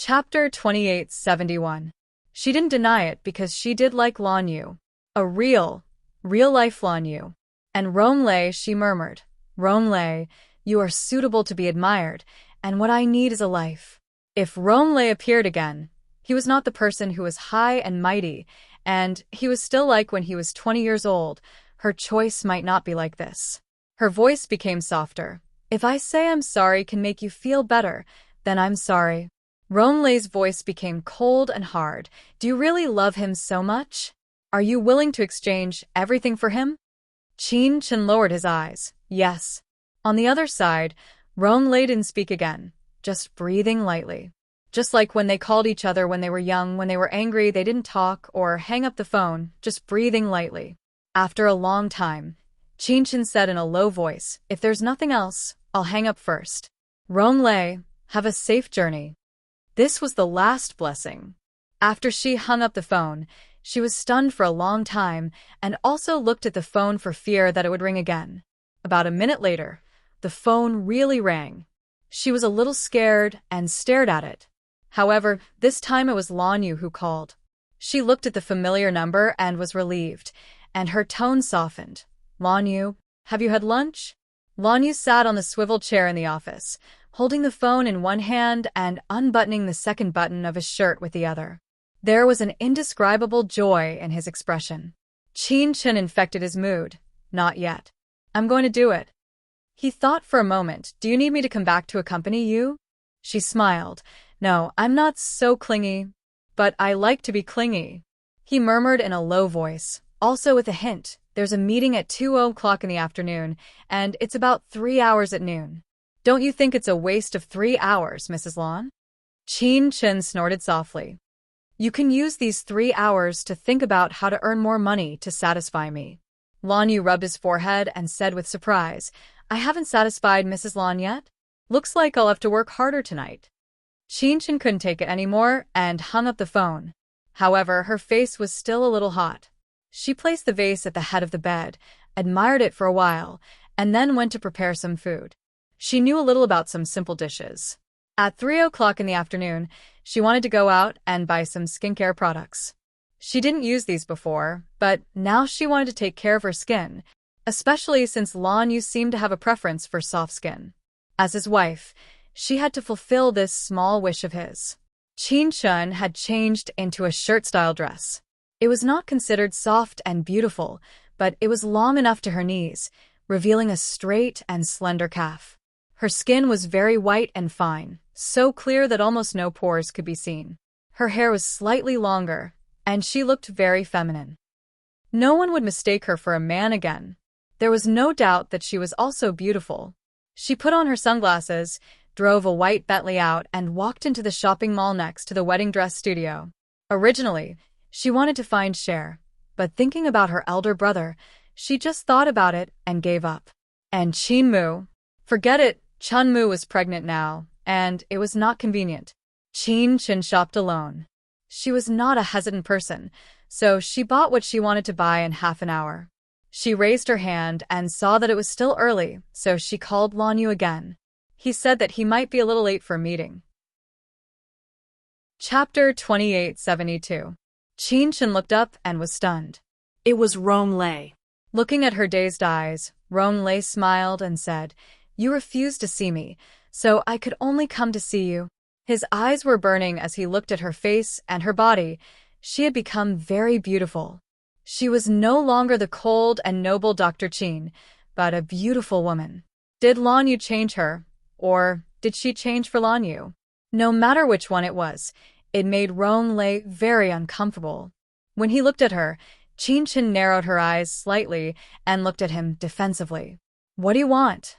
Chapter 2871. She didn't deny it because she did like Lan Yu. A real-life Lan Yu. And Ronglei, she murmured. Ronglei, you are suitable to be admired, and what I need is a life. If Ronglei appeared again, he was not the person who was high and mighty, and he was still like when he was 20 years old. Her choice might not be like this. Her voice became softer. If I say I'm sorry can make you feel better, then I'm sorry. Ronglai's voice became cold and hard. Do you really love him so much? Are you willing to exchange everything for him? Qin Chen lowered his eyes. Yes. On the other side, Ronglai didn't speak again, just breathing lightly. Just like when they called each other when they were young, when they were angry, they didn't talk or hang up the phone, just breathing lightly. After a long time, Qin Chen said in a low voice, if there's nothing else, I'll hang up first. Ronglai, have a safe journey. This was the last blessing. After she hung up the phone, she was stunned for a long time and also looked at the phone for fear that it would ring again. About a minute later, the phone really rang. She was a little scared and stared at it. However, this time it was Lan Yu who called. She looked at the familiar number and was relieved, and her tone softened. Lan Yu, have you had lunch? Lan Yu sat on the swivel chair in the office, holding the phone in one hand and unbuttoning the second button of his shirt with the other. There was an indescribable joy in his expression. Qin Chen infected his mood. Not yet. I'm going to do it. He thought for a moment. Do you need me to come back to accompany you? She smiled. No, I'm not so clingy. But I like to be clingy. He murmured in a low voice, also with a hint. There's a meeting at 2:00 in the afternoon, and it's about 3 hours at noon. Don't you think it's a waste of 3 hours, Mrs. Lan? Qin Chen snorted softly. You can use these 3 hours to think about how to earn more money to satisfy me. Lan Yu rubbed his forehead and said with surprise, I haven't satisfied Mrs. Lan yet? Looks like I'll have to work harder tonight. Qin Chen couldn't take it anymore and hung up the phone. However, her face was still a little hot. She placed the vase at the head of the bed, admired it for a while, and then went to prepare some food. She knew a little about some simple dishes. At 3:00 in the afternoon, she wanted to go out and buy some skincare products. She didn't use these before, but now she wanted to take care of her skin, especially since Lan Yu seemed to have a preference for soft skin. As his wife, she had to fulfill this small wish of his. Qin Chen had changed into a shirt-style dress. It was not considered soft and beautiful, but it was long enough to her knees, revealing a straight and slender calf. Her skin was very white and fine, so clear that almost no pores could be seen. Her hair was slightly longer, and she looked very feminine. No one would mistake her for a man again. There was no doubt that she was also beautiful. She put on her sunglasses, drove a white Bentley out, and walked into the shopping mall next to the wedding dress studio. Originally, she wanted to find Cher, but thinking about her elder brother, she just thought about it and gave up. And Qin Mu. Forget it. Chun Mu was pregnant now, and it was not convenient. Qin Chen shopped alone. She was not a hesitant person, so she bought what she wanted to buy in half an hour. She raised her hand and saw that it was still early, so she called Lan Yu again. He said that he might be a little late for a meeting. Chapter 2872. Qin Chen looked up and was stunned. It was Ronglai. Looking at her dazed eyes, Ronglai smiled and said, You refused to see me, so I could only come to see you. His eyes were burning as he looked at her face and her body. She had become very beautiful. She was no longer the cold and noble Dr. Qin, but a beautiful woman. Did Lan Yu change her, or did she change for Lan Yu? No matter which one it was, it made Ronglai very uncomfortable. When he looked at her, Qin Chen narrowed her eyes slightly and looked at him defensively. What do you want?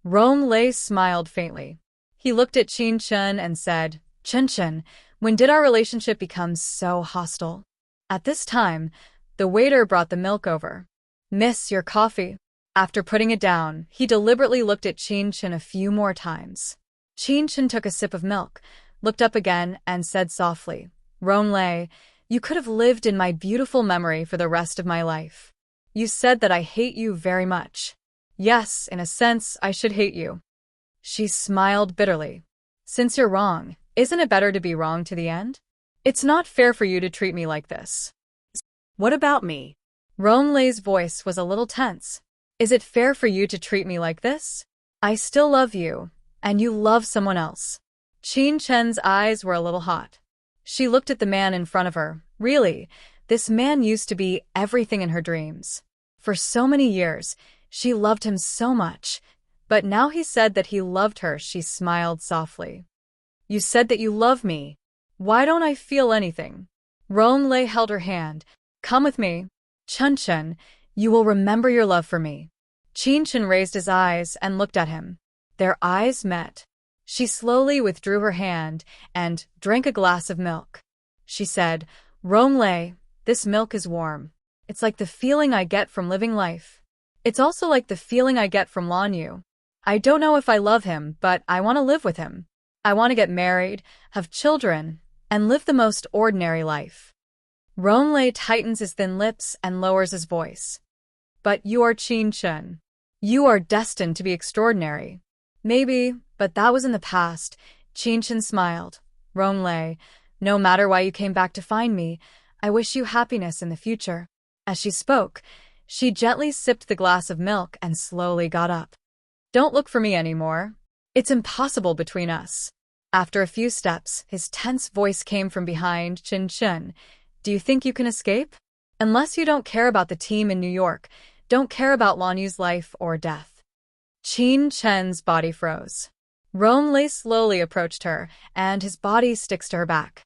Ronglai smiled faintly. He looked at Qin Chen and said, Chen, when did our relationship become so hostile? At this time, the waiter brought the milk over. Miss, your coffee. After putting it down, he deliberately looked at Qin Chen a few more times. Qin Chen took a sip of milk, looked up again, and said softly, Ronglai, you could have lived in my beautiful memory for the rest of my life. You said that I hate you very much. Yes, in a sense, I should hate you. She smiled bitterly. Since you're wrong, Isn't it better to be wrong to the end? It's not fair for you to treat me like this. What about me? Ronglei's voice was a little tense. Is it fair for you to treat me like this? I still love you, and you love someone else. Qin Chen's eyes were a little hot. She looked at the man in front of her. Really, this man used to be everything in her dreams. For so many years, she loved him so much. But now he said that he loved her. She smiled softly. You said that you love me. Why don't I feel anything? Ronglei held her hand. Come with me. Chen Chen, you will remember your love for me. Qin Chen raised his eyes and looked at him. Their eyes met. She slowly withdrew her hand and drank a glass of milk. She said, Ronglei, this milk is warm. It's like the feeling I get from living life. It's also like the feeling I get from Lan Yu. I don't know if I love him, but I want to live with him. I want to get married, have children, and live the most ordinary life. Ronglei tightens his thin lips and lowers his voice. But you are Qin Chen. You are destined to be extraordinary. Maybe, but that was in the past. Qin Chen smiled. Ronglei, no matter why you came back to find me, I wish you happiness in the future. As she spoke, she gently sipped the glass of milk and slowly got up. Don't look for me anymore. It's impossible between us. After a few steps, his tense voice came from behind Qin Chen. Do you think you can escape? Unless you don't care about the team in New York, don't care about Lan Yu's life or death. Qin Chen's body froze. Ronglei slowly approached her, and his body sticks to her back.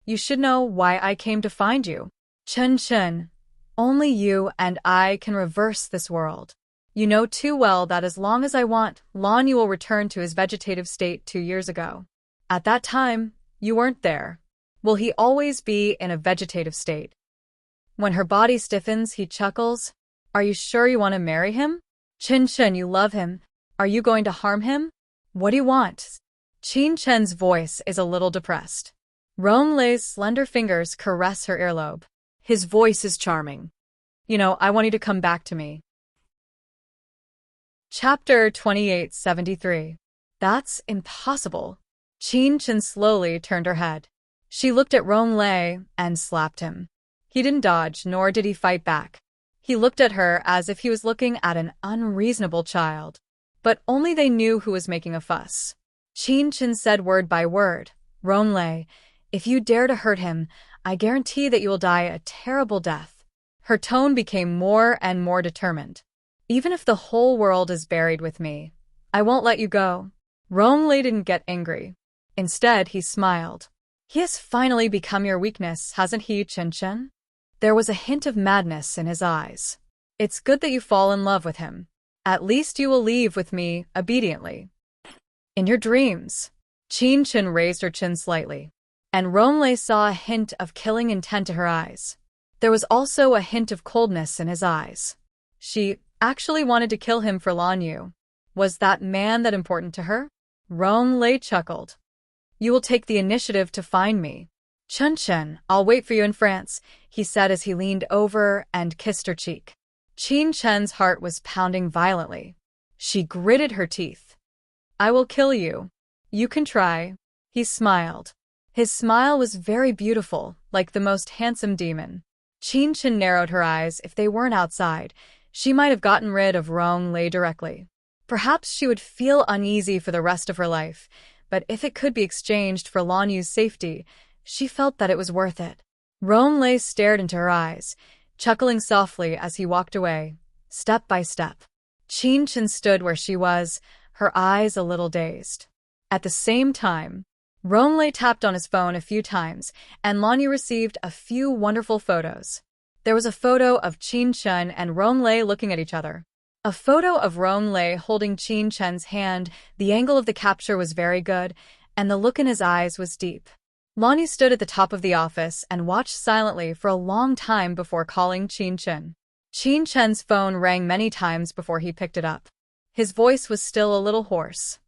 You should know why I came to find you. Chen Chen, only you and I can reverse this world. You know too well that as long as I want, Lan Yu will return to his vegetative state 2 years ago. At that time, you weren't there. Will he always be in a vegetative state? When her body stiffens, he chuckles. Are you sure you want to marry him? Qin Chen, you love him. Are you going to harm him? What do you want? Qin Chen's voice is a little depressed. Ronglei's slender fingers caress her earlobe. His voice is charming. You know, I want you to come back to me. Chapter 2873. That's impossible. Qin Chen slowly turned her head. She looked at Ronglei and slapped him. He didn't dodge, nor did he fight back. He looked at her as if he was looking at an unreasonable child. But only they knew who was making a fuss. Qin Chen said word by word, Ronglei, if you dare to hurt him, I guarantee that you will die a terrible death. Her tone became more and more determined. Even if the whole world is buried with me, I won't let you go. Ronglei didn't get angry. Instead, he smiled. He has finally become your weakness, hasn't he, Chen Chen? There was a hint of madness in his eyes. It's good that you fall in love with him. At least you will leave with me obediently. In your dreams. Qin Chen raised her chin slightly, and Ronglei saw a hint of killing intent to her eyes. There was also a hint of coldness in his eyes. She actually wanted to kill him for Lan Yu. Was that man that important to her? Ronglei chuckled. You will take the initiative to find me. Chen Chen, I'll wait for you in France, he said as he leaned over and kissed her cheek. Qin Chen's heart was pounding violently. She gritted her teeth. I will kill you. You can try. He smiled. His smile was very beautiful, like the most handsome demon. Qin Chen narrowed her eyes. If they weren't outside, she might have gotten rid of Ronglei directly. Perhaps she would feel uneasy for the rest of her life, but if it could be exchanged for Lan Yu's safety, she felt that it was worth it. Ronglei stared into her eyes, chuckling softly as he walked away, step by step. Qin Chen stood where she was, her eyes a little dazed. At the same time, Ronglei tapped on his phone a few times, and Lan Yu received a few wonderful photos. There was a photo of Qin Chen and Ronglei looking at each other. A photo of Ronglei holding Qin Chen's hand. The angle of the capture was very good, and the look in his eyes was deep. Lan Yu stood at the top of the office and watched silently for a long time before calling Qin Chen. Qin Chen's phone rang many times before he picked it up. His voice was still a little hoarse.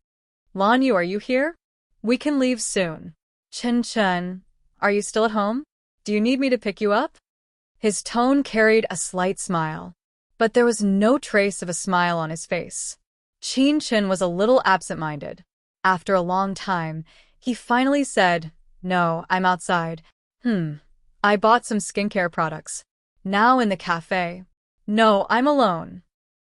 Lan Yu, are you here? We can leave soon. Chen Chen, are you still at home? Do you need me to pick you up? His tone carried a slight smile, but there was no trace of a smile on his face. Qin Chen was a little absent-minded. After a long time, He finally said, "No, I'm outside." I bought some skincare products. Now in the cafe. No, I'm alone.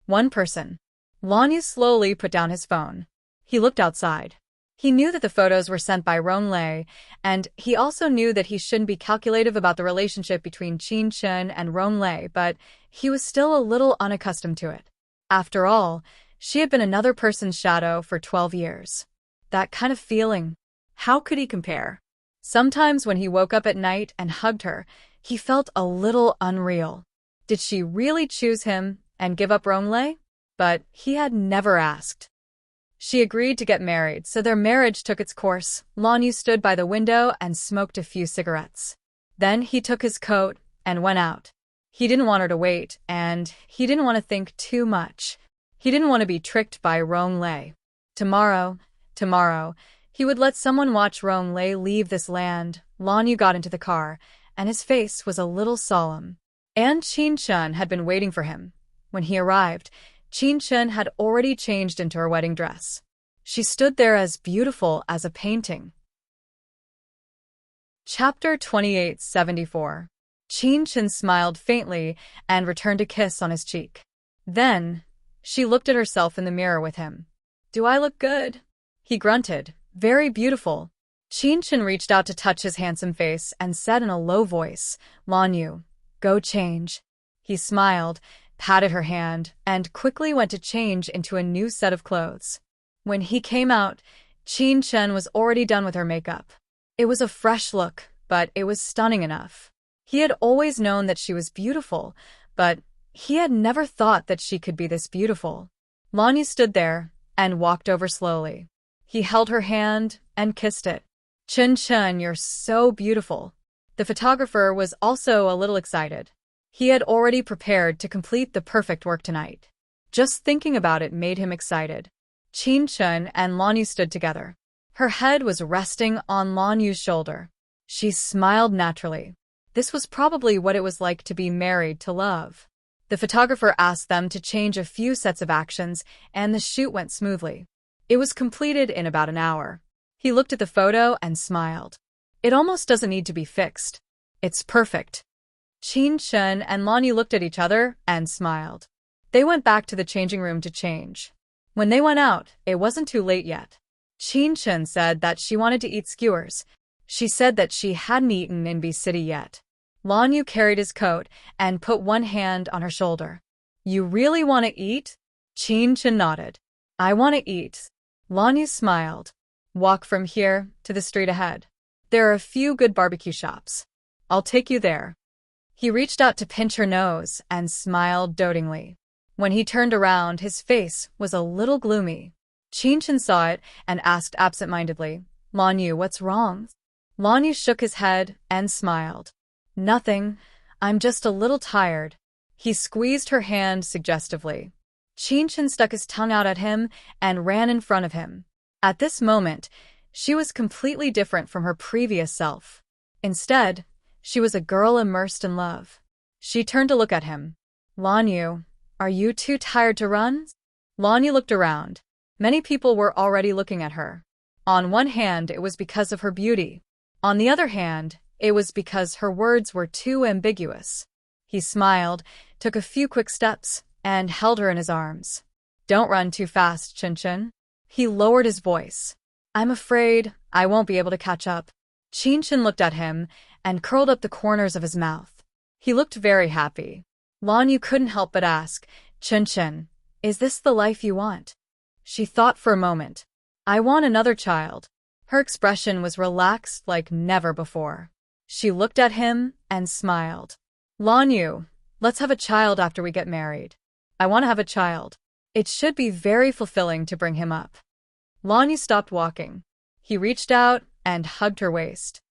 One person. Lanyu slowly put down his phone. He looked outside. He knew that the photos were sent by Ronglei, and he also knew that he shouldn't be calculative about the relationship between Qin Chen and Ronglei, but he was still a little unaccustomed to it. After all, she had been another person's shadow for 12 years. That kind of feeling. How could he compare? Sometimes when he woke up at night and hugged her, he felt a little unreal. Did she really choose him and give up Ronglei? But he had never asked. She agreed to get married, so their marriage took its course. Lanyu stood by the window and smoked a few cigarettes. Then he took his coat and went out. He didn't want her to wait, and he didn't want to think too much. He didn't want to be tricked by Ronglei. Tomorrow, he would let someone watch Ronglei leave this land. Lanyu got into the car, and his face was a little solemn. And Qin Chen had been waiting for him. When he arrived, Qin Chen had already changed into her wedding dress. She stood there as beautiful as a painting. Chapter 2874. Qin Chen smiled faintly and returned a kiss on his cheek. Then, she looked at herself in the mirror with him. "Do I look good?" He grunted. "Very beautiful." Qin Chen reached out to touch his handsome face and said in a low voice, "Lanyu, go change." He smiled, patted her hand, and quickly went to change into a new set of clothes. When he came out, Qin Chen was already done with her makeup. It was a fresh look, but it was stunning enough. He had always known that she was beautiful, but he had never thought that she could be this beautiful. Lanyu stood there and walked over slowly. He held her hand and kissed it. "Qin Chen, you're so beautiful." The photographer was also a little excited. He had already prepared to complete the perfect work tonight. Just thinking about it made him excited. Qin Chen and Lanyu stood together. Her head was resting on Lanyu's shoulder. She smiled naturally. This was probably what it was like to be married to love. The photographer asked them to change a few sets of actions, and the shoot went smoothly. It was completed in about an hour. He looked at the photo and smiled. It almost doesn't need to be fixed. It's perfect. Qin Chen and Lanyu looked at each other and smiled. They went back to the changing room to change. When they went out, it wasn't too late yet. Qin Chen said that she wanted to eat skewers. She said that she hadn't eaten in B City yet. Lanyu carried his coat and put one hand on her shoulder. "You really want to eat?" Qin Chen nodded. "I want to eat." Lanyu smiled. "Walk from here to the street ahead. There are a few good barbecue shops. I'll take you there." He reached out to pinch her nose and smiled dotingly. When he turned around, his face was a little gloomy. Qin Chen saw it and asked absent-mindedly, "Lanyu, what's wrong?" Lanyu shook his head and smiled. "Nothing. I'm just a little tired." He squeezed her hand suggestively. Qin Chen stuck his tongue out at him and ran in front of him. At this moment, she was completely different from her previous self. Instead, she was a girl immersed in love. She turned to look at him. "Lanyu, are you too tired to run?" Lanyu looked around. Many people were already looking at her. On one hand, it was because of her beauty. On the other hand, it was because her words were too ambiguous. He smiled, took a few quick steps, and held her in his arms. "Don't run too fast, Qin Chen." He lowered his voice. "I'm afraid I won't be able to catch up." Qin Chen looked at him and curled up the corners of his mouth. He looked very happy. Lanyu couldn't help but ask, "Qin Chen, is this the life you want?" She thought for a moment. "I want another child." Her expression was relaxed like never before. She looked at him and smiled. "Lanyu, let's have a child after we get married. I want to have a child. It should be very fulfilling to bring him up." Lanyu stopped walking. He reached out and hugged her waist.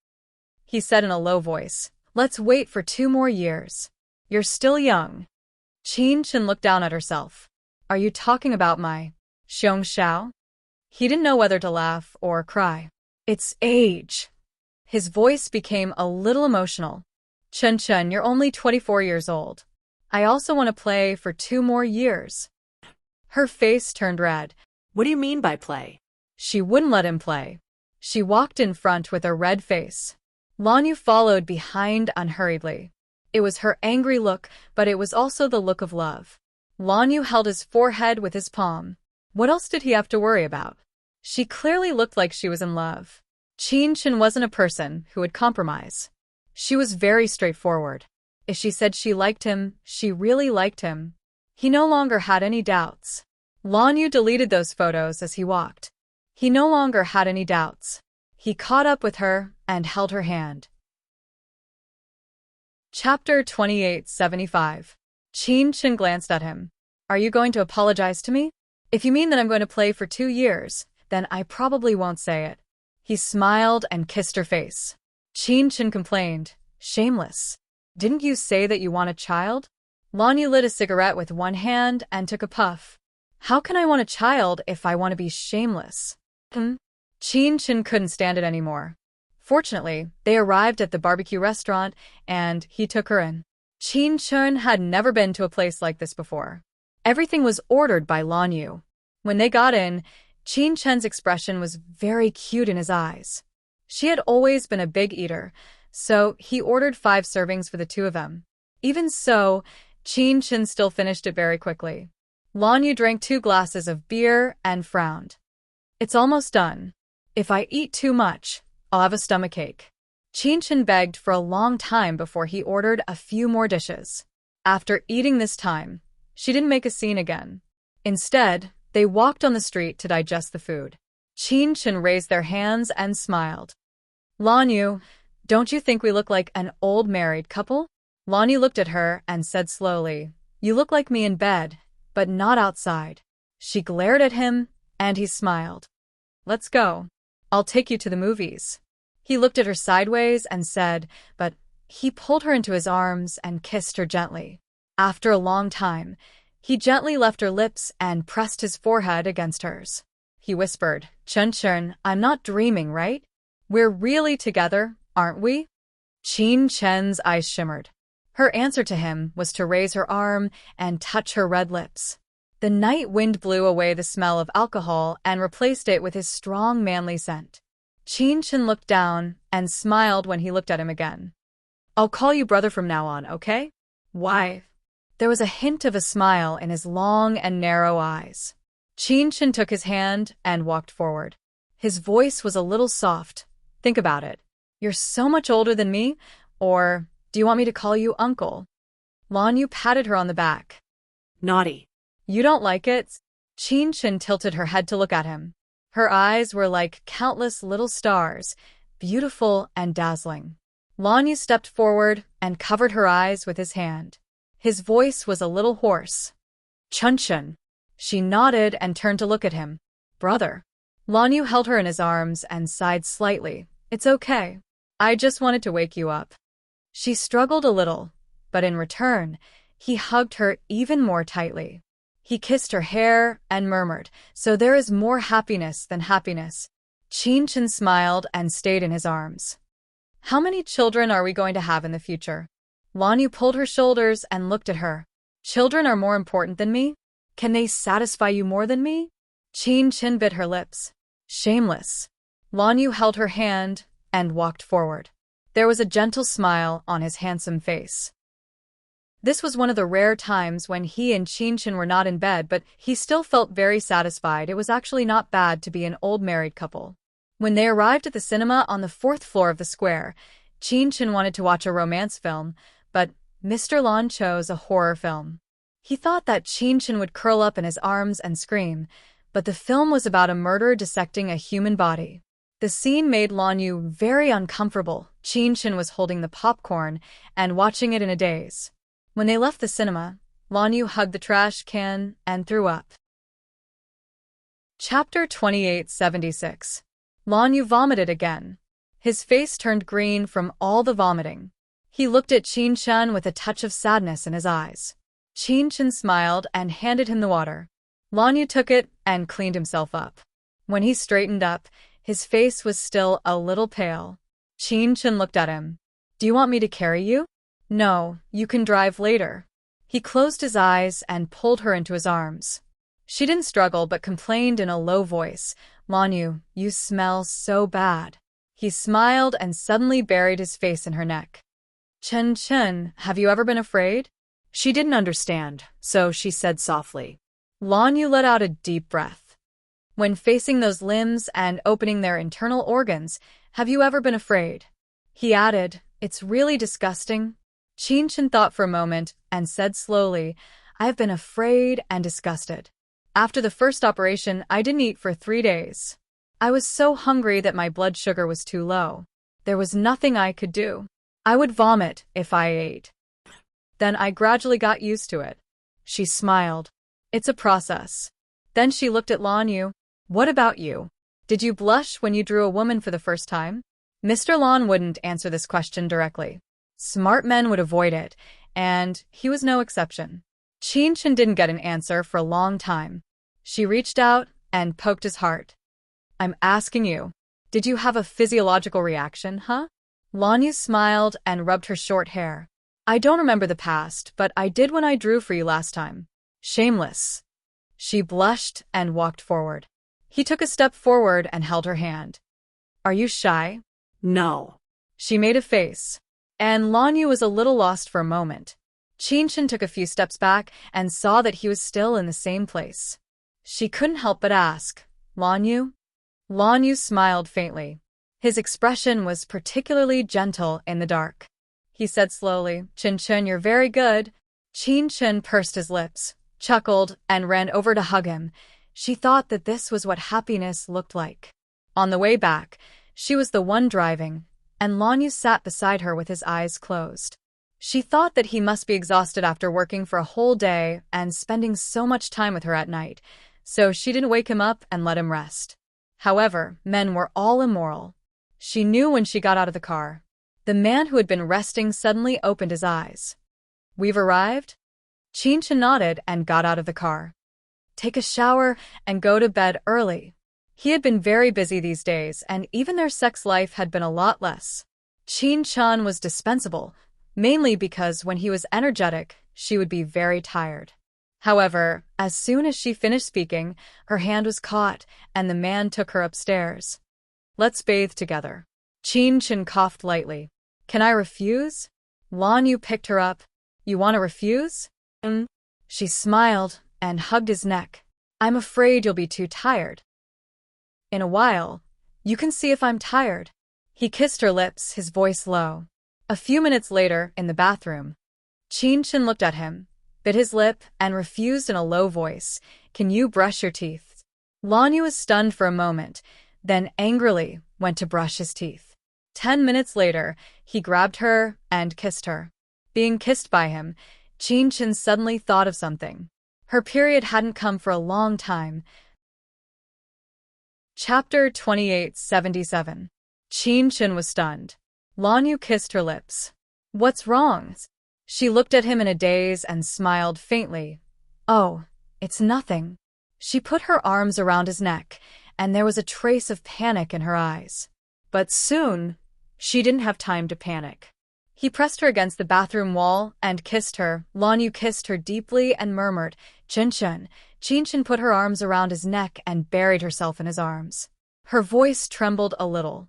He said in a low voice, "Let's wait for 2 more years. You're still young." Qin Chen looked down at herself. "Are you talking about my Xiong Xiao?" He didn't know whether to laugh or cry. "It's age." His voice became a little emotional. "Qin Chen, you're only 24 years old. I also want to play for 2 more years." Her face turned red. What do you mean by play? She wouldn't let him play. She walked in front with a red face. Lanyu followed behind unhurriedly. It was her angry look, but it was also the look of love. Lanyu held his forehead with his palm. What else did he have to worry about? She clearly looked like she was in love. Chen wasn't a person who would compromise. She was very straightforward. If she said she liked him, she really liked him. He no longer had any doubts. Lanyu deleted those photos as he walked. He no longer had any doubts. He caught up with her and held her hand. Chapter 2875. Chen glanced at him. Are you going to apologize to me? If you mean that I'm going to play for 2 years, then I probably won't say it. He smiled and kissed her face. Chen complained. Shameless. Didn't you say that you want a child? Lanyu lit a cigarette with one hand and took a puff. How can I want a child if I want to be shameless? Chen couldn't stand it anymore. Fortunately, they arrived at the barbecue restaurant, and he took her in. Chen had never been to a place like this before. Everything was ordered by Lanyu. When they got in, Chen's expression was very cute in his eyes. She had always been a big eater, so he ordered 5 servings for the 2 of them. Even so, Chen still finished it very quickly. Lanyu drank 2 glasses of beer and frowned. It's almost done. If I eat too much, I'll have a stomachache. Chen begged for a long time before he ordered a few more dishes. After eating this time, she didn't make a scene again. Instead, they walked on the street to digest the food. Chen raised their hands and smiled. Lanyu, don't you think we look like an old married couple? Lanyu looked at her and said slowly, You look like me in bed, but not outside. She glared at him, and he smiled. Let's go. I'll take you to the movies. He looked at her sideways and said, but he pulled her into his arms and kissed her gently. After a long time, he gently left her lips and pressed his forehead against hers. He whispered, Chen, I'm not dreaming, right? We're really together, aren't we? Chen's eyes shimmered. Her answer to him was to raise her arm and touch her red lips. The night wind blew away the smell of alcohol and replaced it with his strong manly scent. Chen looked down and smiled when he looked at him again. I'll call you brother from now on, okay? Why? There was a hint of a smile in his long and narrow eyes. Chen took his hand and walked forward. His voice was a little soft. Think about it. You're so much older than me, or do you want me to call you uncle? Lanyu patted her on the back. Naughty. You don't like it? Chen tilted her head to look at him. Her eyes were like countless little stars, beautiful and dazzling. Lanyu stepped forward and covered her eyes with his hand. His voice was a little hoarse. Chen. She nodded and turned to look at him. Brother. Lanyu held her in his arms and sighed slightly. It's okay. I just wanted to wake you up. She struggled a little, but in return, he hugged her even more tightly. He kissed her hair and murmured, so there is more happiness than happiness. Chen smiled and stayed in his arms. How many children are we going to have in the future? Lanyu pulled her shoulders and looked at her. Children are more important than me? Can they satisfy you more than me? Chen bit her lips. Shameless. Lanyu held her hand and walked forward. There was a gentle smile on his handsome face. This was one of the rare times when he and Chen were not in bed, but he still felt very satisfied. It was actually not bad to be an old married couple. When they arrived at the cinema on the 4th floor of the square, Chen wanted to watch a romance film, but Mr. Lan chose a horror film. He thought that Chen would curl up in his arms and scream, but the film was about a murderer dissecting a human body. The scene made Lanyu very uncomfortable. Chen was holding the popcorn and watching it in a daze. When they left the cinema, Lanyu hugged the trash can and threw up. Chapter 2876. Lanyu vomited again. His face turned green from all the vomiting. He looked at Chen with a touch of sadness in his eyes. Chen smiled and handed him the water. Lanyu took it and cleaned himself up. When he straightened up, his face was still a little pale. Chen looked at him. Do you want me to carry you? No, you can drive later. He closed his eyes and pulled her into his arms. She didn't struggle but complained in a low voice, Lanyu, you smell so bad. He smiled and suddenly buried his face in her neck. Chen, have you ever been afraid? She didn't understand, so she said softly. Lanyu let out a deep breath. When facing those limbs and opening their internal organs, have you ever been afraid? He added, it's really disgusting. Chen thought for a moment and said slowly, I've been afraid and disgusted. After the first operation, I didn't eat for 3 days. I was so hungry that my blood sugar was too low. There was nothing I could do. I would vomit if I ate. Then I gradually got used to it. She smiled. It's a process. Then she looked at Lanyu. What about you? Did you blush when you drew a woman for the first time? Mr. Lan wouldn't answer this question directly. Smart men would avoid it, and he was no exception. Chen didn't get an answer for a long time. She reached out and poked his heart. I'm asking you, did you have a physiological reaction, huh? Lanyu smiled and rubbed her short hair. I don't remember the past, but I did when I drew for you last time. Shameless. She blushed and walked forward. He took a step forward and held her hand. Are you shy? No. She made a face. And Lanyu was a little lost for a moment. Chen took a few steps back and saw that he was still in the same place. She couldn't help but ask, Lanyu? Lanyu smiled faintly. His expression was particularly gentle in the dark. He said slowly, Chen, you're very good. Chen pursed his lips, chuckled, and ran over to hug him. She thought that this was what happiness looked like. On the way back, she was the one driving, and Lanyu sat beside her with his eyes closed. She thought that he must be exhausted after working for a whole day and spending so much time with her at night, so she didn't wake him up and let him rest. However, men were all immoral. She knew when she got out of the car. The man who had been resting suddenly opened his eyes. We've arrived? Chen nodded and got out of the car. Take a shower and go to bed early. He had been very busy these days, and even their sex life had been a lot less. Chen was dispensable, mainly because when he was energetic, she would be very tired. However, as soon as she finished speaking, her hand was caught, and the man took her upstairs. Let's bathe together. Chen coughed lightly. Can I refuse? Lanyu picked her up. You want to refuse? She smiled and hugged his neck. I'm afraid you'll be too tired. In a while, you can see if I'm tired. He kissed her lips, his voice low. A few minutes later, in the bathroom, Chen looked at him, bit his lip, and refused in a low voice, Can you brush your teeth? Lanyu was stunned for a moment, then angrily went to brush his teeth. 10 minutes later, he grabbed her and kissed her. Being kissed by him, Chen suddenly thought of something. Her period hadn't come for a long time. Chapter 2877. Chen was stunned. Lanyu kissed her lips. What's wrong? She looked at him in a daze and smiled faintly. Oh, it's nothing. She put her arms around his neck, and there was a trace of panic in her eyes. But soon, she didn't have time to panic. He pressed her against the bathroom wall and kissed her. Lanyu kissed her deeply and murmured, Chen. Chen put her arms around his neck and buried herself in his arms. Her voice trembled a little.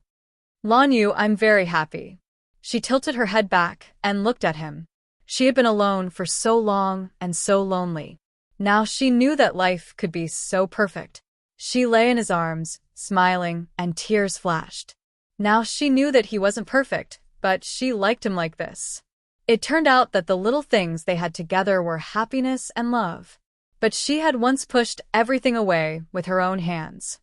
Lanyu, I'm very happy. She tilted her head back and looked at him. She had been alone for so long and so lonely. Now she knew that life could be so perfect. She lay in his arms, smiling, and tears flashed. Now she knew that he wasn't perfect, but she liked him like this. It turned out that the little things they had together were happiness and love. But she had once pushed everything away with her own hands.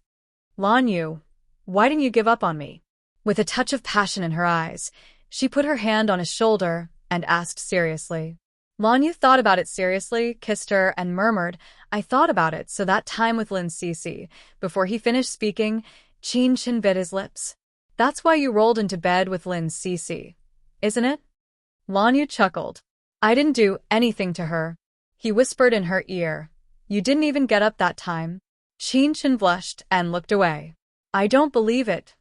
Lanyu, why didn't you give up on me? With a touch of passion in her eyes, she put her hand on his shoulder and asked seriously. Lanyu thought about it seriously, kissed her, and murmured, I thought about it, so that time with Lin Cece. Before he finished speaking, Chen bit his lips. That's why you rolled into bed with Lin Cece, isn't it? Lanyu chuckled. I didn't do anything to her. He whispered in her ear. You didn't even get up that time. Chen blushed and looked away. I don't believe it.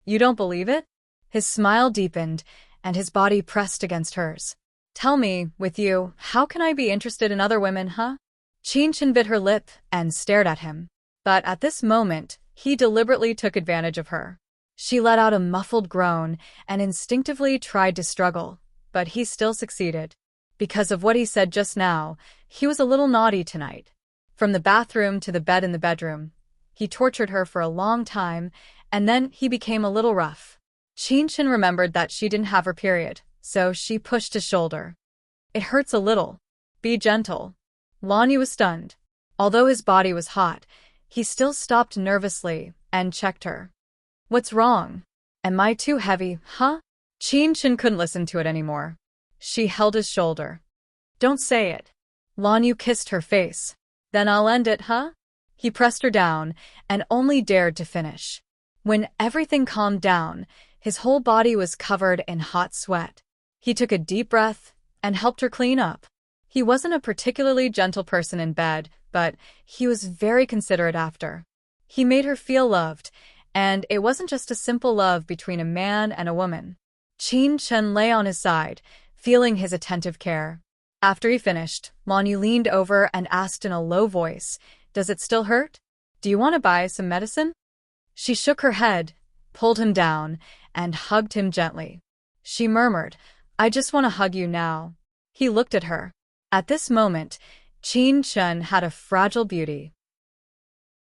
You don't believe it? His smile deepened, and his body pressed against hers. Tell me, with you, how can I be interested in other women, huh? Chen bit her lip and stared at him. But at this moment, He deliberately took advantage of her. She let out a muffled groan and instinctively tried to struggle, but he still succeeded. Because of what he said just now, he was a little naughty tonight. From the bathroom to the bed in the bedroom, he tortured her for a long time, and then he became a little rough. Qinshin remembered that she didn't have her period, so she pushed his shoulder. It hurts a little. Be gentle. Lanyu was stunned. Although his body was hot, he still stopped nervously and checked her. What's wrong? Am I too heavy, huh? Qinshin couldn't listen to it anymore. She held his shoulder. Don't say it. Lanyu kissed her face. Then I'll end it, huh? He pressed her down and only dared to finish. When everything calmed down, his whole body was covered in hot sweat. He took a deep breath and helped her clean up. He wasn't a particularly gentle person in bed, but he was very considerate after. He made her feel loved, and it wasn't just a simple love between a man and a woman. Qinshin lay on his side, feeling his attentive care. After he finished, Lanyu leaned over and asked in a low voice, "Does it still hurt? Do you want to buy some medicine?" She shook her head, pulled him down, and hugged him gently. She murmured, "I just want to hug you now." He looked at her. At this moment, Qinshin had a fragile beauty.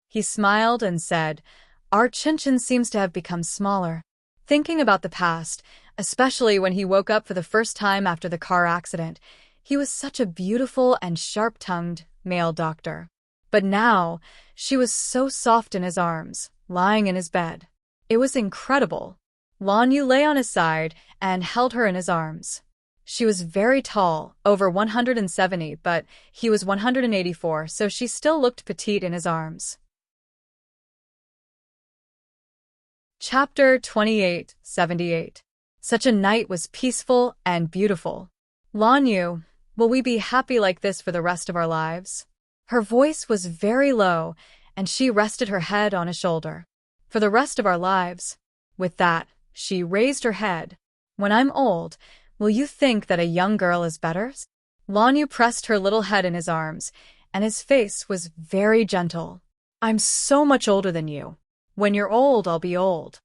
He smiled and said, "Our Qinshin seems to have become smaller." Thinking about the past, especially when he woke up for the first time after the car accident, he was such a beautiful and sharp-tongued male doctor. But now, she was so soft in his arms, lying in his bed. It was incredible. Lanyu lay on his side and held her in his arms. She was very tall, over 170, but he was 184, so she still looked petite in his arms. Chapter 28:78. Such a night was peaceful and beautiful. Lanyu, will we be happy like this for the rest of our lives? Her voice was very low, and she rested her head on his shoulder. For the rest of our lives. With that, she raised her head. When I'm old, will you think that a young girl is better? Lanyu pressed her little head in his arms, and his face was very gentle. I'm so much older than you. When you're old, I'll be old.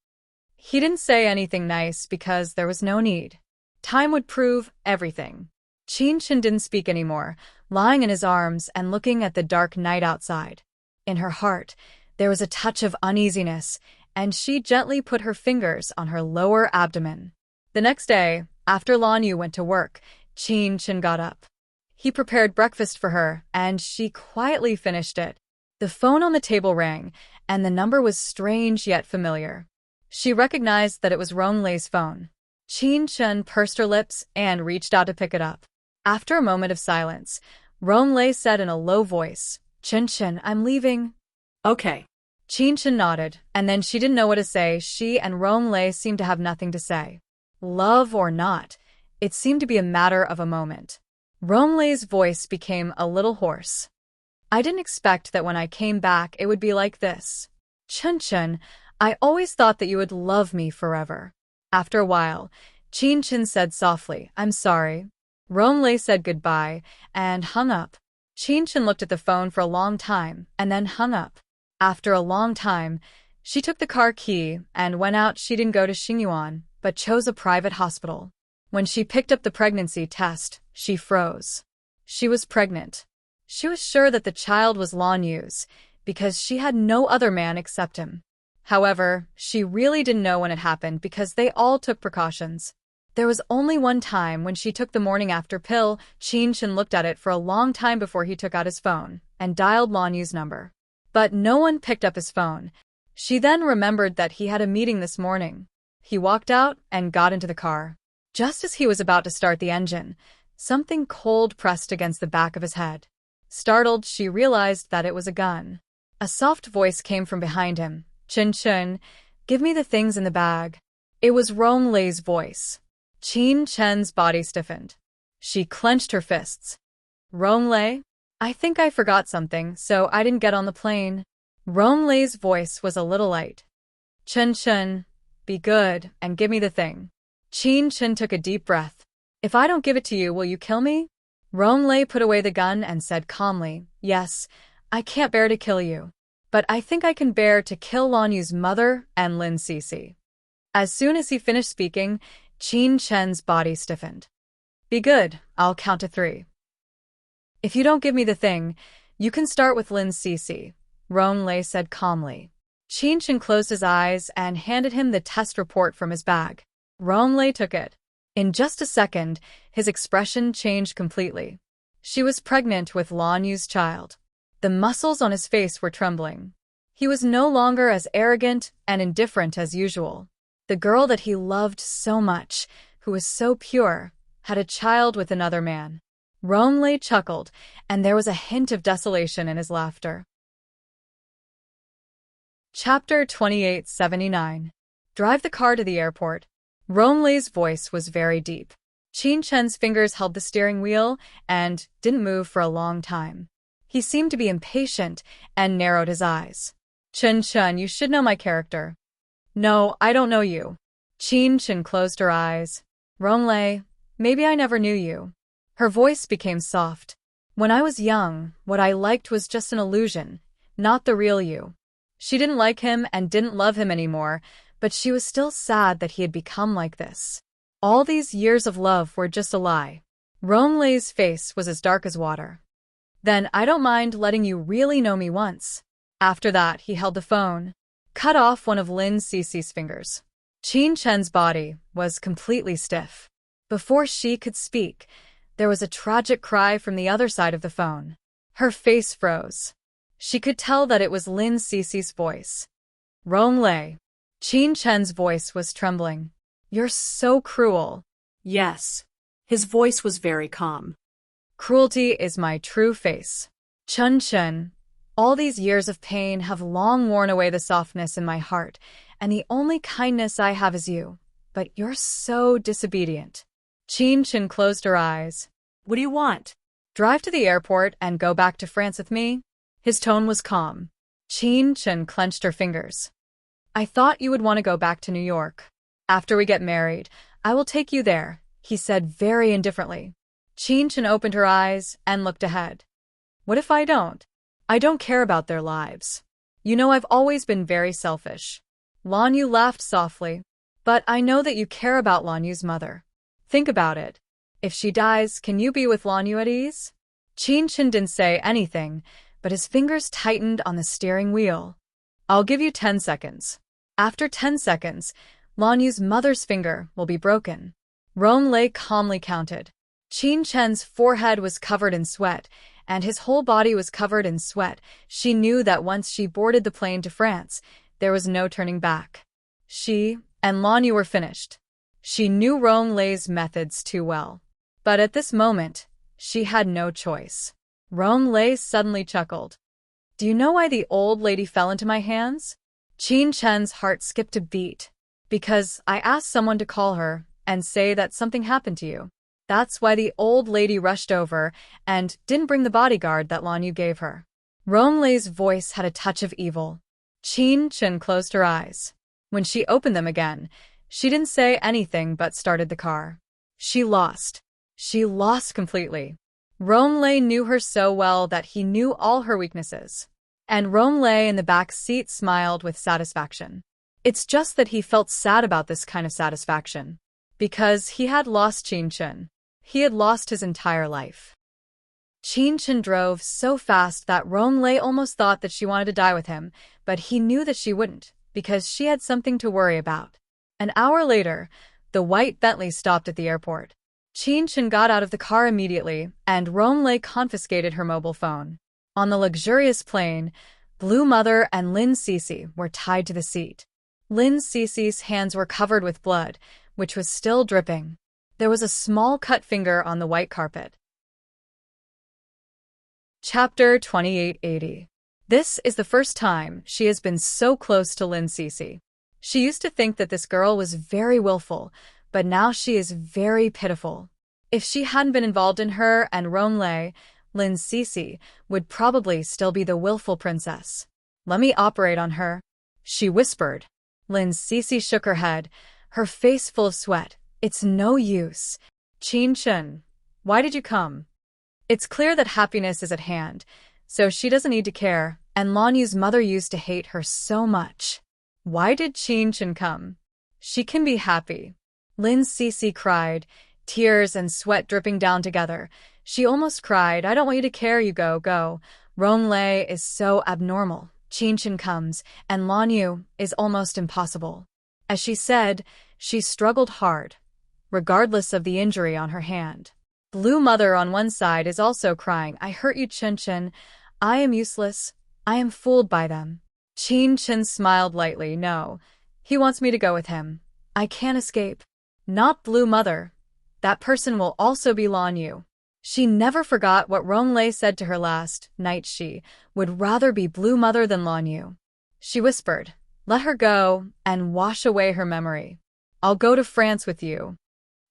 He didn't say anything nice because there was no need. Time would prove everything. Qinshin didn't speak anymore, lying in his arms and looking at the dark night outside. In her heart, there was a touch of uneasiness, and she gently put her fingers on her lower abdomen. The next day, after Lanyu went to work, Qinshin got up. He prepared breakfast for her, and she quietly finished it. The phone on the table rang, and the number was strange yet familiar. She recognized that it was Ronglei's phone. Qinshin pursed her lips and reached out to pick it up. After a moment of silence, Ronglei said in a low voice, "Qinshin, I'm leaving." Okay. Qinshin nodded, and then she didn't know what to say. She and Ronglei seemed to have nothing to say. Love or not, it seemed to be a matter of a moment. Ronglei's voice became a little hoarse. I didn't expect that when I came back it would be like this. Qinshin, I always thought that you would love me forever. After a while, Qinshin said softly, I'm sorry. Ronglei said goodbye and hung up. Qinshin looked at the phone for a long time and then hung up. After a long time, she took the car key and went out. She didn't go to Xingyuan, but chose a private hospital. When she picked up the pregnancy test, she froze. She was pregnant. She was sure that the child was Lanyu's, because she had no other man except him. However, she really didn't know when it happened because they all took precautions. There was only one time when she took the morning after pill. Qinshin looked at it for a long time before he took out his phone and dialed Lanyu's number. But no one picked up his phone. She then remembered that he had a meeting this morning. He walked out and got into the car. Just as he was about to start the engine, something cold pressed against the back of his head. Startled, she realized that it was a gun. A soft voice came from behind him. Qinshin, give me the things in the bag. It was Ronglei's voice. Qinshin's body stiffened. She clenched her fists. Ronglei? I think I forgot something, so I didn't get on the plane. Ronglei's voice was a little light. Qinshin, be good and give me the thing. Qinshin took a deep breath. If I don't give it to you, will you kill me? Ronglei put away the gun and said calmly, Yes, I can't bear to kill you. but I think I can bear to kill Lanyu's mother and Lin Cece. As soon as he finished speaking, Qin Chen's body stiffened. Be good, I'll count to 3. If you don't give me the thing, you can start with Lin Cece, Rong Lei said calmly. Qin Chen closed his eyes and handed him the test report from his bag. Rong Lei took it. In just a second, his expression changed completely. She was pregnant with Lanyu's child. The muscles on his face were trembling. He was no longer as arrogant and indifferent as usual. The girl that he loved so much, who was so pure, had a child with another man. Rong Lei chuckled, and there was a hint of desolation in his laughter. Chapter 2879. Drive the car to the airport. Rong Lei's voice was very deep. Qin Chen's fingers held the steering wheel and didn't move for a long time. He seemed to be impatient and narrowed his eyes. Chen, you should know my character. No, I don't know you. Qin Chen closed her eyes. Rong Lei, maybe I never knew you. Her voice became soft. When I was young, what I liked was just an illusion, not the real you. She didn't like him and didn't love him anymore, but she was still sad that he had become like this. All these years of love were just a lie. Rong Lei's face was as dark as water. Then I don't mind letting you really know me once. After that, he held the phone, cut off one of Lin Cece's fingers. Qin Chen's body was completely stiff. Before she could speak, there was a tragic cry from the other side of the phone. Her face froze. She could tell that it was Lin Cece's voice. Rong Lei. Qin Chen's voice was trembling. You're so cruel. Yes. His voice was very calm. Cruelty is my true face. Chen, all these years of pain have long worn away the softness in my heart, and the only kindness I have is you. But you're so disobedient. Qin Chen closed her eyes. What do you want? Drive to the airport and go back to France with me? His tone was calm. Qin Chen clenched her fingers. I thought you would want to go back to New York. After we get married, I will take you there, he said very indifferently. Qin Chen opened her eyes and looked ahead. What if I don't? I don't care about their lives. You know I've always been very selfish. Lanyu laughed softly. But I know that you care about Lanyu's mother. Think about it. If she dies, can you be with Lanyu at ease? Qin Chen didn't say anything, but his fingers tightened on the steering wheel. I'll give you 10 seconds. After 10 seconds, Lanyu's mother's finger will be broken. Rong Lei calmly counted. Qin Chen's forehead was covered in sweat, and his whole body was covered in sweat. She knew that once she boarded the plane to France, there was no turning back. She and Lanyu were finished. She knew Rong Lei's methods too well. But at this moment, she had no choice. Rong Lei suddenly chuckled. Do you know why the old lady fell into my hands? Qin Chen's heart skipped a beat. Because I asked someone to call her and say that something happened to you. That's why the old lady rushed over and didn't bring the bodyguard that Lanyu gave her. Rong Lei's voice had a touch of evil. Qin Chen closed her eyes. When she opened them again, she didn't say anything but started the car. She lost. She lost completely. Rong Lei knew her so well that he knew all her weaknesses. And Rong Lei in the back seat smiled with satisfaction. It's just that he felt sad about this kind of satisfaction. Because he had lost Qin Chen. He had lost his entire life. Qin Chen drove so fast that Rong Lei almost thought that she wanted to die with him, but he knew that she wouldn't, because she had something to worry about. An hour later, the white Bentley stopped at the airport. Qin Chen got out of the car immediately, and Rong Lei confiscated her mobile phone. On the luxurious plane, Blue Mother and Lin Cece were tied to the seat. Lin Cece's hands were covered with blood, which was still dripping. There was a small cut finger on the white carpet. Chapter 2880. This is the first time she has been so close to Lin Cece. She used to think that this girl was very willful, but now she is very pitiful. If she hadn't been involved in her and Rong Lei, Lin Cece would probably still be the willful princess. Let me operate on her, she whispered. Lin Cece shook her head, her face full of sweat. It's no use. Qin Chen, why did you come? It's clear that happiness is at hand, so she doesn't need to care and Lan Yu's mother used to hate her so much. Why did Qin Chen come? She can be happy. Lin Cece cried, tears and sweat dripping down together. She almost cried. I don't want you to care, you go. Rong Lei is so abnormal. Qin Chen comes, and Lan Yu is almost impossible. As she said, she struggled hard, regardless of the injury on her hand. Blue Mother on one side is also crying. I hurt you, Qin Chen. I am useless. I am fooled by them. Qin Chen smiled lightly. No, he wants me to go with him. I can't escape. Not Blue Mother. That person will also be Lan Yu. She never forgot what Rong Lei said to her last night. She would rather be Blue Mother than Lan Yu. She whispered, let her go and wash away her memory. I'll go to France with you.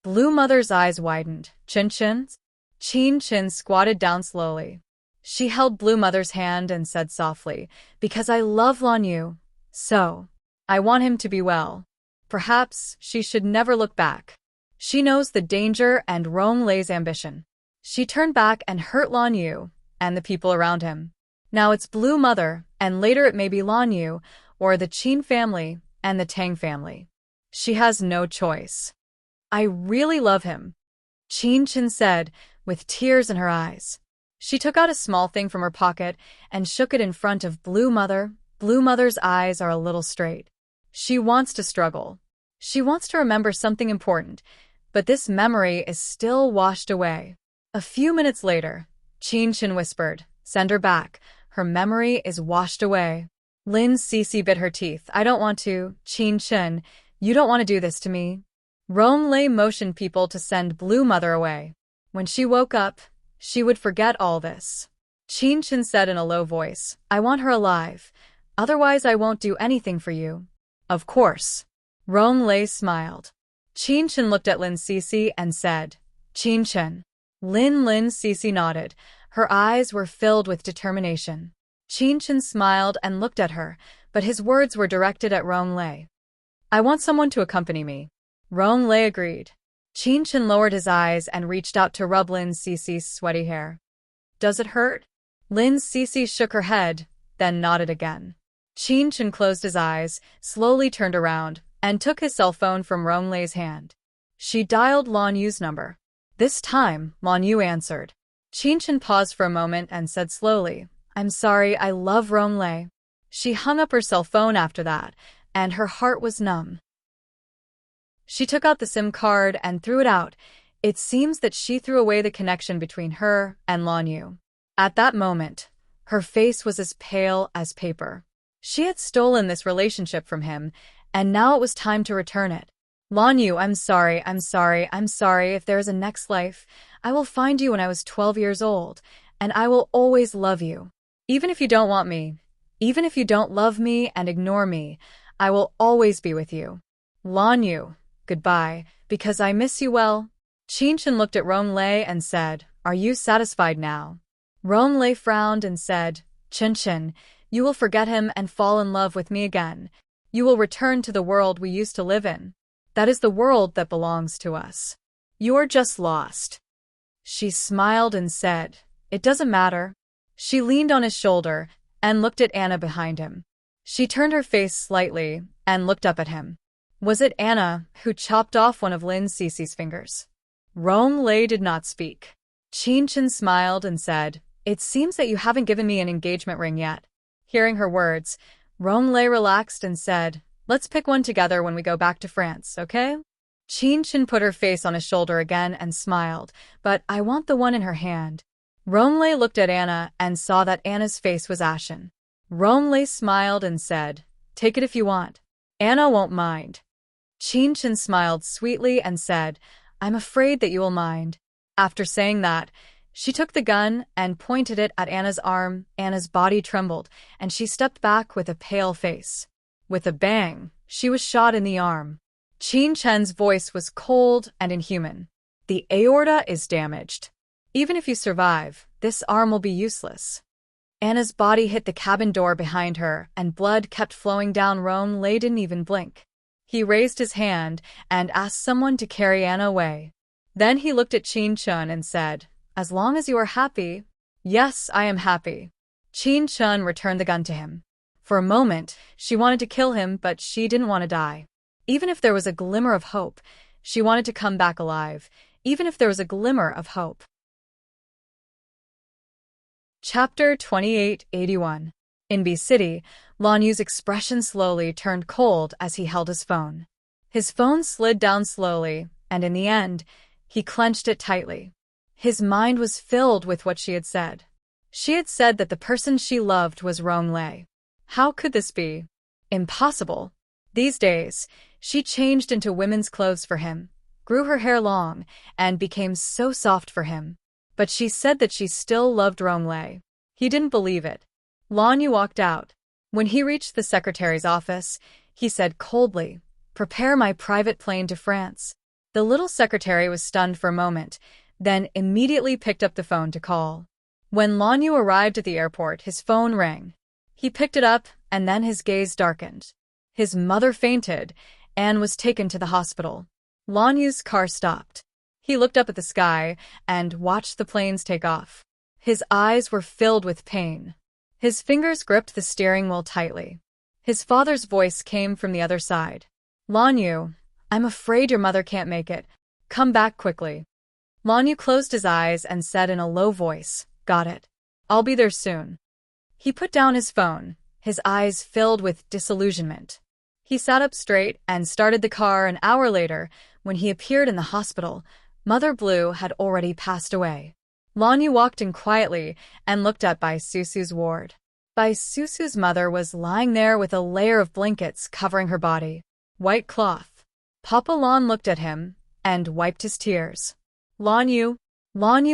Blue Mother's eyes widened. Qin Chen squatted down slowly. She held Blue Mother's hand and said softly, because I love Lan Yu. So, I want him to be well. Perhaps she should never look back. She knows the danger and Rong Lei's ambition. She turned back and hurt Lan Yu and the people around him. Now it's Blue Mother, and later it may be Lan Yu, or the Qin family and the Tang family. She has no choice. I really love him, Qin Chen said, with tears in her eyes. She took out a small thing from her pocket and shook it in front of Blue Mother. Blue Mother's eyes are a little straight. She wants to struggle. She wants to remember something important, but this memory is still washed away. A few minutes later, Qin Chen whispered, send her back. Her memory is washed away. Lin Cece bit her teeth. I don't want to. Qin Chen, you don't want to do this to me. Rong Lei motioned people to send Blue Mother away. When she woke up, she would forget all this. Qin Chen said in a low voice, I want her alive. Otherwise I won't do anything for you. Of course. Rong Lei smiled. Qin Chen looked at Lin Cece and said, Qin Chen. Lin Cece nodded. Her eyes were filled with determination. Qin Chen smiled and looked at her, but his words were directed at Rong Lei. I want someone to accompany me. Rong Lei agreed. Qin Chen lowered his eyes and reached out to rub Lin Cece's sweaty hair. Does it hurt? Lin Cece shook her head, then nodded again. Qin Chen closed his eyes, slowly turned around, and took his cell phone from Rong Lei's hand. She dialed Lan Yu's number. This time, Lan Yu answered. Qin Chen paused for a moment and said slowly, I'm sorry, I love Rong Lei. She hung up her cell phone after that, and her heart was numb. She took out the SIM card and threw it out. It seems that she threw away the connection between her and Lan Yu. At that moment, her face was as pale as paper. She had stolen this relationship from him, and now it was time to return it. Lan Yu, I'm sorry. If there is a next life, I will find you when I was 12 years old, and I will always love you. Even if you don't want me, even if you don't love me and ignore me, I will always be with you. Lan Yu, goodbye, because I miss you well. Qin Chen looked at Rong Lei and said, are you satisfied now? Rong Lei frowned and said, Qin Chen, you will forget him and fall in love with me again. You will return to the world we used to live in. That is the world that belongs to us. You are just lost. She smiled and said, it doesn't matter. She leaned on his shoulder and looked at Anna behind him. She turned her face slightly and looked up at him. Was it Anna who chopped off one of Lin Cece's fingers? Rong Lei did not speak. Qin Chen smiled and said, it seems that you haven't given me an engagement ring yet. Hearing her words, Rong Lei relaxed and said, let's pick one together when we go back to France, okay? Qin Chen put her face on his shoulder again and smiled, but I want the one in her hand. Rong Lei looked at Anna and saw that Anna's face was ashen. Rong Lei smiled and said, take it if you want. Anna won't mind. Qin Chen smiled sweetly and said, I'm afraid that you will mind. After saying that, she took the gun and pointed it at Anna's arm. Anna's body trembled, and she stepped back with a pale face. With a bang, she was shot in the arm. Qin Chen's voice was cold and inhuman. The aorta is damaged. Even if you survive, this arm will be useless. Anna's body hit the cabin door behind her, and blood kept flowing down. Rong Lei didn't even blink. He raised his hand and asked someone to carry Anna away. Then he looked at Qin Chen and said, as long as you are happy. Yes, I am happy. Qin Chun returned the gun to him. For a moment, she wanted to kill him, but she didn't want to die. Even if there was a glimmer of hope, she wanted to come back alive, even if there was a glimmer of hope. Chapter 2881. In B City, Lan Yu's expression slowly turned cold as he held his phone. His phone slid down slowly, and in the end, he clenched it tightly. His mind was filled with what she had said. She had said that the person she loved was Rong Lei. How could this be? Impossible. These days, she changed into women's clothes for him, grew her hair long, and became so soft for him. But she said that she still loved Rong Lei. He didn't believe it. Lan Yu walked out. When he reached the secretary's office, he said coldly, "Prepare my private plane to France." The little secretary was stunned for a moment, then immediately picked up the phone to call. When Lan Yu arrived at the airport, his phone rang. He picked it up, and then his gaze darkened. His mother fainted and was taken to the hospital. Lan Yu's car stopped. He looked up at the sky and watched the planes take off. His eyes were filled with pain. His fingers gripped the steering wheel tightly. His father's voice came from the other side. "Lan Yu, I'm afraid your mother can't make it. Come back quickly." Lan Yu closed his eyes and said in a low voice, "Got it. I'll be there soon." He put down his phone, his eyes filled with disillusionment. He sat up straight and started the car. An hour later, when he appeared in the hospital, Mother Blue had already passed away. Lan Yu walked in quietly and looked up Bai Susu's ward. Bai Susu's mother was lying there with a layer of blankets covering her body. White cloth. Papa Lan looked at him and wiped his tears. Lan Yu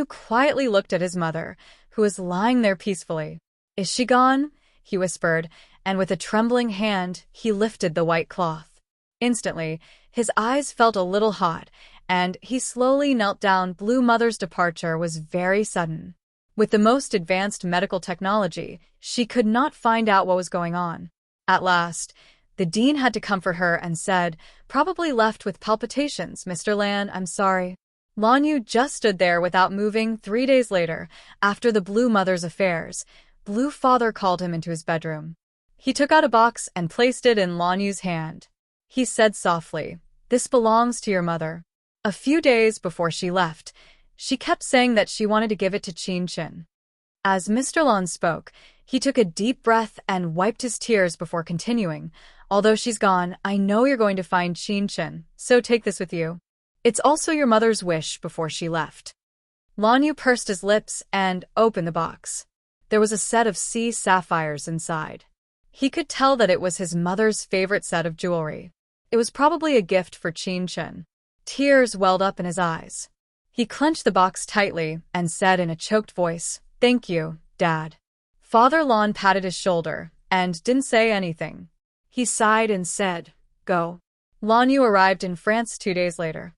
quietly looked at his mother, who was lying there peacefully. "Is she gone?" he whispered, and with a trembling hand, he lifted the white cloth. Instantly, his eyes felt a little hot, and he slowly knelt down. Blue Mother's departure was very sudden. With the most advanced medical technology, she could not find out what was going on. At last, the dean had to comfort her and said, probably left with palpitations, "Mr. Lan, I'm sorry." Lan Yu just stood there without moving. 3 days later, after the Blue Mother's affairs, Blue Father called him into his bedroom. He took out a box and placed it in Lan Yu's hand. He said softly, "This belongs to your mother." A few days before she left, she kept saying that she wanted to give it to Qin Chun. As Mr. Lan spoke, he took a deep breath and wiped his tears before continuing, "Although she's gone, I know you're going to find Qin Chun, so take this with you. It's also your mother's wish before she left." Lan Yu pursed his lips and opened the box. There was a set of sea sapphires inside. He could tell that it was his mother's favorite set of jewelry. It was probably a gift for Qin Chun. Tears welled up in his eyes. He clenched the box tightly and said in a choked voice, "Thank you, Dad." Father Lan patted his shoulder and didn't say anything. He sighed and said, "Go." Lan Yu arrived in France 2 days later.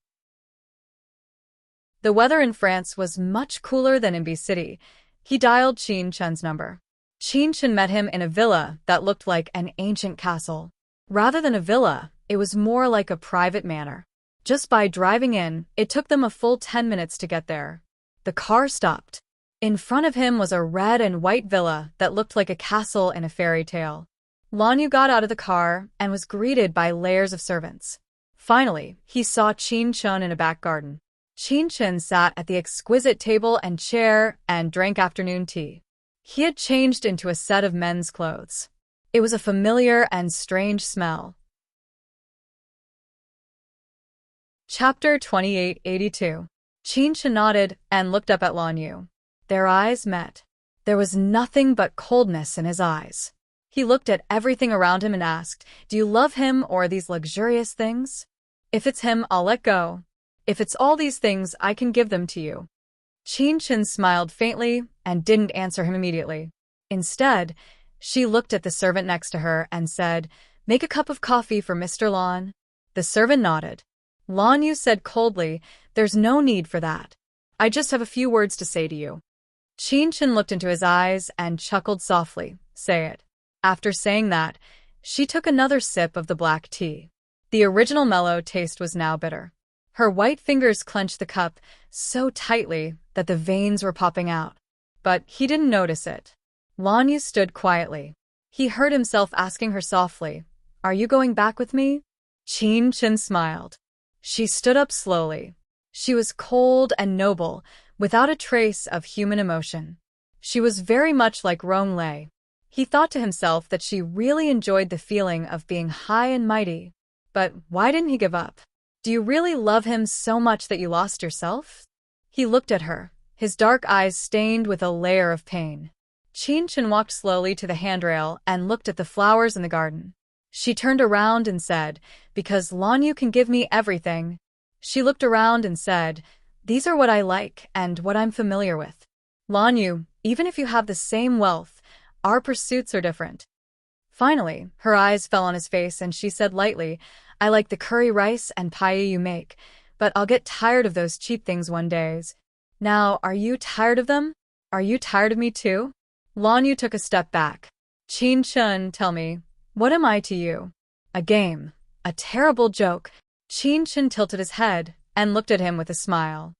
The weather in France was much cooler than in B City. He dialed Qin Chun's number. Qin Chun met him in a villa that looked like an ancient castle. Rather than a villa, it was more like a private manor. Just by driving in, it took them a full 10 minutes to get there. The car stopped. In front of him was a red and white villa that looked like a castle in a fairy tale. Lan Yu got out of the car and was greeted by layers of servants. Finally, he saw Qin Chun in a back garden. Qin Chun sat at the exquisite table and chair and drank afternoon tea. He had changed into a set of men's clothes. It was a familiar and strange smell. Chapter 2882. Qin Chun nodded and looked up at Lan Yu. Their eyes met. There was nothing but coldness in his eyes. He looked at everything around him and asked, "Do you love him or these luxurious things?" "If it's him, I'll let go. If it's all these things, I can give them to you." Qin Chun smiled faintly and didn't answer him immediately. Instead, she looked at the servant next to her and said, "Make a cup of coffee for Mr. Lan." The servant nodded. Lan Yu said coldly, "There's no need for that. I just have a few words to say to you." Qin Chun looked into his eyes and chuckled softly, "Say it." After saying that, she took another sip of the black tea. The original mellow taste was now bitter. Her white fingers clenched the cup so tightly that the veins were popping out. But he didn't notice it. Lan Yu stood quietly. He heard himself asking her softly, "Are you going back with me?" Qin Chen smiled. She stood up slowly. She was cold and noble, without a trace of human emotion. She was very much like Rong Lei. He thought to himself that she really enjoyed the feeling of being high and mighty. But why didn't he give up? Do you really love him so much that you lost yourself? He looked at her, his dark eyes stained with a layer of pain. Qin Chen walked slowly to the handrail and looked at the flowers in the garden. She turned around and said, "Because Lan Yu can give me everything." She looked around and said, "These are what I like and what I'm familiar with. Lan Yu, even if you have the same wealth, our pursuits are different." Finally, her eyes fell on his face and she said lightly, "I like the curry rice and paella you make, but I'll get tired of those cheap things one day. Now, are you tired of them? Are you tired of me too?" Lan Yu took a step back. "Qin Chen, tell me, what am I to you? A game? A terrible joke?" Qin Chen tilted his head and looked at him with a smile.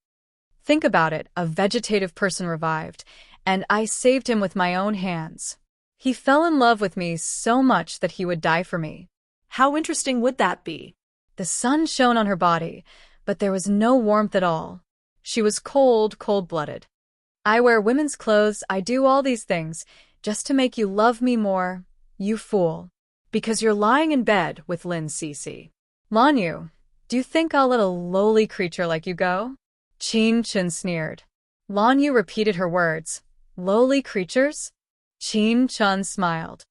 "Think about it, a vegetative person revived, and I saved him with my own hands. He fell in love with me so much that he would die for me." How interesting would that be? The sun shone on her body, but there was no warmth at all. She was cold, cold-blooded. "I wear women's clothes, I do all these things, just to make you love me more, you fool." Because you're lying in bed with Lin Cece. "Lan Yu, do you think I'll let a lowly creature like you go?" Qin Chen sneered. Lan Yu repeated her words. "Lowly creatures?" Qin Chen smiled.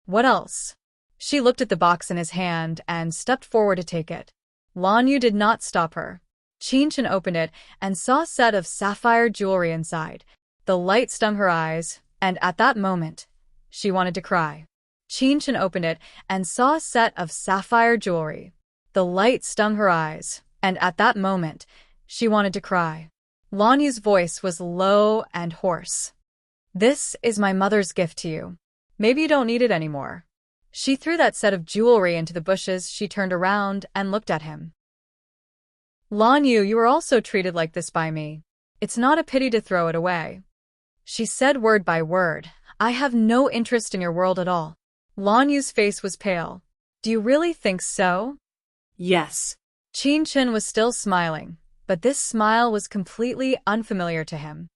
"What else?" She looked at the box in his hand and stepped forward to take it. Lan Yu did not stop her. Qin Chen opened it and saw a set of sapphire jewelry inside. The light stung her eyes, and at that moment, she wanted to cry. Qin Chen opened it and saw a set of sapphire jewelry. The light stung her eyes, and at that moment, she wanted to cry. Lan Yu's voice was low and hoarse. "This is my mother's gift to you. Maybe you don't need it anymore." She threw that set of jewelry into the bushes. She turned around and looked at him. "Lan Yu, you were also treated like this by me. It's not a pity to throw it away." She said word by word, "I have no interest in your world at all." Lan Yu's face was pale. "Do you really think so?" Yes. Qin Chen was still smiling, but this smile was completely unfamiliar to him.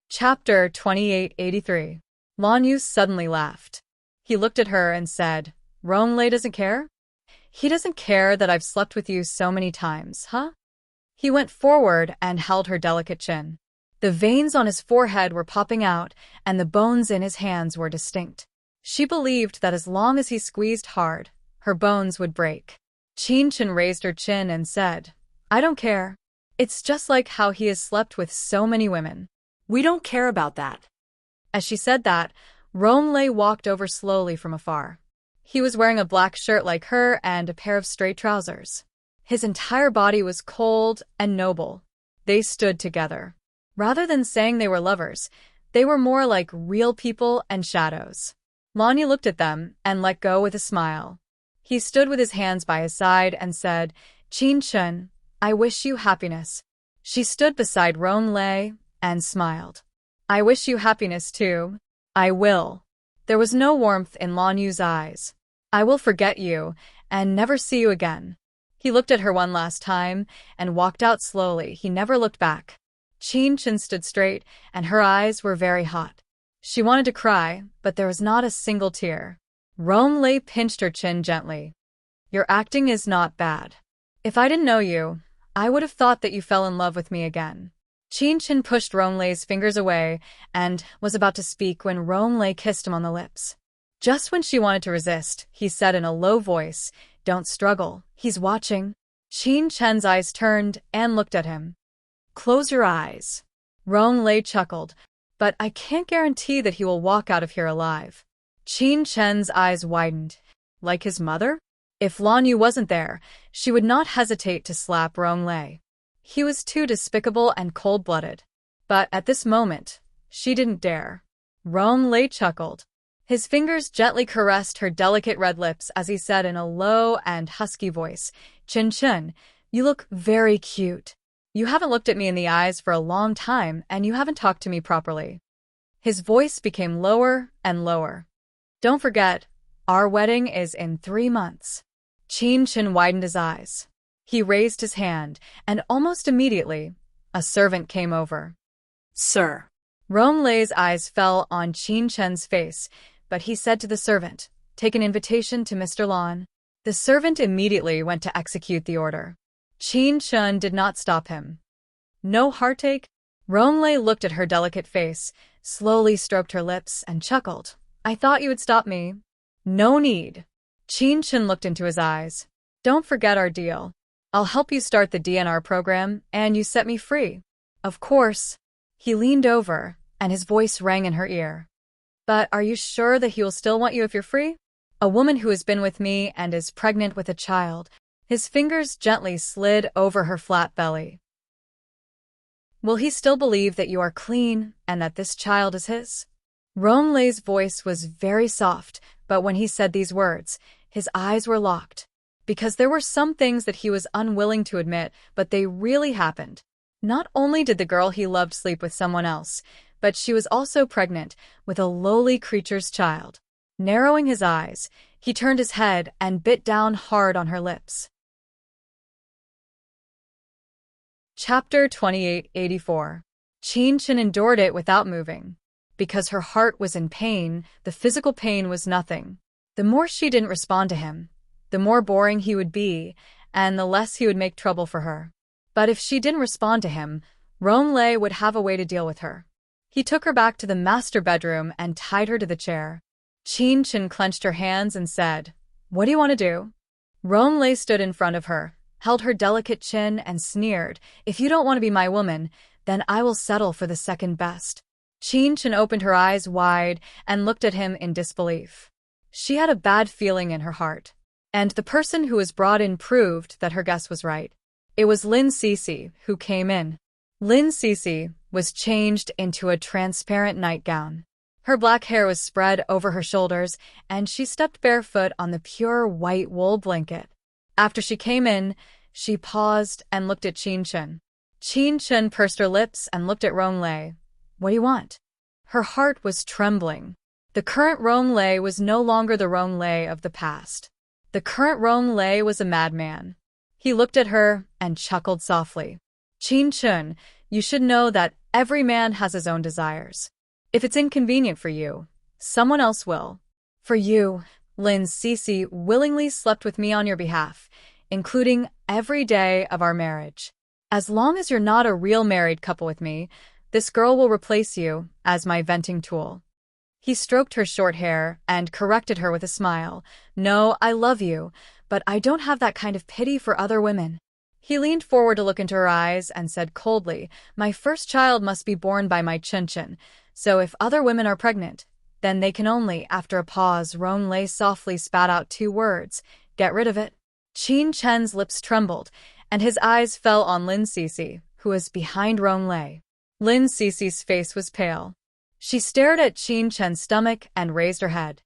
Chapter 2883. Lan Yu suddenly laughed. He looked at her and said, "Rong Lei doesn't care? He doesn't care that I've slept with you so many times, huh?" He went forward and held her delicate chin. The veins on his forehead were popping out, and the bones in his hands were distinct. She believed that as long as he squeezed hard, her bones would break. Qin Chen raised her chin and said, "I don't care. It's just like how he has slept with so many women." We don't care about that. As she said that, Rong Lei walked over slowly from afar. He was wearing a black shirt like her and a pair of straight trousers. His entire body was cold and noble. They stood together. Rather than saying they were lovers, they were more like real people and shadows. Lan Yu looked at them and let go with a smile. He stood with his hands by his side and said, "Qin Chen, I wish you happiness." She stood beside Rong Lei and smiled. "I wish you happiness too. I will." There was no warmth in Lan Yu's eyes. "I will forget you and never see you again." He looked at her one last time and walked out slowly. He never looked back. Qin Chen stood straight, and her eyes were very hot. She wanted to cry, but there was not a single tear. Rong Lei pinched her chin gently. "Your acting is not bad. If I didn't know you, I would have thought that you fell in love with me again." Qin Chen pushed Rong Lei's fingers away and was about to speak when Rong Lei kissed him on the lips. Just when she wanted to resist, he said in a low voice, "Don't struggle, he's watching." Qin Chen's eyes turned and looked at him. Close your eyes. Rong Lei chuckled, "But I can't guarantee that he will walk out of here alive." Qin Chen's eyes widened. Like his mother? If Lan Yu wasn't there, she would not hesitate to slap Rong Lei. He was too despicable and cold-blooded. But at this moment, she didn't dare. Rong Lei chuckled. His fingers gently caressed her delicate red lips as he said in a low and husky voice, "Qin Chen, you look very cute." You haven't looked at me in the eyes for a long time, and you haven't talked to me properly. His voice became lower and lower. Don't forget, our wedding is in 3 months. Qin Chen widened his eyes. He raised his hand, and almost immediately, a servant came over. Sir. Rong Lei's eyes fell on Qin Chen's face, but he said to the servant, "Take an invitation to Mr. Lan." The servant immediately went to execute the order. Qin Chen did not stop him. No heartache? Rong Lei looked at her delicate face, slowly stroked her lips, and chuckled. I thought you would stop me. No need. Qin Chen looked into his eyes. Don't forget our deal. I'll help you start the DNR program, and you set me free. Of course. He leaned over, and his voice rang in her ear. But are you sure that he will still want you if you're free? A woman who has been with me and is pregnant with a child. His fingers gently slid over her flat belly. Will he still believe that you are clean and that this child is his? Rong Lei's voice was very soft, but when he said these words, his eyes were locked. Because there were some things that he was unwilling to admit, but they really happened. Not only did the girl he loved sleep with someone else, but she was also pregnant with a lowly creature's child. Narrowing his eyes, he turned his head and bit down hard on her lips. Chapter 2884. Qin Chen endured it without moving. Because her heart was in pain, the physical pain was nothing. The more she didn't respond to him, the more boring he would be, and the less he would make trouble for her. But if she didn't respond to him, Rong Lei would have a way to deal with her. He took her back to the master bedroom and tied her to the chair. Qin Chen clenched her hands and said, What do you want to do? Rong Lei stood in front of her, held her delicate chin and sneered, If you don't want to be my woman, then I will settle for the second best. Qin Chen opened her eyes wide and looked at him in disbelief. She had a bad feeling in her heart. And the person who was brought in proved that her guess was right. It was Lin Cece who came in. Lin Cece was changed into a transparent nightgown. Her black hair was spread over her shoulders, and she stepped barefoot on the pure white wool blanket. After she came in, she paused and looked at Qin Chen. Qin Chen pursed her lips and looked at Rong Lei. What do you want? Her heart was trembling. The current Rong Lei was no longer the Rong Lei of the past. The current Rong Lei was a madman. He looked at her and chuckled softly. Qin Chen, you should know that every man has his own desires. If it's inconvenient for you, someone else will. For you, Lin Cece willingly slept with me on your behalf, including every day of our marriage. As long as you're not a real married couple with me, this girl will replace you as my venting tool. He stroked her short hair and corrected her with a smile. No, I love you, but I don't have that kind of pity for other women. He leaned forward to look into her eyes and said coldly, My first child must be born by my Qin Chen, so if other women are pregnant, then they can only, after a pause, Rong Lei softly spat out 2 words, get rid of it. Qin Chen's lips trembled, and his eyes fell on Lin Cece, who was behind Rong Lei. Lin Cece's face was pale. She stared at Qin Chen's stomach and raised her head.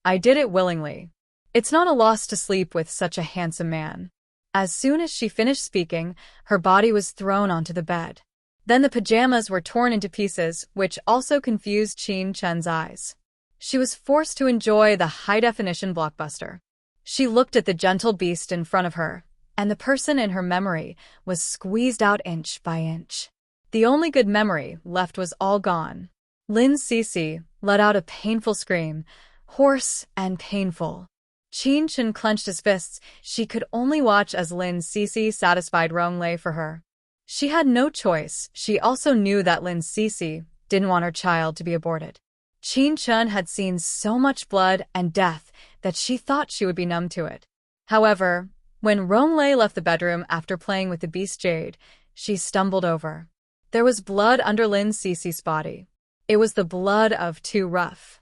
I did it willingly. It's not a loss to sleep with such a handsome man. As soon as she finished speaking, her body was thrown onto the bed. Then the pajamas were torn into pieces, which also confused Qin Chen's eyes. She was forced to enjoy the high-definition blockbuster. She looked at the gentle beast in front of her, and the person in her memory was squeezed out inch by inch. The only good memory left was all gone. Lin Cece let out a painful scream, hoarse and painful. Qin Chen clenched his fists. She could only watch as Lin Cece satisfied Rong Lei for her. She had no choice. She also knew that Lin Cece didn't want her child to be aborted. Qin Chen had seen so much blood and death that she thought she would be numb to it. However, when Rong Lei left the bedroom after playing with the beast jade, she stumbled over. There was blood under Lin Cece's body. It was the blood of too rough.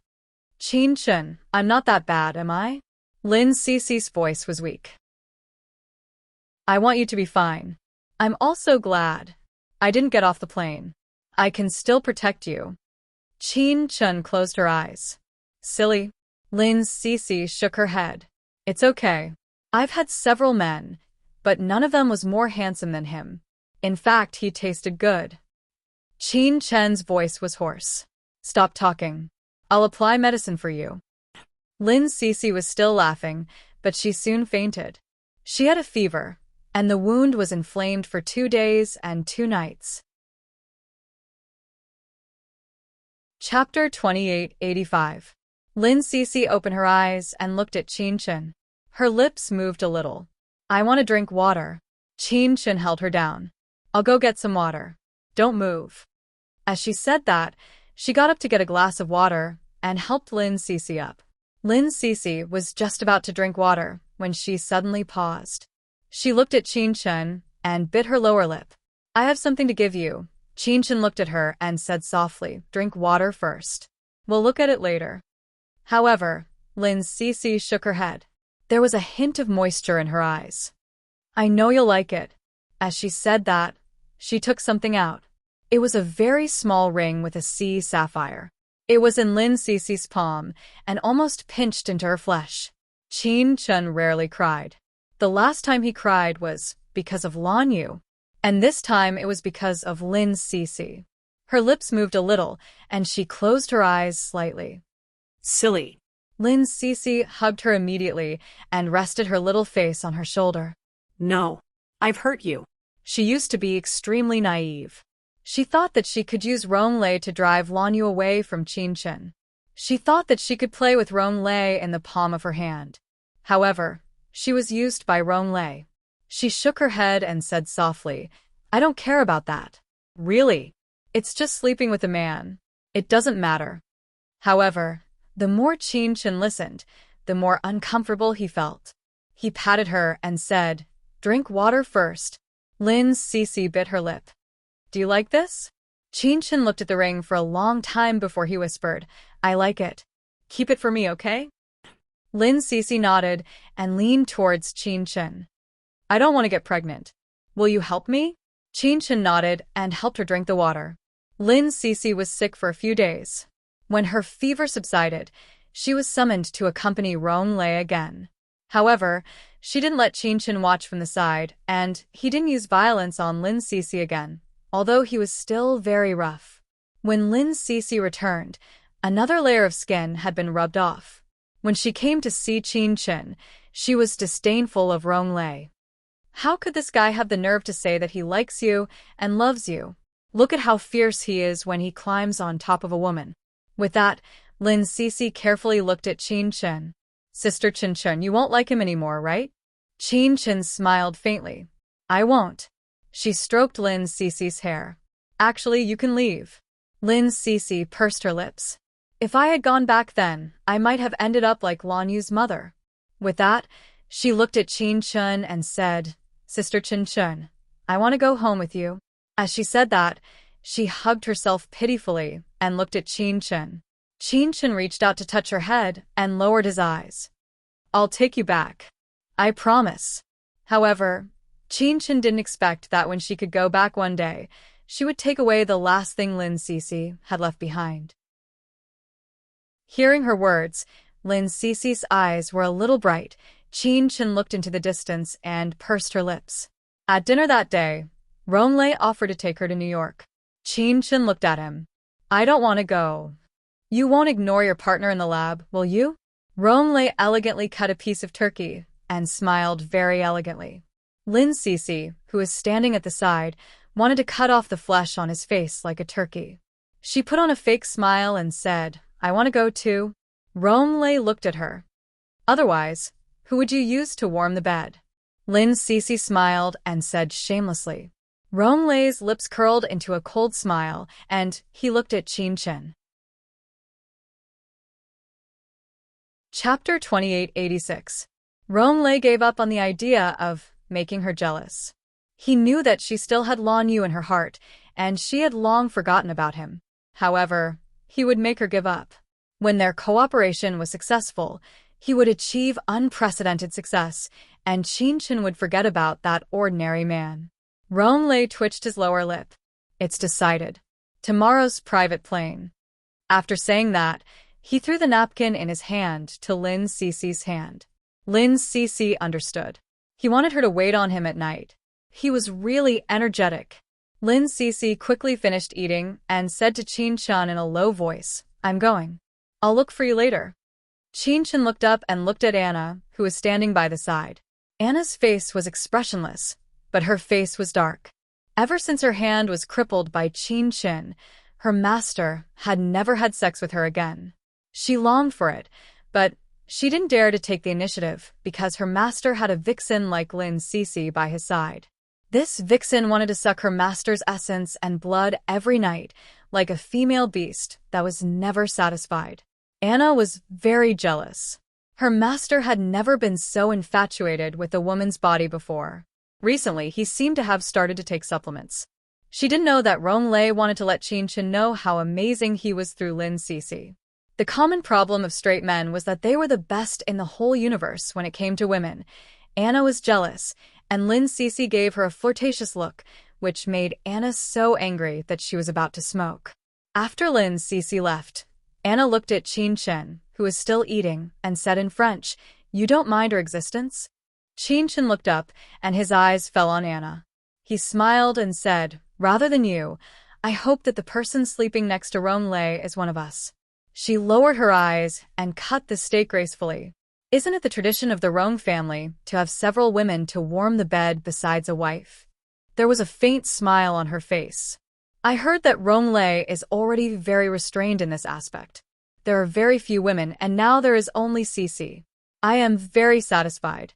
Qin Chen, I'm not that bad, am I? Lin Cece's voice was weak. I want you to be fine. I'm also glad I didn't get off the plane. I can still protect you. Qin Chen closed her eyes. Silly. Lin Cece shook her head. It's okay. I've had several men, but none of them was more handsome than him. In fact, he tasted good. Qin Chen's voice was hoarse. Stop talking. I'll apply medicine for you. Lin Cece was still laughing, but she soon fainted. She had a fever, and the wound was inflamed for 2 days and 2 nights. Chapter 2885. Lin Cece opened her eyes and looked at Qin Chen. Her lips moved a little. I want to drink water. Qin Chen held her down. I'll go get some water. Don't move. As she said that, she got up to get a glass of water and helped Lin Cece up. Lin Cece was just about to drink water when she suddenly paused. She looked at Qin Chen and bit her lower lip. I have something to give you. Qin Chen looked at her and said softly, drink water first. We'll look at it later. However, Lin Cece shook her head. There was a hint of moisture in her eyes. I know you'll like it. As she said that, she took something out. It was a very small ring with a sea sapphire. It was in Lin Cece's palm and almost pinched into her flesh. Qin Chen rarely cried. The last time he cried was because of Lan Yu, and this time it was because of Lin Cece. Her lips moved a little, and she closed her eyes slightly. Silly. Lin Cece hugged her immediately and rested her little face on her shoulder. No. I've hurt you. She used to be extremely naive. She thought that she could use Rong Lei to drive Lan Yu away from Qin Chen. She thought that she could play with Rong Lei in the palm of her hand. However, she was used by Rong Lei. She shook her head and said softly, I don't care about that. Really? It's just sleeping with a man. It doesn't matter. However, the more Qin Chen listened, the more uncomfortable he felt. He patted her and said, drink water first. Lin Cece bit her lip. Do you like this? Qin Chen looked at the ring for a long time before he whispered, I like it. Keep it for me, okay? Lin Cece nodded and leaned towards Qin Chen. I don't want to get pregnant. Will you help me? Qin Chen nodded and helped her drink the water. Lin Cece was sick for a few days. When her fever subsided, she was summoned to accompany Rong Lei again. However, she didn't let Qin Chen watch from the side, and he didn't use violence on Lin Cece again, although he was still very rough. When Lin Cece returned, another layer of skin had been rubbed off. When she came to see Qin Chen, she was disdainful of Rong Lei. How could this guy have the nerve to say that he likes you and loves you? Look at how fierce he is when he climbs on top of a woman. With that, Lin Cece carefully looked at Qin Chen. Sister Qin Chen, you won't like him anymore, right? Qin Chen smiled faintly. I won't. She stroked Lin Cece's hair. Actually, you can leave. Lin Cece pursed her lips. If I had gone back then, I might have ended up like Lan Yu's mother. With that, she looked at Qin Chen and said, Sister Qin Chen, I want to go home with you. As she said that, she hugged herself pitifully and looked at Qin Chen. Qin Chen reached out to touch her head and lowered his eyes. I'll take you back. I promise. However, Qin Chen didn't expect that when she could go back one day, she would take away the last thing Lin Cece had left behind. Hearing her words, Lin Cece's eyes were a little bright. Qin Chen looked into the distance and pursed her lips. At dinner that day, Rong Lei offered to take her to New York. Qin Chen looked at him. I don't want to go. You won't ignore your partner in the lab, will you? Rong Lei elegantly cut a piece of turkey and smiled very elegantly. Lin Cece, who was standing at the side, wanted to cut off the flesh on his face like a turkey. She put on a fake smile and said, I want to go too. Rong Lei looked at her. Otherwise, who would you use to warm the bed? Lin Cece smiled and said shamelessly. Rong Lei's lips curled into a cold smile, and he looked at Qin Chen. Chapter 2886. Rong Lei gave up on the idea of making her jealous. He knew that she still had Lan Yu in her heart, and she had long forgotten about him. However, he would make her give up. When their cooperation was successful, he would achieve unprecedented success, and Qin Chen would forget about that ordinary man. Rong Lei twitched his lower lip. It's decided. Tomorrow's private plane. After saying that, he threw the napkin in his hand to Lin Cece's hand. Lin Cece understood. He wanted her to wait on him at night. He was really energetic. Lin Cece quickly finished eating and said to Qin Chun in a low voice, "I'm going. I'll look for you later." Qin Chun looked up and looked at Anna, who was standing by the side. Anna's face was expressionless, but her face was dark. Ever since her hand was crippled by Qin Chun, her master had never had sex with her again. She longed for it, but she didn't dare to take the initiative because her master had a vixen like Lin Cece by his side. This vixen wanted to suck her master's essence and blood every night, like a female beast that was never satisfied. Anna was very jealous. Her master had never been so infatuated with a woman's body before. Recently, he seemed to have started to take supplements. She didn't know that Rong Lei wanted to let Qin Chun know how amazing he was through Lin Cece. The common problem of straight men was that they were the best in the whole universe when it came to women. Anna was jealous, and Lin Cece gave her a flirtatious look, which made Anna so angry that she was about to smoke. After Lin Cece left, Anna looked at Qin Chun, who was still eating, and said in French, "You don't mind her existence?" Qin Chun looked up, and his eyes fell on Anna. He smiled and said, "Rather than you, I hope that the person sleeping next to Rong Lei is one of us." She lowered her eyes and cut the steak gracefully. Isn't it the tradition of the Rong family to have several women to warm the bed besides a wife? There was a faint smile on her face. I heard that Rong Lei is already very restrained in this aspect. There are very few women, and now there is only Cece. I am very satisfied.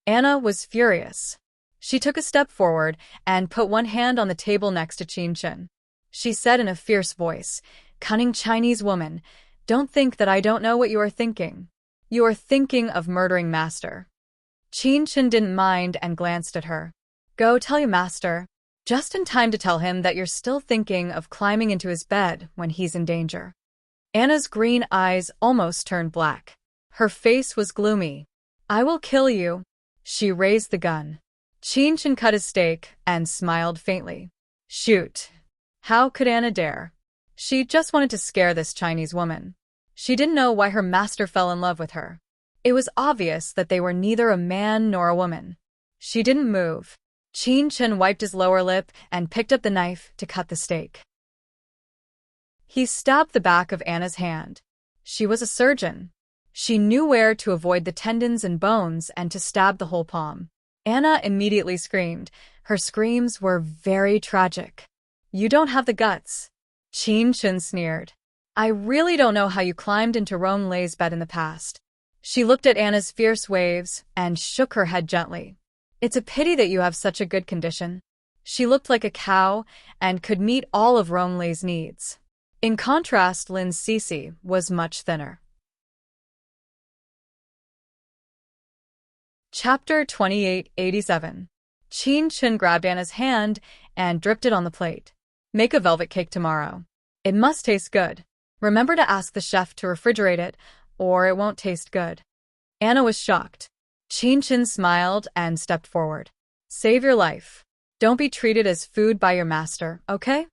Anna was furious. She took a step forward and put one hand on the table next to Qin Chun. She said in a fierce voice, "Cunning Chinese woman, don't think that I don't know what you are thinking. You are thinking of murdering Master." Qin Chun didn't mind and glanced at her. "Go tell your master." Just in time to tell him that you're still thinking of climbing into his bed when he's in danger. Anna's green eyes almost turned black. Her face was gloomy. "I will kill you." She raised the gun. Qin Chun cut his steak and smiled faintly. "Shoot." How could Anna dare? She just wanted to scare this Chinese woman. She didn't know why her master fell in love with her. It was obvious that they were neither a man nor a woman. She didn't move. Qin Chun wiped his lower lip and picked up the knife to cut the steak. He stabbed the back of Anna's hand. She was a surgeon. She knew where to avoid the tendons and bones and to stab the whole palm. Anna immediately screamed. Her screams were very tragic. "You don't have the guts." Qin Chun sneered. "I really don't know how you climbed into Rong Lei's bed in the past." She looked at Anna's fierce waves and shook her head gently. "It's a pity that you have such a good condition." She looked like a cow and could meet all of Rong Lei's needs. In contrast, Lin Cece was much thinner. Chapter 2887. Qin Chun grabbed Anna's hand and dripped it on the plate. "Make a velvet cake tomorrow. It must taste good. Remember to ask the chef to refrigerate it, or it won't taste good." Anna was shocked. Qin Chun smiled and stepped forward. "Save your life. Don't be treated as food by your master, okay?"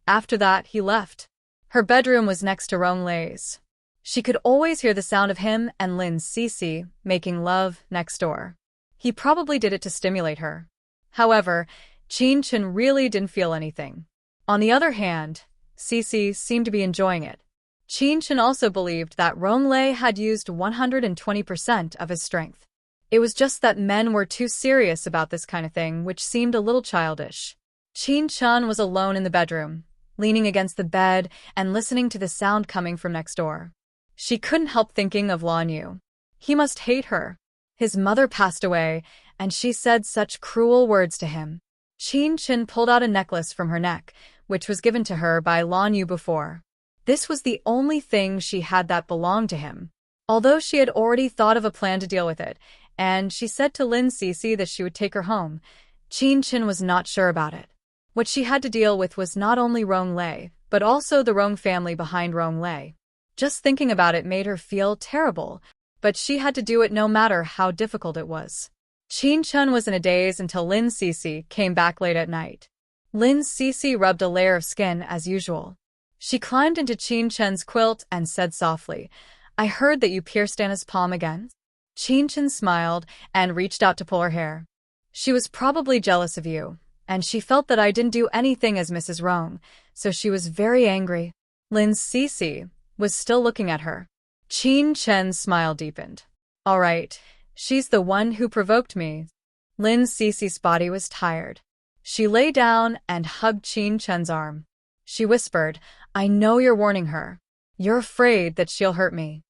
After that, he left. Her bedroom was next to Rong Lei's. She could always hear the sound of him and Lin Cece making love next door. He probably did it to stimulate her. However, Qin Chun really didn't feel anything. On the other hand, Cece seemed to be enjoying it. Qin Chun also believed that Rong Lei had used 120% of his strength. It was just that men were too serious about this kind of thing, which seemed a little childish. Qin Chun was alone in the bedroom, leaning against the bed and listening to the sound coming from next door. She couldn't help thinking of Lan Yu. He must hate her. His mother passed away, and she said such cruel words to him. Qin Chun pulled out a necklace from her neck, which was given to her by Lan Yu before. This was the only thing she had that belonged to him. Although she had already thought of a plan to deal with it, and she said to Lin Cece that she would take her home, Qin Chun was not sure about it. What she had to deal with was not only Rong Lei, but also the Rong family behind Rong Lei. Just thinking about it made her feel terrible, but she had to do it no matter how difficult it was. Qin Chun was in a daze until Lin Cece came back late at night. Lin Cece rubbed a layer of skin as usual. She climbed into Qin Chun's quilt and said softly, "I heard that you pierced Anna's palm again." Qin Chun smiled and reached out to pull her hair. She was probably jealous of you, and she felt that I didn't do anything as Mrs. Rome, so she was very angry. Lin Cece was still looking at her. Qin Chen's smile deepened. All right, she's the one who provoked me. Lin Cece's body was tired. She lay down and hugged Qin Chen's arm. She whispered, I know you're warning her. You're afraid that she'll hurt me.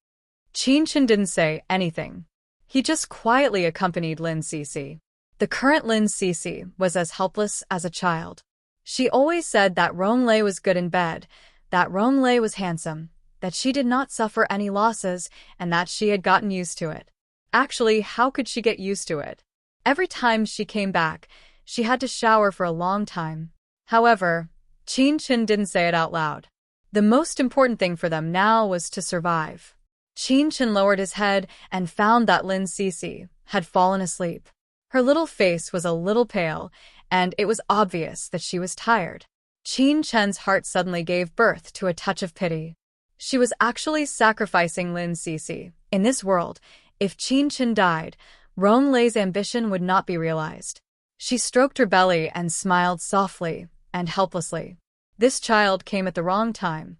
Qin Chen didn't say anything. He just quietly accompanied Lin Cece. The current Lin Cece was as helpless as a child. She always said that Ronglei was good in bed, that Ronglei was handsome, that she did not suffer any losses, and that she had gotten used to it. Actually, how could she get used to it? Every time she came back, she had to shower for a long time. However, Qin Chen didn't say it out loud. The most important thing for them now was to survive. Qin Chen lowered his head and found that Lin Cece had fallen asleep. Her little face was a little pale, and it was obvious that she was tired. Qin Chen's heart suddenly gave birth to a touch of pity. She was actually sacrificing Lin Cece. In this world, if Qin Chen died, Ronglai's ambition would not be realized. She stroked her belly and smiled softly and helplessly. This child came at the wrong time.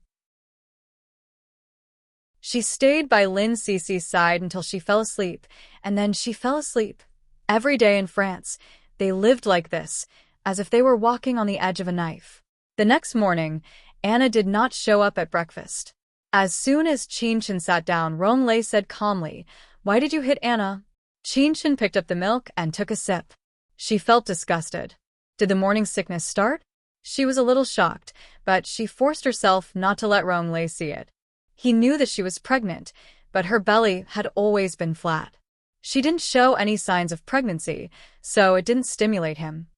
She stayed by Lin Cece's side until she fell asleep, and then she fell asleep. Every day in France, they lived like this, as if they were walking on the edge of a knife. The next morning, Anna did not show up at breakfast. As soon as Qin Chen sat down, Ronglei said calmly, Why did you hit Anna? Qin Chen picked up the milk and took a sip. She felt disgusted. Did the morning sickness start? She was a little shocked, but she forced herself not to let Ronglei see it. He knew that she was pregnant, but her belly had always been flat. She didn't show any signs of pregnancy, so it didn't stimulate him.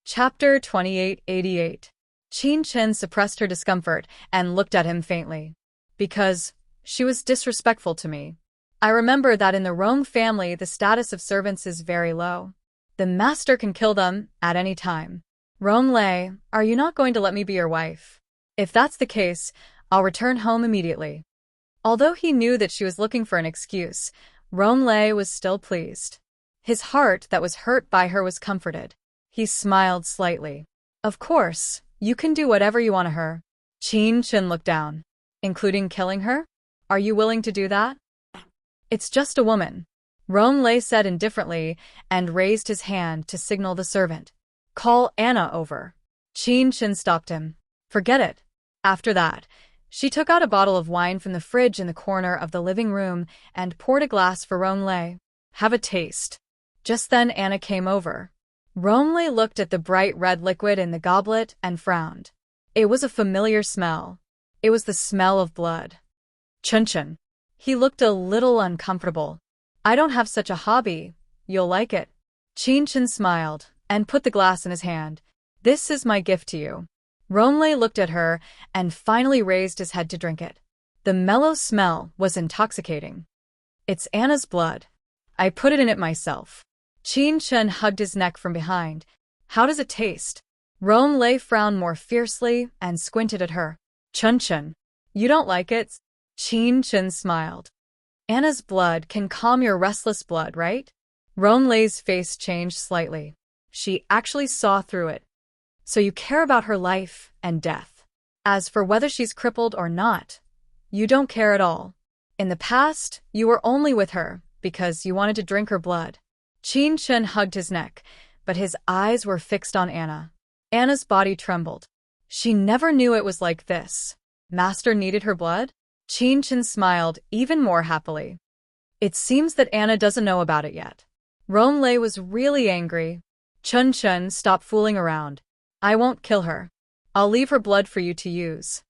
Chapter 2888. Qin Chen suppressed her discomfort and looked at him faintly. Because she was disrespectful to me. I remember that in the Rome family the status of servants is very low. The master can kill them at any time. Ronglei, are you not going to let me be your wife? If that's the case, I'll return home immediately. Although he knew that she was looking for an excuse, Ronglei was still pleased. His heart that was hurt by her was comforted. He smiled slightly. Of course, you can do whatever you want to her. Qin Chen looked down. Including killing her? Are you willing to do that? It's just a woman. Ronglei said indifferently and raised his hand to signal the servant. Call Anna over. Qin Chen stopped him. Forget it. After that, she took out a bottle of wine from the fridge in the corner of the living room and poured a glass for Ronglei. Have a taste. Just then Anna came over. Ronglei looked at the bright red liquid in the goblet and frowned. It was a familiar smell. It was the smell of blood. Chun. He looked a little uncomfortable. I don't have such a hobby. You'll like it. Qin Chen smiled and put the glass in his hand. This is my gift to you. Ronglei looked at her and finally raised his head to drink it. The mellow smell was intoxicating. It's Anna's blood. I put it in it myself. Qin Chen hugged his neck from behind. How does it taste? Ronglei frowned more fiercely and squinted at her. Chun, you don't like it? Qin Chen smiled. Anna's blood can calm your restless blood, right? Ronglei's face changed slightly. She actually saw through it. So you care about her life and death. As for whether she's crippled or not, you don't care at all. In the past, you were only with her because you wanted to drink her blood. Qin Chen hugged his neck, but his eyes were fixed on Anna. Anna's body trembled. She never knew it was like this. Master needed her blood? Qin Chen smiled even more happily. It seems that Anna doesn't know about it yet. Ronglei was really angry. Chun, stop fooling around. I won't kill her. I'll leave her blood for you to use.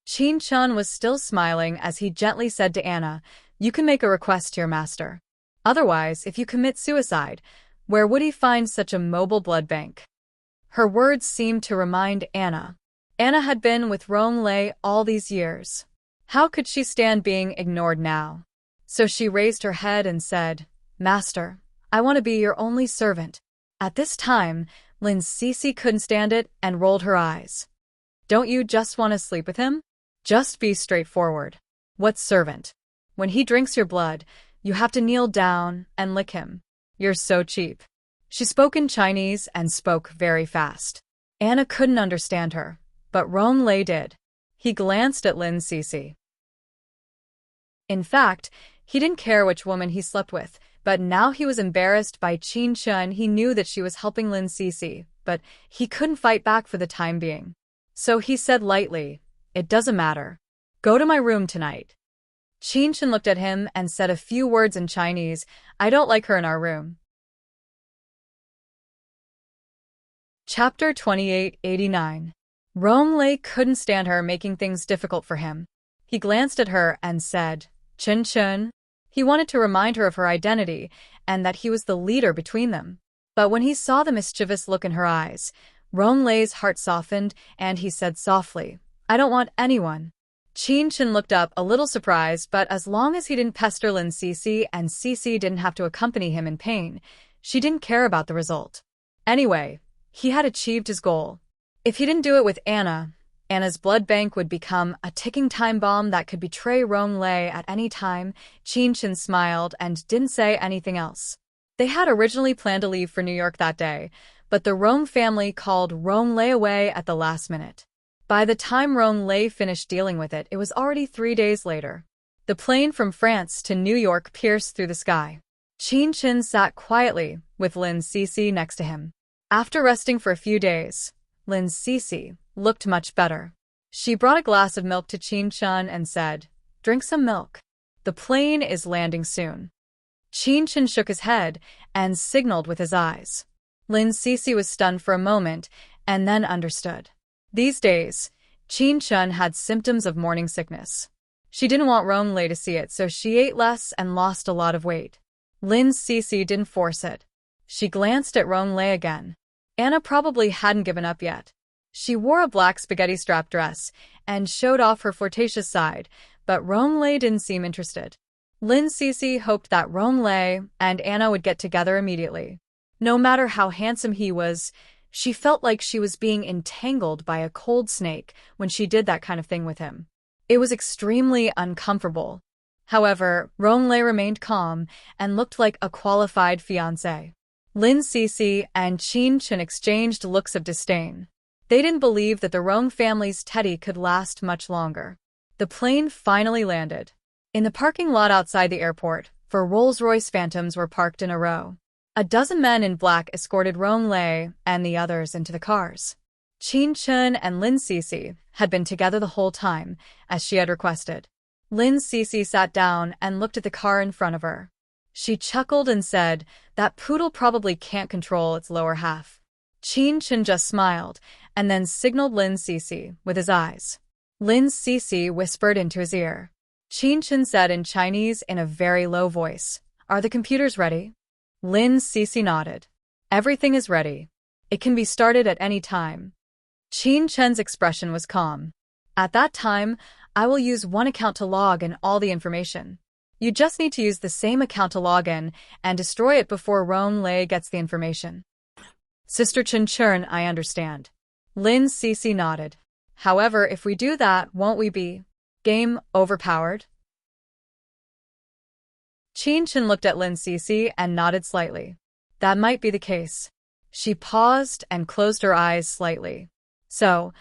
Qin Chen was still smiling as he gently said to Anna, You can make a request to your master. Otherwise, if you commit suicide, where would he find such a mobile blood bank? Her words seemed to remind Anna. Anna had been with Ronglei all these years. How could she stand being ignored now? So she raised her head and said, Master, I want to be your only servant. At this time, Lin Cece couldn't stand it and rolled her eyes. Don't you just want to sleep with him? Just be straightforward. What servant? When he drinks your blood, You have to kneel down and lick him. You're so cheap. She spoke in Chinese and spoke very fast. Anna couldn't understand her, but Rong Lei did. He glanced at Lin Cece. In fact, he didn't care which woman he slept with, but now he was embarrassed by Qin Chun. He knew that she was helping Lin Cece, but he couldn't fight back for the time being. So he said lightly, "It doesn't matter. Go to my room tonight." Qin Chun looked at him and said a few words in Chinese. "I don't like her in our room." Chapter 2889. Rong Lei couldn't stand her making things difficult for him. He glanced at her and said, "Chun Chun." He wanted to remind her of her identity and that he was the leader between them. But when he saw the mischievous look in her eyes, Rong Lei's heart softened and he said softly, "I don't want anyone." Qin Chun looked up a little surprised, but as long as he didn't pester Lin Cece and Cece didn't have to accompany him in pain, she didn't care about the result. Anyway, he had achieved his goal. If he didn't do it with Anna, Anna's blood bank would become a ticking time bomb that could betray Rong Lei at any time. Qin Chun smiled and didn't say anything else. They had originally planned to leave for New York that day, but the Rong family called Rong Lei away at the last minute. By the time Rong Lei finished dealing with it, it was already 3 days later. The plane from France to New York pierced through the sky. Qin Chun sat quietly, with Lin Cece next to him. After resting for a few days, Lin Cece looked much better. She brought a glass of milk to Qin Chun and said, "Drink some milk. The plane is landing soon." Qin Chun shook his head and signaled with his eyes. Lin Cece was stunned for a moment and then understood. These days, Qin Chun had symptoms of morning sickness. She didn't want Rong Lei to see it, so she ate less and lost a lot of weight. Lin Cece didn't force it. She glanced at Rong Lei again. Anna probably hadn't given up yet. She wore a black spaghetti-strap dress and showed off her flirtatious side, but Rong Lei didn't seem interested. Lin Cece hoped that Rong Lei and Anna would get together immediately. No matter how handsome he was, she felt like she was being entangled by a cold snake when she did that kind of thing with him. It was extremely uncomfortable. However, Rong Lei remained calm and looked like a qualified fiancé. Lin Cece and Qin Chun exchanged looks of disdain. They didn't believe that the Rong family's teddy could last much longer. The plane finally landed. In the parking lot outside the airport, 4 Rolls-Royce Phantoms were parked in a row. A dozen men in black escorted Rong Lei and the others into the cars. Qin Chun and Lin Cece had been together the whole time, as she had requested. Lin Cece sat down and looked at the car in front of her. She chuckled and said, "That poodle probably can't control its lower half." Qin Chun just smiled, and then signaled Lin Cece with his eyes. Lin Cece whispered into his ear. Qin Chun said in Chinese in a very low voice, "Are the computers ready?" Lin Cece nodded. "Everything is ready. It can be started at any time." Qin Chun's expression was calm. "At that time, I will use one account to log in all the information. You just need to use the same account to log in and destroy it before Rong Lei gets the information." "Sister Chun Chun, I understand." Lin Cece nodded. "However, if we do that, won't we be game overpowered?" Qin Chun looked at Lin Cece and nodded slightly. "That might be the case." She paused and closed her eyes slightly. "So,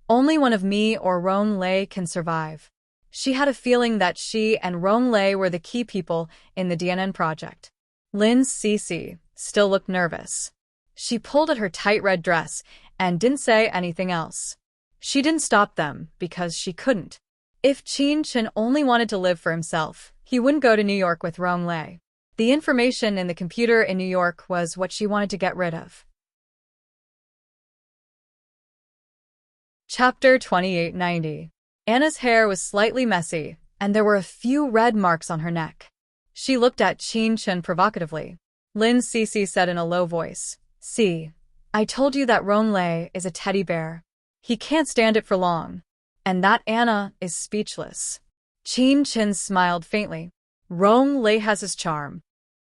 only one of me or Rong Lei can survive." She had a feeling that she and Rong Lei were the key people in the DNN project. Lin Cece still looked nervous. She pulled at her tight red dress and didn't say anything else. She didn't stop them because she couldn't. If Qin Chun only wanted to live for himself, he wouldn't go to New York with Rong Lei. The information in the computer in New York was what she wanted to get rid of. Chapter 2890. Anna's hair was slightly messy, and there were a few red marks on her neck. She looked at Qin Chun provocatively. Lin Cece said in a low voice, "See, I told you that Rong Lei is a teddy bear. He can't stand it for long. And that Anna is speechless." Qin Chun smiled faintly. "Rong Lei has his charm."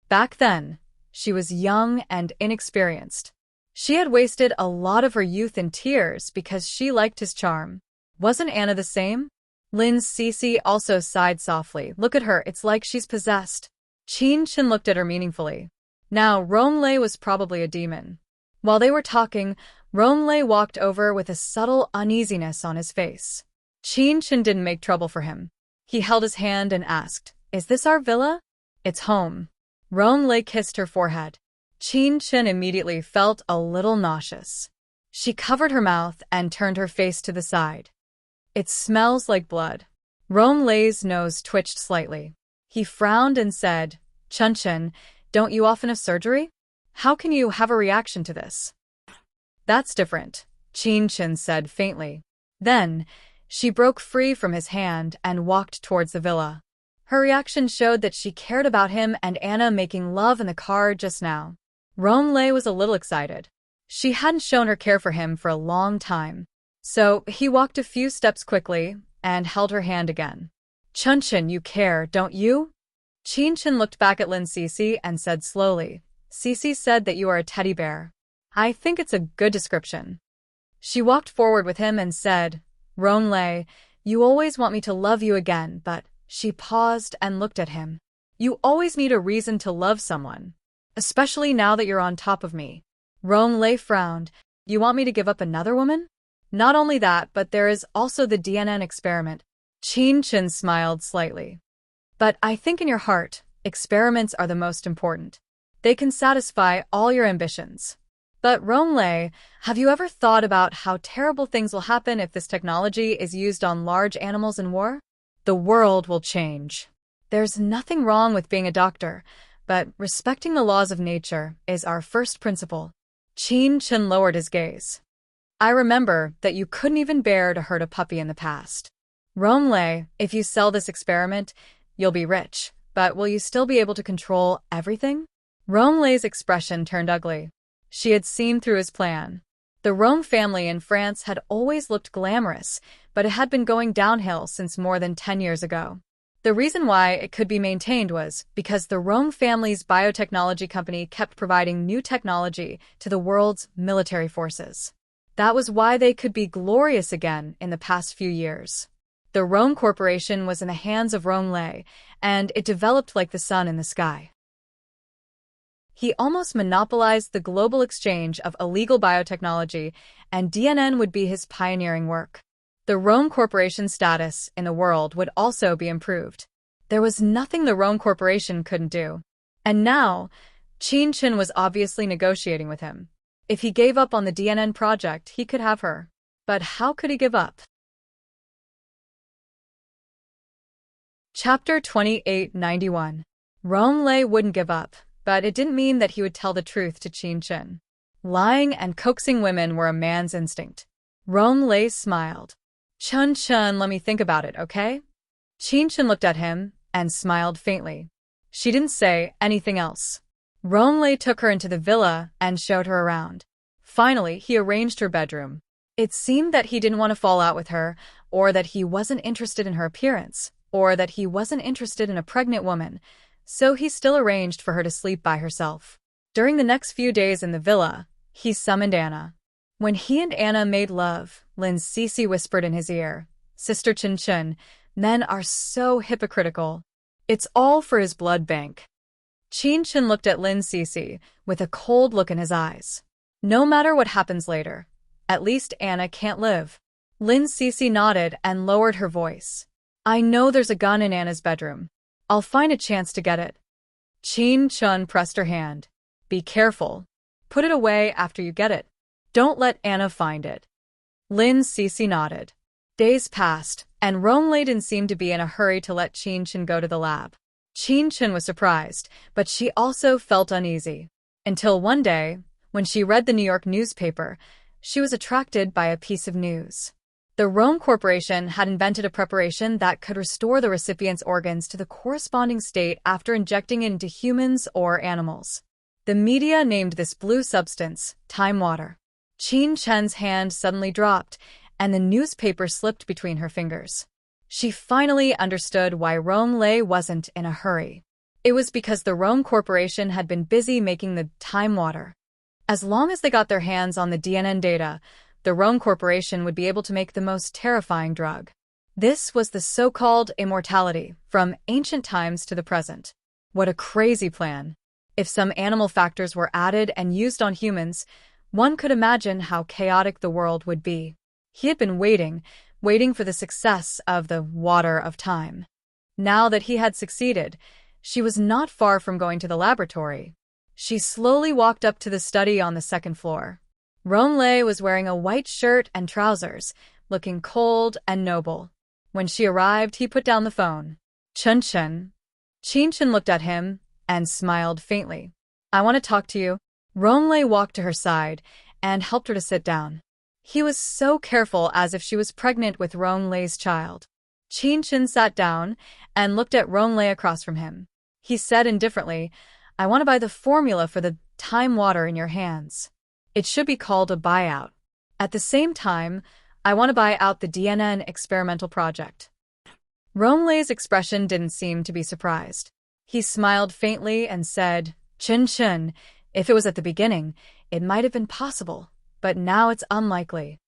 Back then, she was young and inexperienced. She had wasted a lot of her youth in tears because she liked his charm. Wasn't Anna the same? Lin Cece also sighed softly. "Look at her, it's like she's possessed." Qin looked at her meaningfully. Now, Romley was probably a demon. While they were talking, Romley walked over with a subtle uneasiness on his face. Qin didn't make trouble for him. He held his hand and asked, "Is this our villa?" "It's home." Romley kissed her forehead. Qin immediately felt a little nauseous. She covered her mouth and turned her face to the side. "It smells like blood." Romley's nose twitched slightly. He frowned and said, "Chun, don't you often have surgery? How can you have a reaction to this?" "That's different," Qin said faintly. Then, she broke free from his hand and walked towards the villa. Her reaction showed that she cared about him and Anna making love in the car just now. Romley was a little excited. She hadn't shown her care for him for a long time. So, he walked a few steps quickly and held her hand again. "Chun, you care, don't you?" Qin looked back at Lin Cece and said slowly, "Cece said that you are a teddy bear. I think it's a good description." She walked forward with him and said, "Romley, you always want me to love you again, but..." She paused and looked at him. "You always need a reason to love someone. Especially now that you're on top of me." Romley frowned. "You want me to give up another woman?" "Not only that, but there is also the DNN experiment." Qin smiled slightly. "But I think in your heart, experiments are the most important. They can satisfy all your ambitions." "But Romley, have you ever thought about how terrible things will happen if this technology is used on large animals in war? The world will change. There's nothing wrong with being a doctor, but respecting the laws of nature is our first principle." Qin lowered his gaze. "I remember that you couldn't even bear to hurt a puppy in the past. Romley, if you sell this experiment, you'll be rich, but will you still be able to control everything?" Romley's expression turned ugly. She had seen through his plan. The Rome family in France had always looked glamorous, but it had been going downhill since more than 10 years ago. The reason why it could be maintained was because the Rome family's biotechnology company kept providing new technology to the world's military forces. That was why they could be glorious again in the past few years. The Rome Corporation was in the hands of Romley, and it developed like the sun in the sky. He almost monopolized the global exchange of illegal biotechnology, and DNN would be his pioneering work. The Rome Corporation's status in the world would also be improved. There was nothing the Rome Corporation couldn't do. And now, Qin was obviously negotiating with him. If he gave up on the DNN project, he could have her. But how could he give up? Chapter 2891. Romley wouldn't give up, but it didn't mean that he would tell the truth to Qin. Lying and coaxing women were a man's instinct. Romley smiled. Chun, let me think about it, okay? Qin looked at him and smiled faintly. She didn't say anything else. Romley took her into the villa and showed her around. Finally, he arranged her bedroom. It seemed that he didn't want to fall out with her, or that he wasn't interested in her appearance, or that he wasn't interested in a pregnant woman, so he still arranged for her to sleep by herself. During the next few days in the villa, he summoned Anna. When he and Anna made love, Lin Cece whispered in his ear, "Sister Qin, men are so hypocritical. It's all for his blood bank." Qin looked at Lin Cece with a cold look in his eyes. "No matter what happens later, at least Anna can't live." Lin Cece nodded and lowered her voice. "I know there's a gun in Anna's bedroom. I'll find a chance to get it." Qin pressed her hand. "Be careful. Put it away after you get it. Don't let Anna find it." Lin Cece nodded. Days passed, and Romley didn't seem to be in a hurry to let Qin go to the lab. Qin was surprised, but she also felt uneasy. Until one day, when she read the New York newspaper, she was attracted by a piece of news. The Rome Corporation had invented a preparation that could restore the recipient's organs to the corresponding state after injecting it into humans or animals. The media named this blue substance time water. Qin's hand suddenly dropped, and the newspaper slipped between her fingers. She finally understood why Romley wasn't in a hurry. It was because the Rome Corporation had been busy making the time water. As long as they got their hands on the DNN data, the Rome Corporation would be able to make the most terrifying drug. This was the so-called immortality, from ancient times to the present. What a crazy plan. If some animal factors were added and used on humans, one could imagine how chaotic the world would be. He had been waiting for the success of the Water of Time. Now that he had succeeded, she was not far from going to the laboratory. She slowly walked up to the study on the second floor. Ronglei was wearing a white shirt and trousers, looking cold and noble. When she arrived, he put down the phone. Chun-chun. Qin-chun looked at him and smiled faintly. I want to talk to you. Ronglei walked to her side and helped her to sit down. He was so careful, as if she was pregnant with Ronglei's child. Qin-chun sat down and looked at Ronglei across from him. He said indifferently, I want to buy the formula for the time water in your hands. It should be called a buyout. At the same time, I want to buy out the DNN experimental project. Ronglei's expression didn't seem to be surprised. He smiled faintly and said, Qin-chun, if it was at the beginning, it might have been possible, but now it's unlikely.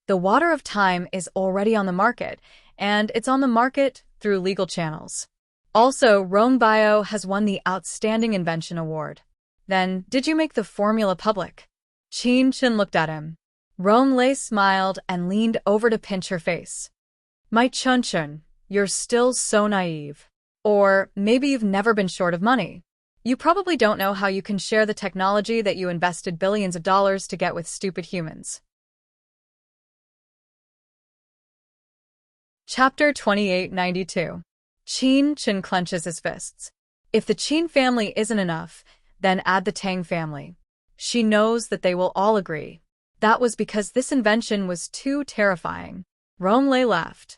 The Water of Time is already on the market, and it's on the market through legal channels. Also, Rongbio has won the Outstanding Invention Award. Then, did you make the formula public? Qin-chun looked at him. Ronglei smiled and leaned over to pinch her face. My Chun-chun, you're still so naive. Or maybe you've never been short of money. You probably don't know how you can share the technology that you invested billions of dollars to get with stupid humans. Chapter 2892. Qin-chun clenches his fists. If the Qin family isn't enough, then add the Tang family. She knows that they will all agree. That was because this invention was too terrifying. Ronglei laughed.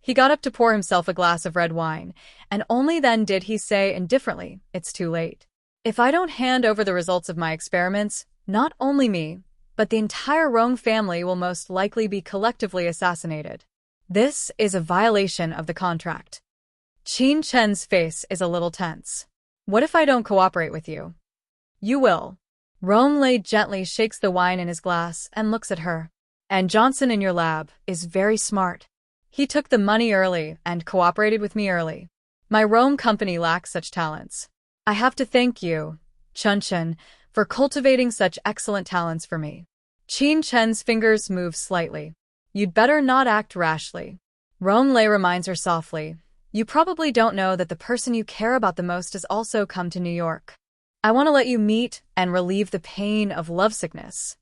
He got up to pour himself a glass of red wine, and only then did he say indifferently, it's too late. If I don't hand over the results of my experiments, not only me, but the entire Rong family will most likely be collectively assassinated. This is a violation of the contract. Qin-chun's face is a little tense. What if I don't cooperate with you? You will. Ronglei gently shakes the wine in his glass and looks at her. And Johnson in your lab is very smart. He took the money early and cooperated with me early. My Rome company lacks such talents. I have to thank you, Chun-chun, for cultivating such excellent talents for me. Qin-chun's fingers move slightly. You'd better not act rashly. Ronglei reminds her softly. You probably don't know that the person you care about the most has also come to New York. I want to let you meet and relieve the pain of lovesickness.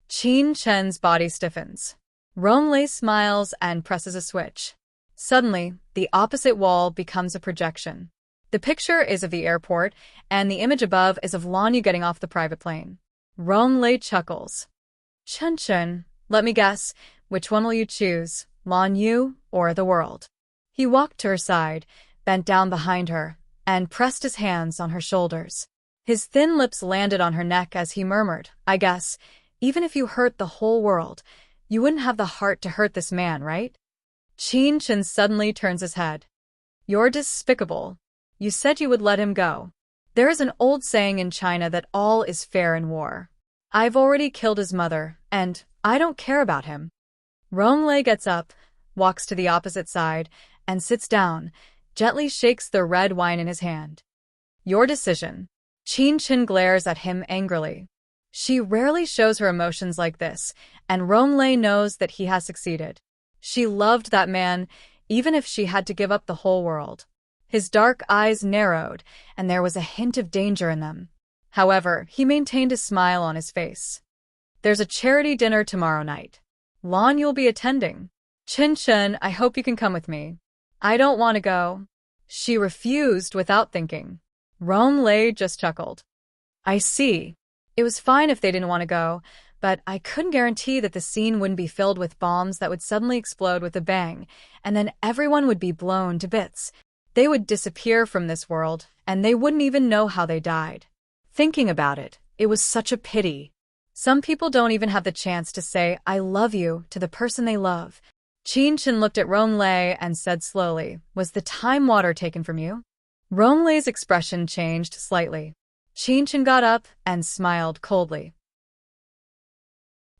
Qin-chun's body stiffens. Ronglei smiles and presses a switch. Suddenly, the opposite wall becomes a projection. The picture is of the airport, and the image above is of Lanyu getting off the private plane. Ronglei chuckles. Chun-chun, let me guess, which one will you choose, Lanyu or the world? He walked to her side, bent down behind her, and pressed his hands on her shoulders. His thin lips landed on her neck as he murmured, I guess, even if you hurt the whole world, you wouldn't have the heart to hurt this man, right? Qin-chun suddenly turns his head. You're despicable. You said you would let him go. There is an old saying in China that all is fair in war. I've already killed his mother, and I don't care about him. Ronglei gets up, walks to the opposite side, and sits down, gently shakes the red wine in his hand. Your decision. Qin-chun glares at him angrily. She rarely shows her emotions like this, and Ronglei knows that he has succeeded. She loved that man, even if she had to give up the whole world. His dark eyes narrowed, and there was a hint of danger in them. However, he maintained a smile on his face. There's a charity dinner tomorrow night. Lon, you'll be attending. Qin-chun, I hope you can come with me. I don't want to go. She refused without thinking. Ronglei just chuckled. I see. It was fine if they didn't want to go, but I couldn't guarantee that the scene wouldn't be filled with bombs that would suddenly explode with a bang, and then everyone would be blown to bits. They would disappear from this world, and they wouldn't even know how they died. Thinking about it, it was such a pity. Some people don't even have the chance to say, I love you, to the person they love. Qin-chun looked at Ronglei and said slowly, was the time water taken from you? Ronglei's expression changed slightly. Qin-chun got up and smiled coldly.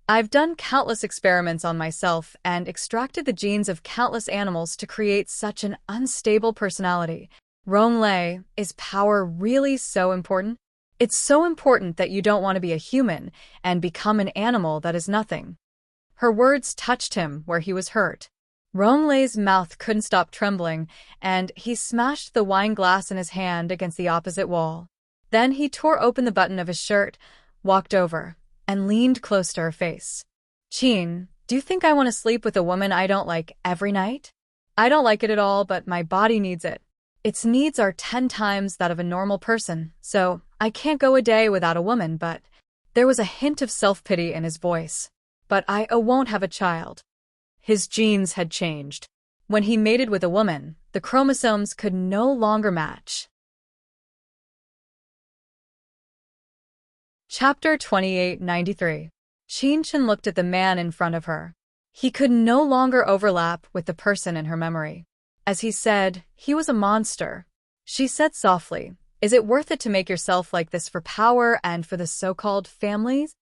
I've done countless experiments on myself and extracted the genes of countless animals to create such an unstable personality. Ronglei, is power really so important? It's so important that you don't want to be a human and become an animal that is nothing. Her words touched him where he was hurt. Ronglei's mouth couldn't stop trembling, and he smashed the wine glass in his hand against the opposite wall. Then he tore open the button of his shirt, walked over, and leaned close to her face. "Qin, do you think I want to sleep with a woman I don't like every night? I don't like it at all, but my body needs it. Its needs are 10 times that of a normal person, so I can't go a day without a woman, but..." There was a hint of self-pity in his voice. "But I won't have a child." His genes had changed. When he mated with a woman, the chromosomes could no longer match. Chapter 2893. Qin looked at the man in front of her. He could no longer overlap with the person in her memory. As he said, he was a monster. She said softly, "Is it worth it to make yourself like this for power and for the so-called families?"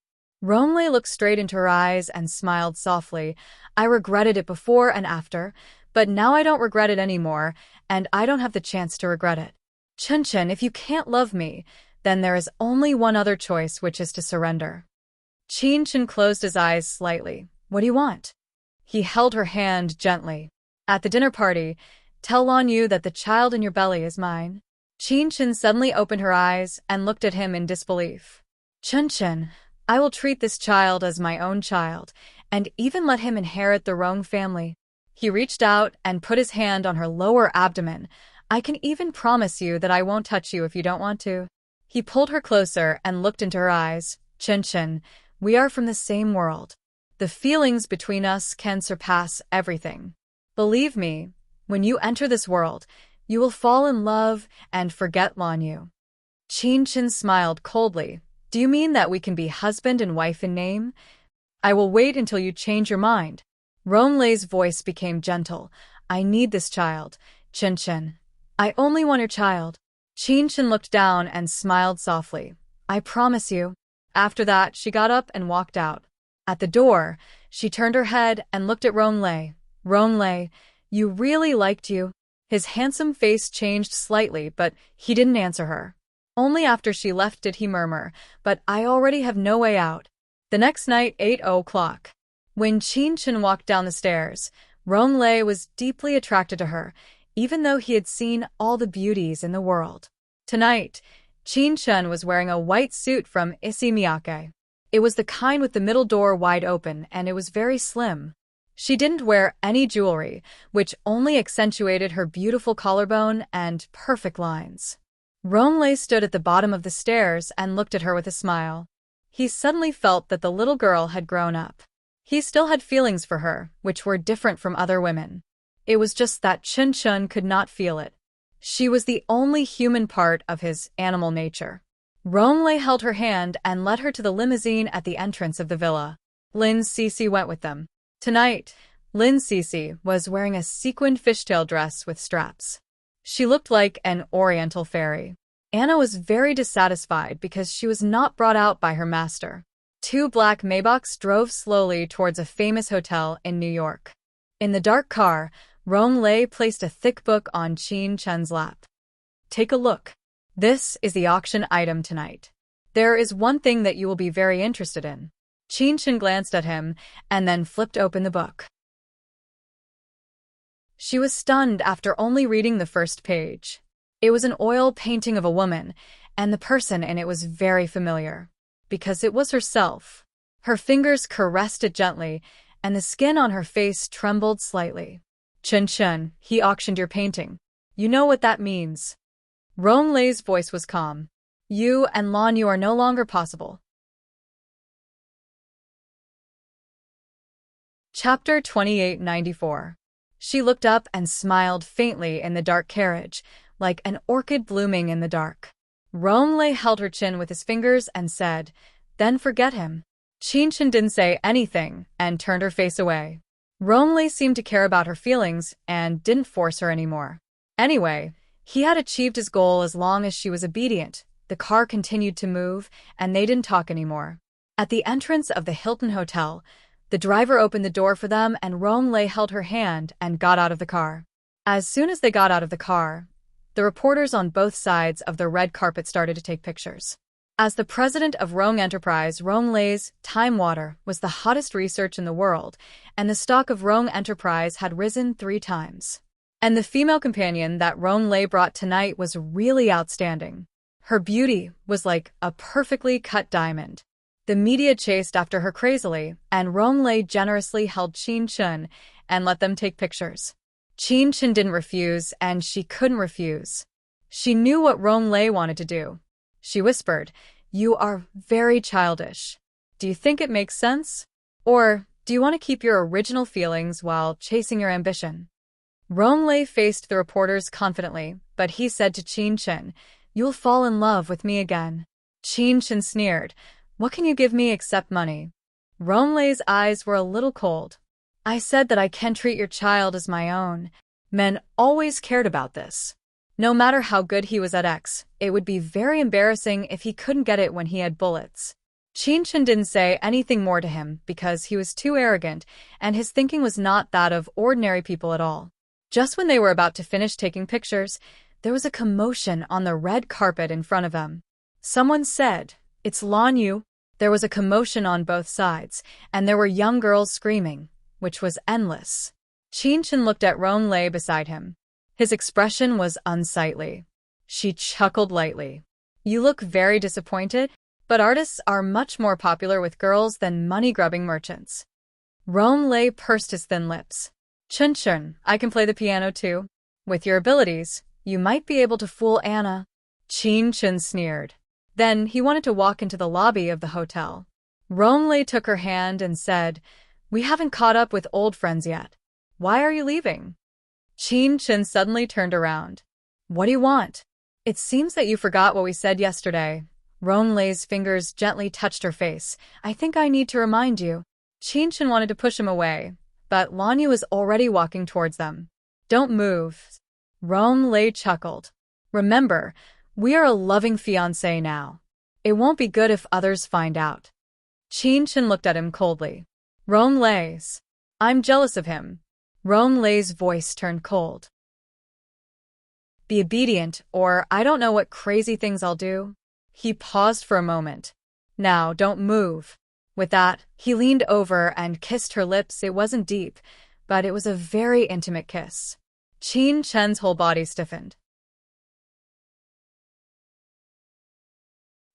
Ronglei looked straight into her eyes and smiled softly. "I regretted it before and after, but now I don't regret it anymore, and I don't have the chance to regret it. Qin, if you can't love me, then there is only one other choice, which is to surrender." Qin closed his eyes slightly. "What do you want?" He held her hand gently. "At the dinner party, tell Lan Yu that the child in your belly is mine." Qin suddenly opened her eyes and looked at him in disbelief. "Qin, I will treat this child as my own child, and even let him inherit the Rong family." He reached out and put his hand on her lower abdomen. "I can even promise you that I won't touch you if you don't want to." He pulled her closer and looked into her eyes. "Qin, we are from the same world. The feelings between us can surpass everything. Believe me, when you enter this world, you will fall in love and forget Lan Yu." Qin smiled coldly. "Do you mean that we can be husband and wife in name? I will wait until you change your mind." Ronglei's voice became gentle. "I need this child, Qin. I only want your child." Qin looked down and smiled softly. "I promise you." After that, she got up and walked out. At the door, she turned her head and looked at Ronglei. "Ronglei, you really liked you?" His handsome face changed slightly, but he didn't answer her. Only after she left did he murmur, "But I already have no way out." The next night, 8 o'clock. When Qin walked down the stairs, Ronglei was deeply attracted to her, even though he had seen all the beauties in the world. Tonight, Qin was wearing a white suit from Issey Miyake. It was the kind with the middle door wide open, and it was very slim. She didn't wear any jewelry, which only accentuated her beautiful collarbone and perfect lines. Ronglei stood at the bottom of the stairs and looked at her with a smile. He suddenly felt that the little girl had grown up. He still had feelings for her, which were different from other women. It was just that Qin could not feel it. She was the only human part of his animal nature. Ronglei held her hand and led her to the limousine at the entrance of the villa. Lin Cece went with them. Tonight, Lin Cece was wearing a sequined fishtail dress with straps. She looked like an oriental fairy. Anna was very dissatisfied because she was not brought out by her master. 2 black Maybachs drove slowly towards a famous hotel in New York. In the dark car, Ronglei placed a thick book on Qin's lap. "Take a look. This is the auction item tonight. There is one thing that you will be very interested in." Qin glanced at him and then flipped open the book. She was stunned after only reading the first page. It was an oil painting of a woman, and the person in it was very familiar. Because it was herself. Her fingers caressed it gently, and the skin on her face trembled slightly. "Qin, he auctioned your painting. You know what that means." Ronglei's voice was calm. "You and Lan Yu are no longer possible." Chapter 2894. She looked up and smiled faintly in the dark carriage, like an orchid blooming in the dark. Ronglei held her chin with his fingers and said, "Then forget him." Qin didn't say anything and turned her face away. Ronglei seemed to care about her feelings and didn't force her anymore. Anyway, he had achieved his goal as long as she was obedient. The car continued to move, and they didn't talk anymore. At the entrance of the Hilton Hotel, the driver opened the door for them and Ronglei held her hand and got out of the car. As soon as they got out of the car, The reporters on both sides of the red carpet started to take pictures. As the president of Rong Enterprise, Rong Lei's Time Water was the hottest research in the world, and the stock of Rong Enterprise had risen 3 times. And the female companion that Rong Lei brought tonight was really outstanding. Her beauty was like a perfectly cut diamond. The media chased after her crazily, and Rong Lei generously held Qin Chun and let them take pictures. Qin Chun didn't refuse, and she couldn't refuse. She knew what Rong Lei wanted to do. She whispered, "You are very childish. Do you think it makes sense? Or do you want to keep your original feelings while chasing your ambition?" Rong Lei faced the reporters confidently, but he said to Qin Chun, "You'll fall in love with me again." Qin Chun sneered, "What can you give me except money?" Rong Lei's eyes were a little cold. "I said that I can treat your child as my own." Men always cared about this. No matter how good he was at X, it would be very embarrassing if he couldn't get it when he had bullets. Qin Chun didn't say anything more to him because he was too arrogant, and his thinking was not that of ordinary people at all. Just when they were about to finish taking pictures, there was a commotion on the red carpet in front of them. Someone said, "It's Lan Yu." There was a commotion on both sides, and there were young girls screaming, which was endless. Qin Chun looked at Rong Lei beside him. His expression was unsightly. She chuckled lightly. "You look very disappointed, but artists are much more popular with girls than money-grubbing merchants." Rong Lei pursed his thin lips. "Chun Chun, I can play the piano too. With your abilities, you might be able to fool Anna." Qin Chun sneered. Then he wanted to walk into the lobby of the hotel. Rong Lei took her hand and said, "We haven't caught up with old friends yet. Why are you leaving?" Qin Chun suddenly turned around. "What do you want?" "It seems that you forgot what we said yesterday." Rong Lei's fingers gently touched her face. "I think I need to remind you." Qin Chun wanted to push him away, but Lan Yu was already walking towards them. "Don't move." Rong Lei chuckled. "Remember, we are a loving fiancé now. It won't be good if others find out." Qin Chun looked at him coldly. "Rong Lei's. I'm jealous of him." Rong Lei's voice turned cold. "Be obedient, or I don't know what crazy things I'll do." He paused for a moment. "Now, don't move." With that, he leaned over and kissed her lips. It wasn't deep, but it was a very intimate kiss. Qin Chun's whole body stiffened.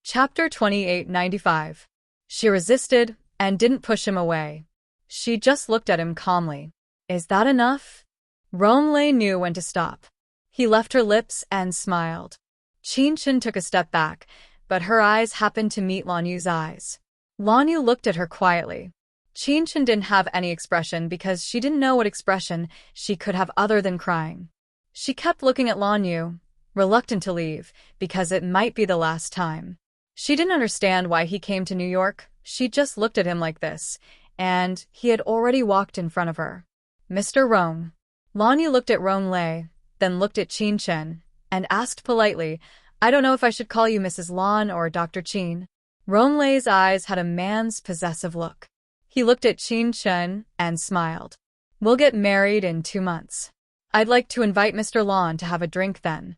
Chapter 2895. She resisted and didn't push him away. She just looked at him calmly. "Is that enough?" Rong Lei knew when to stop. He left her lips and smiled. Qin Chun took a step back, but her eyes happened to meet Lan Yu's eyes. Lan Yu looked at her quietly. Qin Chun didn't have any expression because she didn't know what expression she could have other than crying. She kept looking at Lan Yu, reluctant to leave, because it might be the last time. She didn't understand why he came to New York. She just looked at him like this, and he had already walked in front of her. "Mr. Rong." Lan Yu looked at Rong Lei, then looked at Qin Chun, and asked politely, "I don't know if I should call you Mrs. Lan or Dr. Qin." Rong Lei's eyes had a man's possessive look. He looked at Qin Chun and smiled. "We'll get married in 2 months. I'd like to invite Mr. Lan to have a drink then."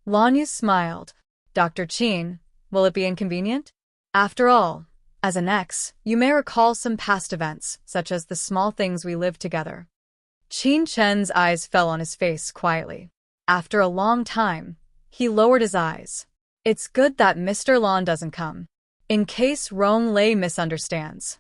Lan Yu smiled. "Dr. Qin, will it be inconvenient? After all, as an ex, you may recall some past events, such as the small things we lived together." Qin Chun's eyes fell on his face quietly. After a long time, he lowered his eyes. "It's good that Mr. Lan doesn't come. In case Rong Lei misunderstands."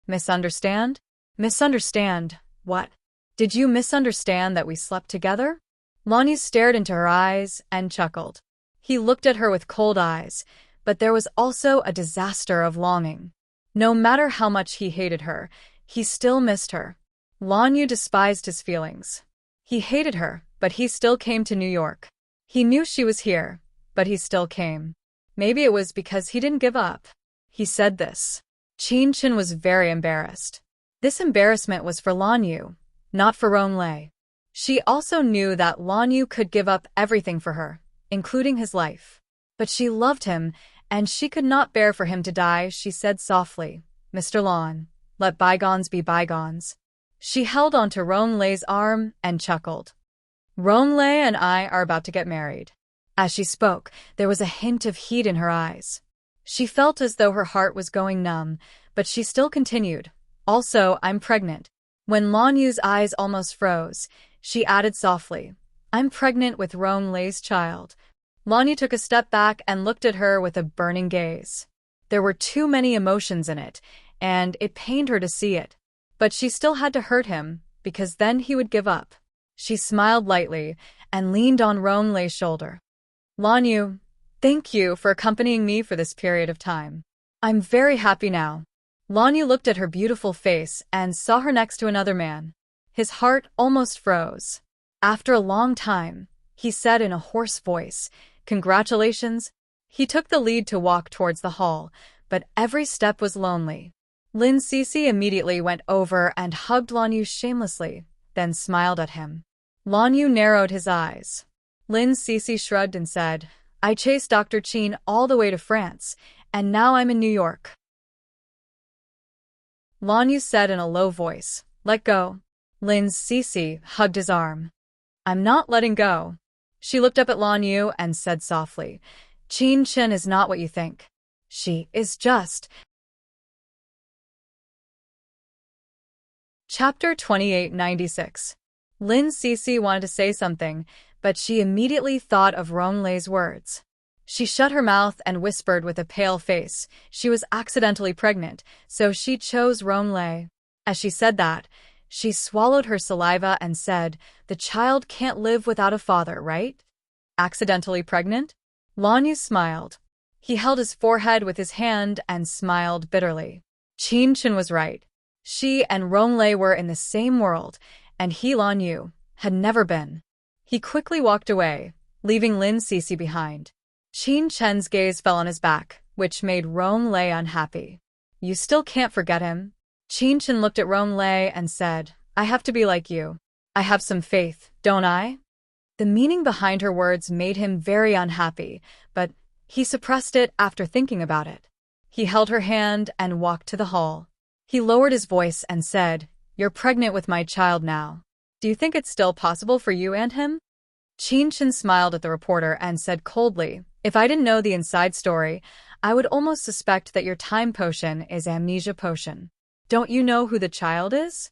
"Misunderstand? Misunderstand what? Did you misunderstand that we slept together?" Lan Yu stared into her eyes and chuckled. He looked at her with cold eyes, but there was also a disaster of longing. No matter how much he hated her, he still missed her. Lan Yu despised his feelings. He hated her, but he still came to New York. He knew she was here, but he still came. Maybe it was because he didn't give up. He said this. Qin Chun was very embarrassed. This embarrassment was for Lan Yu, not for Rong Lei. She also knew that Lan Yu could give up everything for her, including his life. But she loved him, and she could not bear for him to die. She said softly, "Mr. Lan, let bygones be bygones." She held onto Rong Lei's arm and chuckled. Ronglei and I are about to get married. As she spoke, there was a hint of heat in her eyes. She felt as though her heart was going numb, but she still continued. Also, I'm pregnant. When Lan Yu's eyes almost froze, she added softly, I'm pregnant with Ronglei's child. Lan Yu took a step back and looked at her with a burning gaze. There were too many emotions in it, and it pained her to see it. But she still had to hurt him, because then he would give up. She smiled lightly and leaned on Ronglei's shoulder. Lan Yu, thank you for accompanying me for this period of time. I'm very happy now. Lan Yu looked at her beautiful face and saw her next to another man. His heart almost froze. After a long time, he said in a hoarse voice, Congratulations. He took the lead to walk towards the hall, but every step was lonely. Lin Cece immediately went over and hugged Lan Yu shamelessly, then smiled at him. Lan Yu narrowed his eyes. Lin Cece shrugged and said, I chased Dr. Qin all the way to France, and now I'm in New York. Lan Yu said in a low voice, Let go. Lin Cece hugged his arm. I'm not letting go. She looked up at Lan Yu and said softly, Qin Chen is not what you think. She is just. Chapter 2896. Lin Cece wanted to say something, but she immediately thought of Ronglei's words. She shut her mouth and whispered with a pale face. She was accidentally pregnant, so she chose Ronglei. As she said that, she swallowed her saliva and said, The child can't live without a father, right? Accidentally pregnant? Lan Yu smiled. He held his forehead with his hand and smiled bitterly. Qin Chen was right. She and Ronglei were in the same world, and he, Lan Yu, had never been. He quickly walked away, leaving Lin Cece behind. Qin Chen's gaze fell on his back, which made Ronglei unhappy. You still can't forget him? Qin Chen looked at Ronglei and said, I have to be like you. I have some faith, don't I? The meaning behind her words made him very unhappy, but he suppressed it after thinking about it. He held her hand and walked to the hall. He lowered his voice and said, You're pregnant with my child now. Do you think it's still possible for you and him? Qin Chen smiled at the reporter and said coldly, If I didn't know the inside story, I would almost suspect that your time potion is amnesia potion. Don't you know who the child is?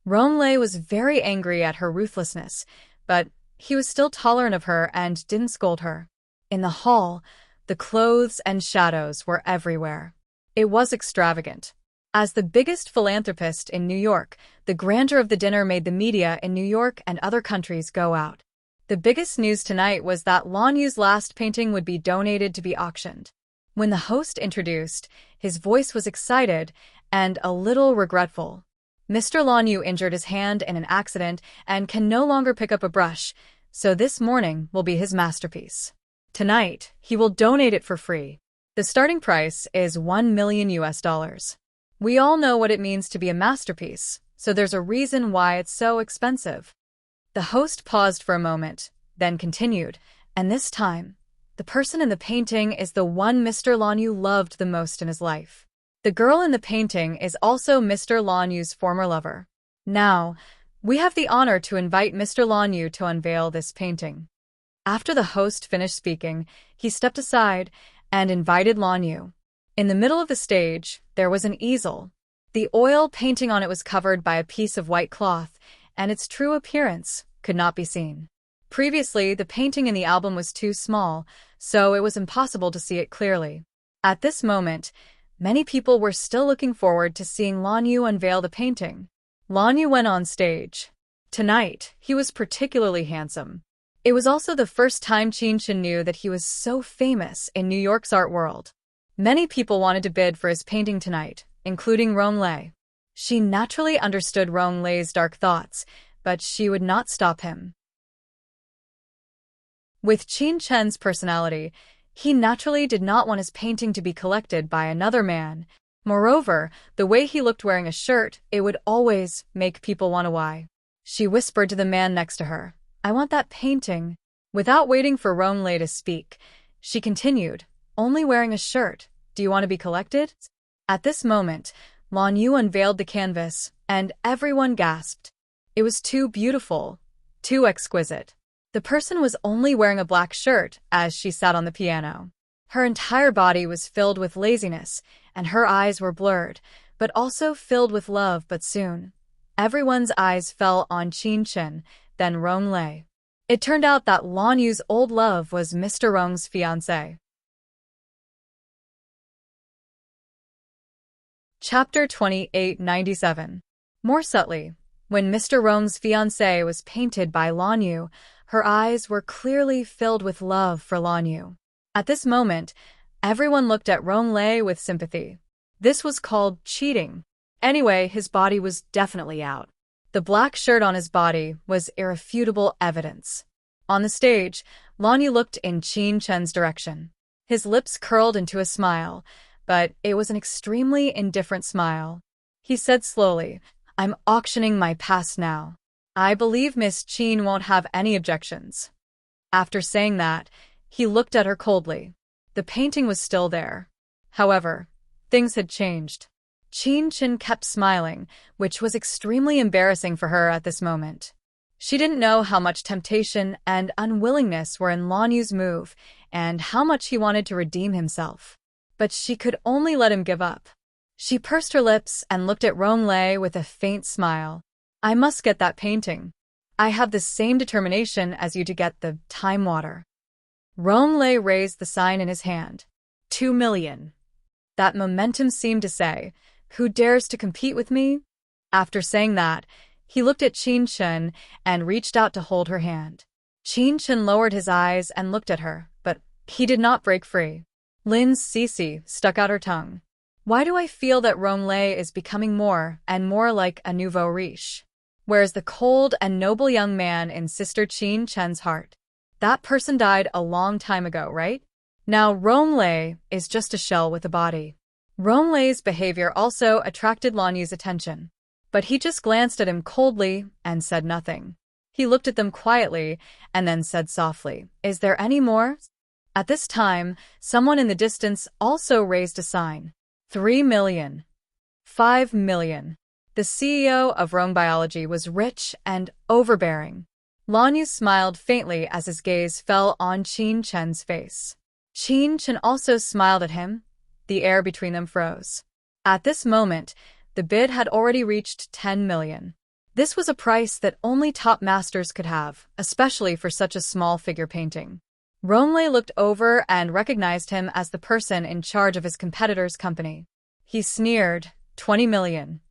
Ronglei was very angry at her ruthlessness, but he was still tolerant of her and didn't scold her. In the hall, the clothes and shadows were everywhere. It was extravagant. As the biggest philanthropist in New York, the grandeur of the dinner made the media in New York and other countries go out. The biggest news tonight was that Lan Yu's last painting would be donated to be auctioned. When the host introduced, his voice was excited and a little regretful. Mr. Lan Yu injured his hand in an accident and can no longer pick up a brush, so this morning will be his masterpiece. Tonight, he will donate it for free. The starting price is $1 million. We all know what it means to be a masterpiece, so there's a reason why it's so expensive. The host paused for a moment, then continued, and this time, the person in the painting is the one Mr. Lan Yu loved the most in his life. The girl in the painting is also Mr. Lan Yu's former lover. Now, we have the honor to invite Mr. Lan Yu to unveil this painting. After the host finished speaking, he stepped aside and invited Lan Yu. In the middle of the stage, there was an easel. The oil painting on it was covered by a piece of white cloth, and its true appearance could not be seen. Previously, the painting in the album was too small, so it was impossible to see it clearly. At this moment, many people were still looking forward to seeing Lan Yu unveil the painting. Lan Yu went on stage. Tonight, he was particularly handsome. It was also the first time Qin Chen knew that he was so famous in New York's art world. Many people wanted to bid for his painting tonight, including Ronglei. She naturally understood Ronglei's dark thoughts, but she would not stop him. With Qin Chen's personality, he naturally did not want his painting to be collected by another man. Moreover, the way he looked wearing a shirt, it would always make people want to why. She whispered to the man next to her, I want that painting. Without waiting for Ronglei to speak, she continued, only wearing a shirt. Do you want to be collected? At this moment, Lan Yu unveiled the canvas, and everyone gasped. It was too beautiful. Too exquisite. The person was only wearing a black shirt as she sat on the piano. Her entire body was filled with laziness, and her eyes were blurred, but also filled with love. But soon, everyone's eyes fell on Qin Chen, then Rong Lei. It turned out that Lan Yu's old love was Mr. Rong's fiancé. Chapter 2897. More subtly, when Mr. Rong's fiancé was painted by Lan Yu, her eyes were clearly filled with love for Lan Yu. At this moment, everyone looked at Rong Lei with sympathy. This was called cheating. Anyway, his body was definitely out. The black shirt on his body was irrefutable evidence. On the stage, Lan Yu looked in Qin Chen's direction. His lips curled into a smile, but it was an extremely indifferent smile. He said slowly, "I'm auctioning my past now. I believe Miss Qin won't have any objections." After saying that, he looked at her coldly. The painting was still there. However, things had changed. Qin Chen kept smiling, which was extremely embarrassing for her at this moment. She didn't know how much temptation and unwillingness were in Lan Yu's move and how much he wanted to redeem himself. But she could only let him give up. She pursed her lips and looked at Rong Lei with a faint smile. "I must get that painting. I have the same determination as you to get the time water." Rong Lei raised the sign in his hand. 2 million. That momentum seemed to say, "Who dares to compete with me?" After saying that, he looked at Qin Chen and reached out to hold her hand. Qin Chen lowered his eyes and looked at her, but he did not break free. Lin Cece stuck out her tongue. "Why do I feel that Rong Lei is becoming more and more like a nouveau riche? Where's the cold and noble young man in Sister Qin Chen's heart? That person died a long time ago, right? Now Rong Lei is just a shell with a body." Rong Lei's behavior also attracted Lan Yu's attention, but he just glanced at him coldly and said nothing. He looked at them quietly and then said softly, "Is there any more?" At this time, someone in the distance also raised a sign. 3 million. 5 million. The CEO of Rong Biology was rich and overbearing. Lan Yu smiled faintly as his gaze fell on Qin Chen's face. Qin Chen also smiled at him. The air between them froze. At this moment, the bid had already reached 10 million. This was a price that only top masters could have, especially for such a small figure painting. Rong Lei looked over and recognized him as the person in charge of his competitor's company. He sneered, 20 million.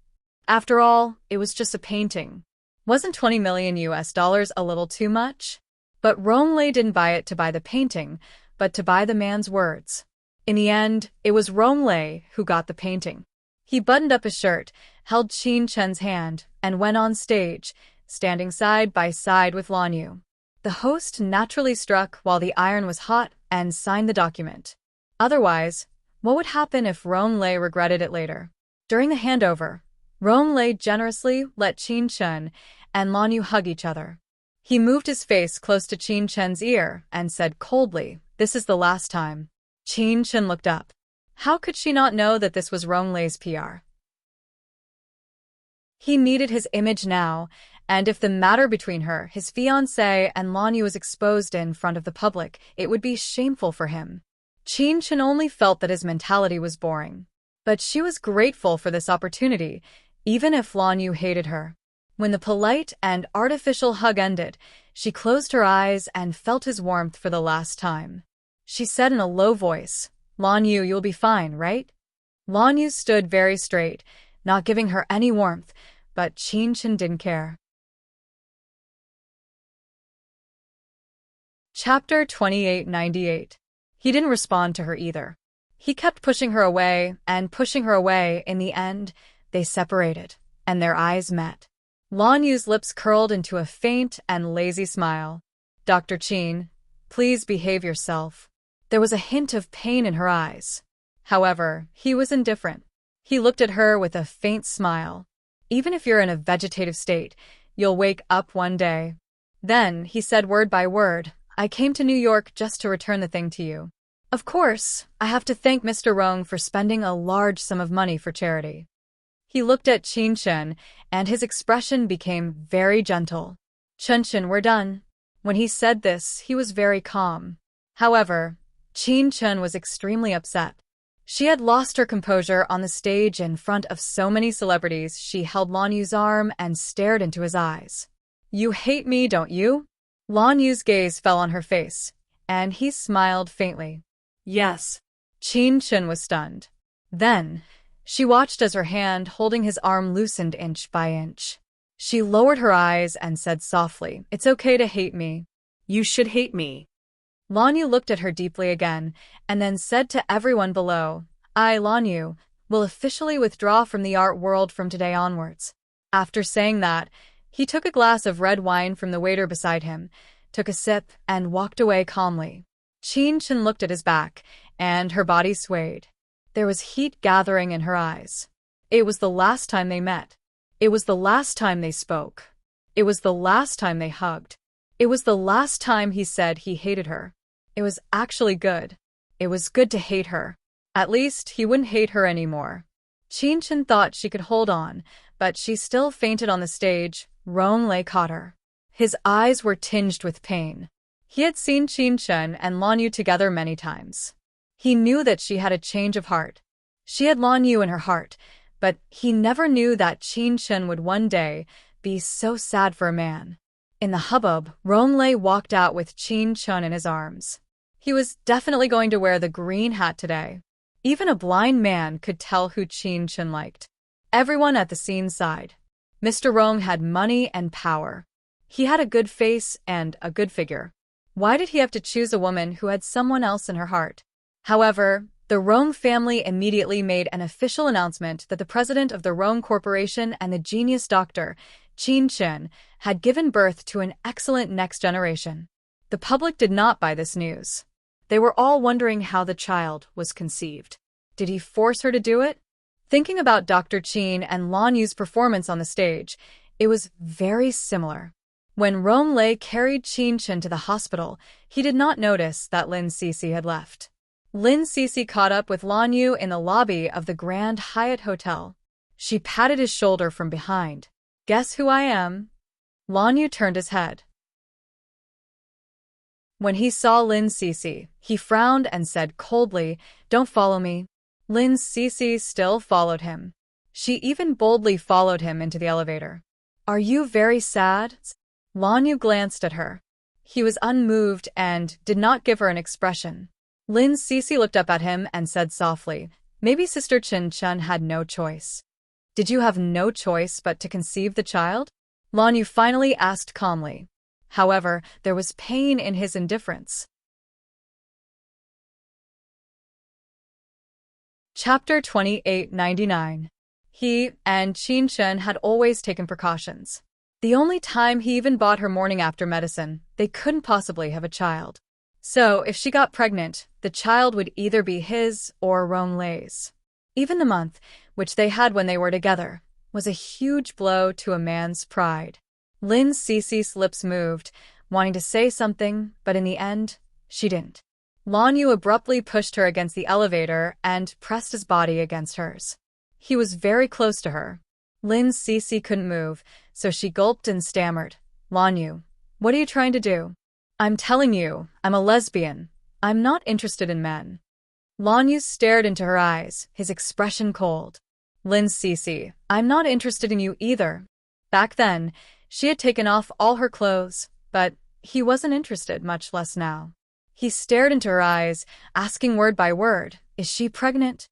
After all, it was just a painting. Wasn't 20 million US dollars a little too much? But Rong Lei didn't buy it to buy the painting, but to buy the man's words. In the end, it was Rong Lei who got the painting. He buttoned up his shirt, held Qin Chen's hand, and went on stage, standing side by side with Lan Yu. The host naturally struck while the iron was hot and signed the document. Otherwise, what would happen if Rong Lei regretted it later? During the handover, Rong Lei generously let Qin Chen and Lan Yu hug each other. He moved his face close to Qin Chen's ear and said coldly, "This is the last time." Qin Chen looked up. How could she not know that this was Rong Lei's PR? He needed his image now, and if the matter between her, his fiancé, and Lan Yu was exposed in front of the public, it would be shameful for him. Qin Chen only felt that his mentality was boring. But she was grateful for this opportunity, even if Lan Yu hated her. When the polite and artificial hug ended, she closed her eyes and felt his warmth for the last time. She said in a low voice, "Lan Yu, you'll be fine, right?" Lan Yu stood very straight, not giving her any warmth, but Qin Chen didn't care. Chapter 2898. He didn't respond to her either. He kept pushing her away and pushing her away. In the end, they separated, and their eyes met. Lan Yu's lips curled into a faint and lazy smile. "Dr. Qin, please behave yourself." There was a hint of pain in her eyes. However, he was indifferent. He looked at her with a faint smile. "Even if you're in a vegetative state, you'll wake up one day." Then he said word by word, "I came to New York just to return the thing to you. Of course, I have to thank Mr. Rong for spending a large sum of money for charity." He looked at Qin Chen, and his expression became very gentle. Chun, we're done. When he said this, he was very calm. However, Chun was extremely upset. She had lost her composure on the stage in front of so many celebrities. She held Lan Yu's arm and stared into his eyes. You hate me, don't you? Lan Yu's gaze fell on her face, and he smiled faintly. Yes. Chun was stunned. Then, she watched as her hand holding his arm loosened inch by inch. She lowered her eyes and said softly, It's okay to hate me. You should hate me. Lan Yu looked at her deeply again, and then said to everyone below, I, Lan Yu, will officially withdraw from the art world from today onwards. After saying that, he took a glass of red wine from the waiter beside him, took a sip, and walked away calmly. Chun looked at his back, and her body swayed. There was heat gathering in her eyes. It was the last time they met. It was the last time they spoke. It was the last time they hugged. It was the last time he said he hated her. It was actually good. It was good to hate her. At least, he wouldn't hate her anymore. Chun thought she could hold on, but she still fainted on the stage. Rong-lei caught her. His eyes were tinged with pain. He had seen Chun and Lan Yu together many times. He knew that she had a change of heart. She had Lan Yu in her heart, but he never knew that Chun would one day be so sad for a man. In the hubbub, Rong-lei walked out with Chun in his arms. He was definitely going to wear the green hat today. Even a blind man could tell who Chun liked. Everyone at the scene sighed. Mr. Rong had money and power. He had a good face and a good figure. Why did he have to choose a woman who had someone else in her heart? However, the Rong family immediately made an official announcement that the president of the Rong Corporation and the genius doctor, Chun, had given birth to an excellent next generation. The public did not buy this news. They were all wondering how the child was conceived. Did he force her to do it? Thinking about Dr. Chun and Lan Yu's performance on the stage, it was very similar. When Rong-lei carried Chun to the hospital, he did not notice that Lin Cece had left. Lin Cece caught up with Lan Yu in the lobby of the Grand Hyatt Hotel. She patted his shoulder from behind. Guess who I am? Lan Yu turned his head. When he saw Lin Cece, he frowned and said coldly, Don't follow me. Lin Cece still followed him. She even boldly followed him into the elevator. Are you very sad? Lan Yu glanced at her. He was unmoved and did not give her an expression. Lin Cece looked up at him and said softly, Maybe Sister Chun had no choice. Did you have no choice but to conceive the child? Lan Yu finally asked calmly. However, there was pain in his indifference. Chapter 2899. He and Chun had always taken precautions. The only time he even bought her morning after medicine, they couldn't possibly have a child. So, if she got pregnant, the child would either be his or Rong-lei's. Even the month, which they had when they were together, was a huge blow to a man's pride. Lin Cece's lips moved, wanting to say something, but in the end, she didn't. Lan Yu abruptly pushed her against the elevator and pressed his body against hers. He was very close to her. Lin Cece couldn't move, so she gulped and stammered. Lan Yu, what are you trying to do? I'm telling you, I'm a lesbian. I'm not interested in men. Lan Yu stared into her eyes, his expression cold. Lin Cece, I'm not interested in you either. Back then, she had taken off all her clothes, but he wasn't interested, much less now. He stared into her eyes, asking word by word, Is she pregnant?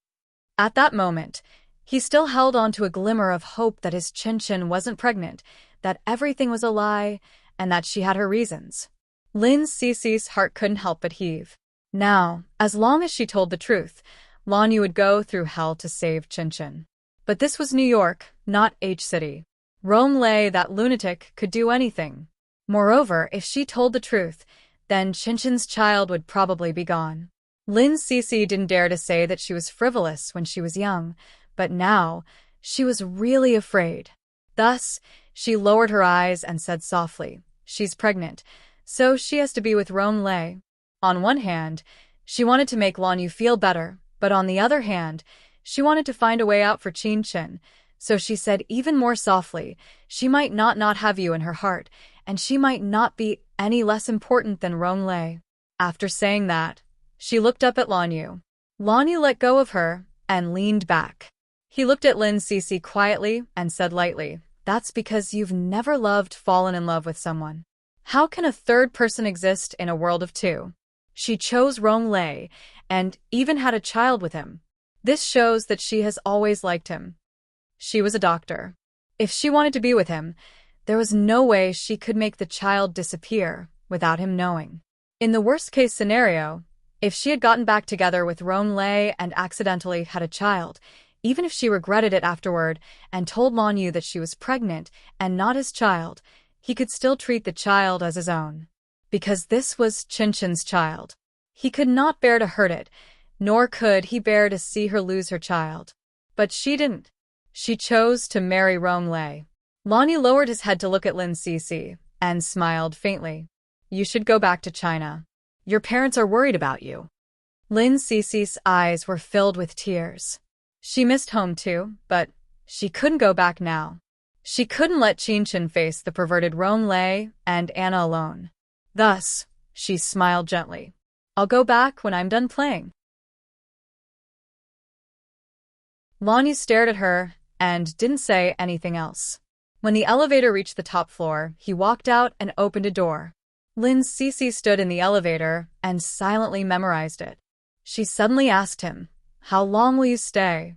At that moment, he still held on to a glimmer of hope that his Chun wasn't pregnant, that everything was a lie, and that she had her reasons. Lin Cece's heart couldn't help but heave. Now, as long as she told the truth, Lan Yu would go through hell to save Chun. But this was New York, not H-City. Rong-lei, that lunatic, could do anything. Moreover, if she told the truth, then Chun's child would probably be gone. Lin Cece didn't dare to say that she was frivolous when she was young, but now she was really afraid. Thus, she lowered her eyes and said softly, She's pregnant, so she has to be with Rong-lei. On one hand, she wanted to make Lan Yu feel better, but on the other hand, she wanted to find a way out for Chun, So she said even more softly, she might not have you in her heart, and she might not be any less important than Rong Lei. After saying that, she looked up at Lan Yu. Lan Yu let go of her and leaned back. He looked at Lin Cece quietly and said lightly, "That's because you've never fallen in love with someone. How can a third person exist in a world of two? She chose Rong Lei and even had a child with him. This shows that she has always liked him. She was a doctor. If she wanted to be with him, there was no way she could make the child disappear without him knowing. In the worst-case scenario, if she had gotten back together with Rong Lei and accidentally had a child, even if she regretted it afterward and told Lan Yu that she was pregnant and not his child, he could still treat the child as his own. Because this was Qinchen's child. He could not bear to hurt it, nor could he bear to see her lose her child. But she didn't. She chose to marry Rong Lei. Lan Yu lowered his head to look at Lin Cece and smiled faintly. "You should go back to China. Your parents are worried about you." Lin Cece's eyes were filled with tears. She missed home too, but she couldn't go back now. She couldn't let Qinchen face the perverted Rong Lei and Anna alone. Thus, she smiled gently. "I'll go back when I'm done playing." Lan Yu stared at her and didn't say anything else. When the elevator reached the top floor, he walked out and opened a door. Lin Cece stood in the elevator and silently memorized it. She suddenly asked him, "How long will you stay?"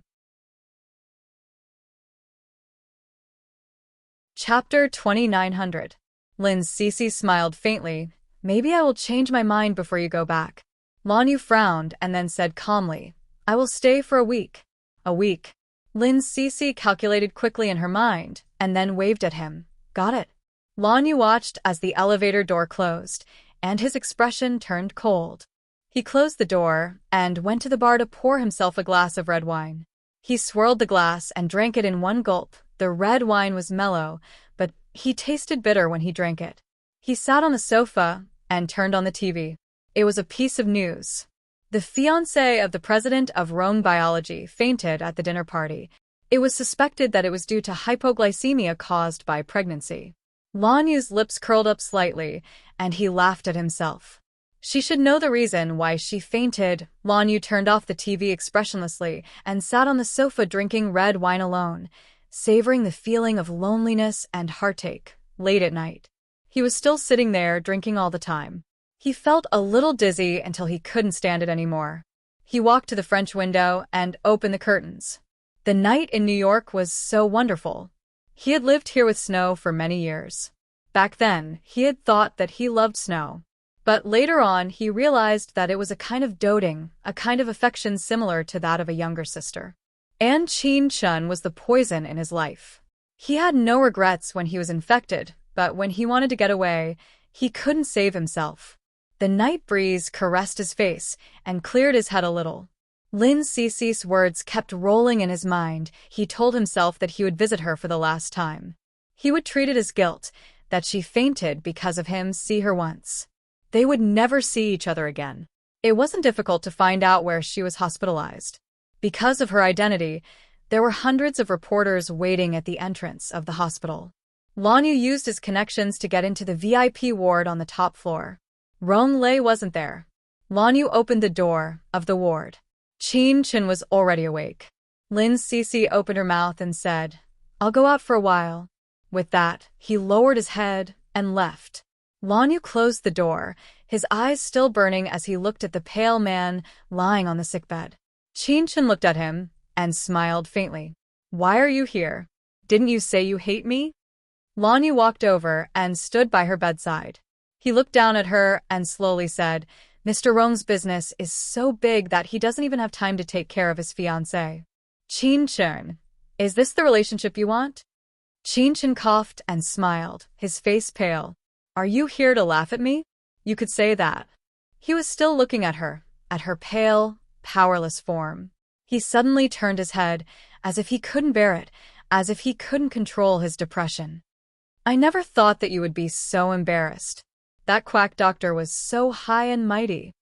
Chapter 2900. Lin Cece smiled faintly. "Maybe I will change my mind before you go back." Lan Yu frowned and then said calmly, "I will stay for a week." A week. Lin Cece calculated quickly in her mind and then waved at him. "Got it." Lan Yu watched as the elevator door closed, and his expression turned cold. He closed the door and went to the bar to pour himself a glass of red wine. He swirled the glass and drank it in one gulp. The red wine was mellow, but he tasted bitter when he drank it. He sat on the sofa and turned on the TV. It was a piece of news. The fiancé of the president of Rhone Biology fainted at the dinner party. It was suspected that it was due to hypoglycemia caused by pregnancy. Lan Yu's lips curled up slightly, and he laughed at himself. She should know the reason why she fainted. Lan Yu turned off the TV expressionlessly and sat on the sofa drinking red wine alone, savoring the feeling of loneliness and heartache. Late at night, he was still sitting there drinking all the time. He felt a little dizzy until he couldn't stand it anymore. He walked to the French window and opened the curtains. The night in New York was so wonderful. He had lived here with snow for many years. Back then, he had thought that he loved snow. But later on, he realized that it was a kind of doting, a kind of affection similar to that of a younger sister. And Qinchen was the poison in his life. He had no regrets when he was infected, but when he wanted to get away, he couldn't save himself. The night breeze caressed his face and cleared his head a little. Lin Cece's words kept rolling in his mind. He told himself that he would visit her for the last time. He would treat it as guilt, that she fainted because of him, see her once. They would never see each other again. It wasn't difficult to find out where she was hospitalized. Because of her identity, there were hundreds of reporters waiting at the entrance of the hospital. Lan Yu used his connections to get into the VIP ward on the top floor. Rong Lei wasn't there. Lan Yu opened the door of the ward. Qinchen was already awake. Lin Cece opened her mouth and said, "I'll go out for a while." With that, he lowered his head and left. Lan Yu closed the door, his eyes still burning as he looked at the pale man lying on the sickbed. Qinchen looked at him and smiled faintly. "Why are you here? Didn't you say you hate me?" Lan Yu walked over and stood by her bedside. He looked down at her and slowly said, "Mr. Rong's business is so big that he doesn't even have time to take care of his fiancée." "Qinchen, is this the relationship you want?" Qinchen coughed and smiled, his face pale. "Are you here to laugh at me? You could say that." He was still looking at her pale, powerless form. He suddenly turned his head, as if he couldn't bear it, as if he couldn't control his depression. "I never thought that you would be so embarrassed. That quack doctor was so high and mighty."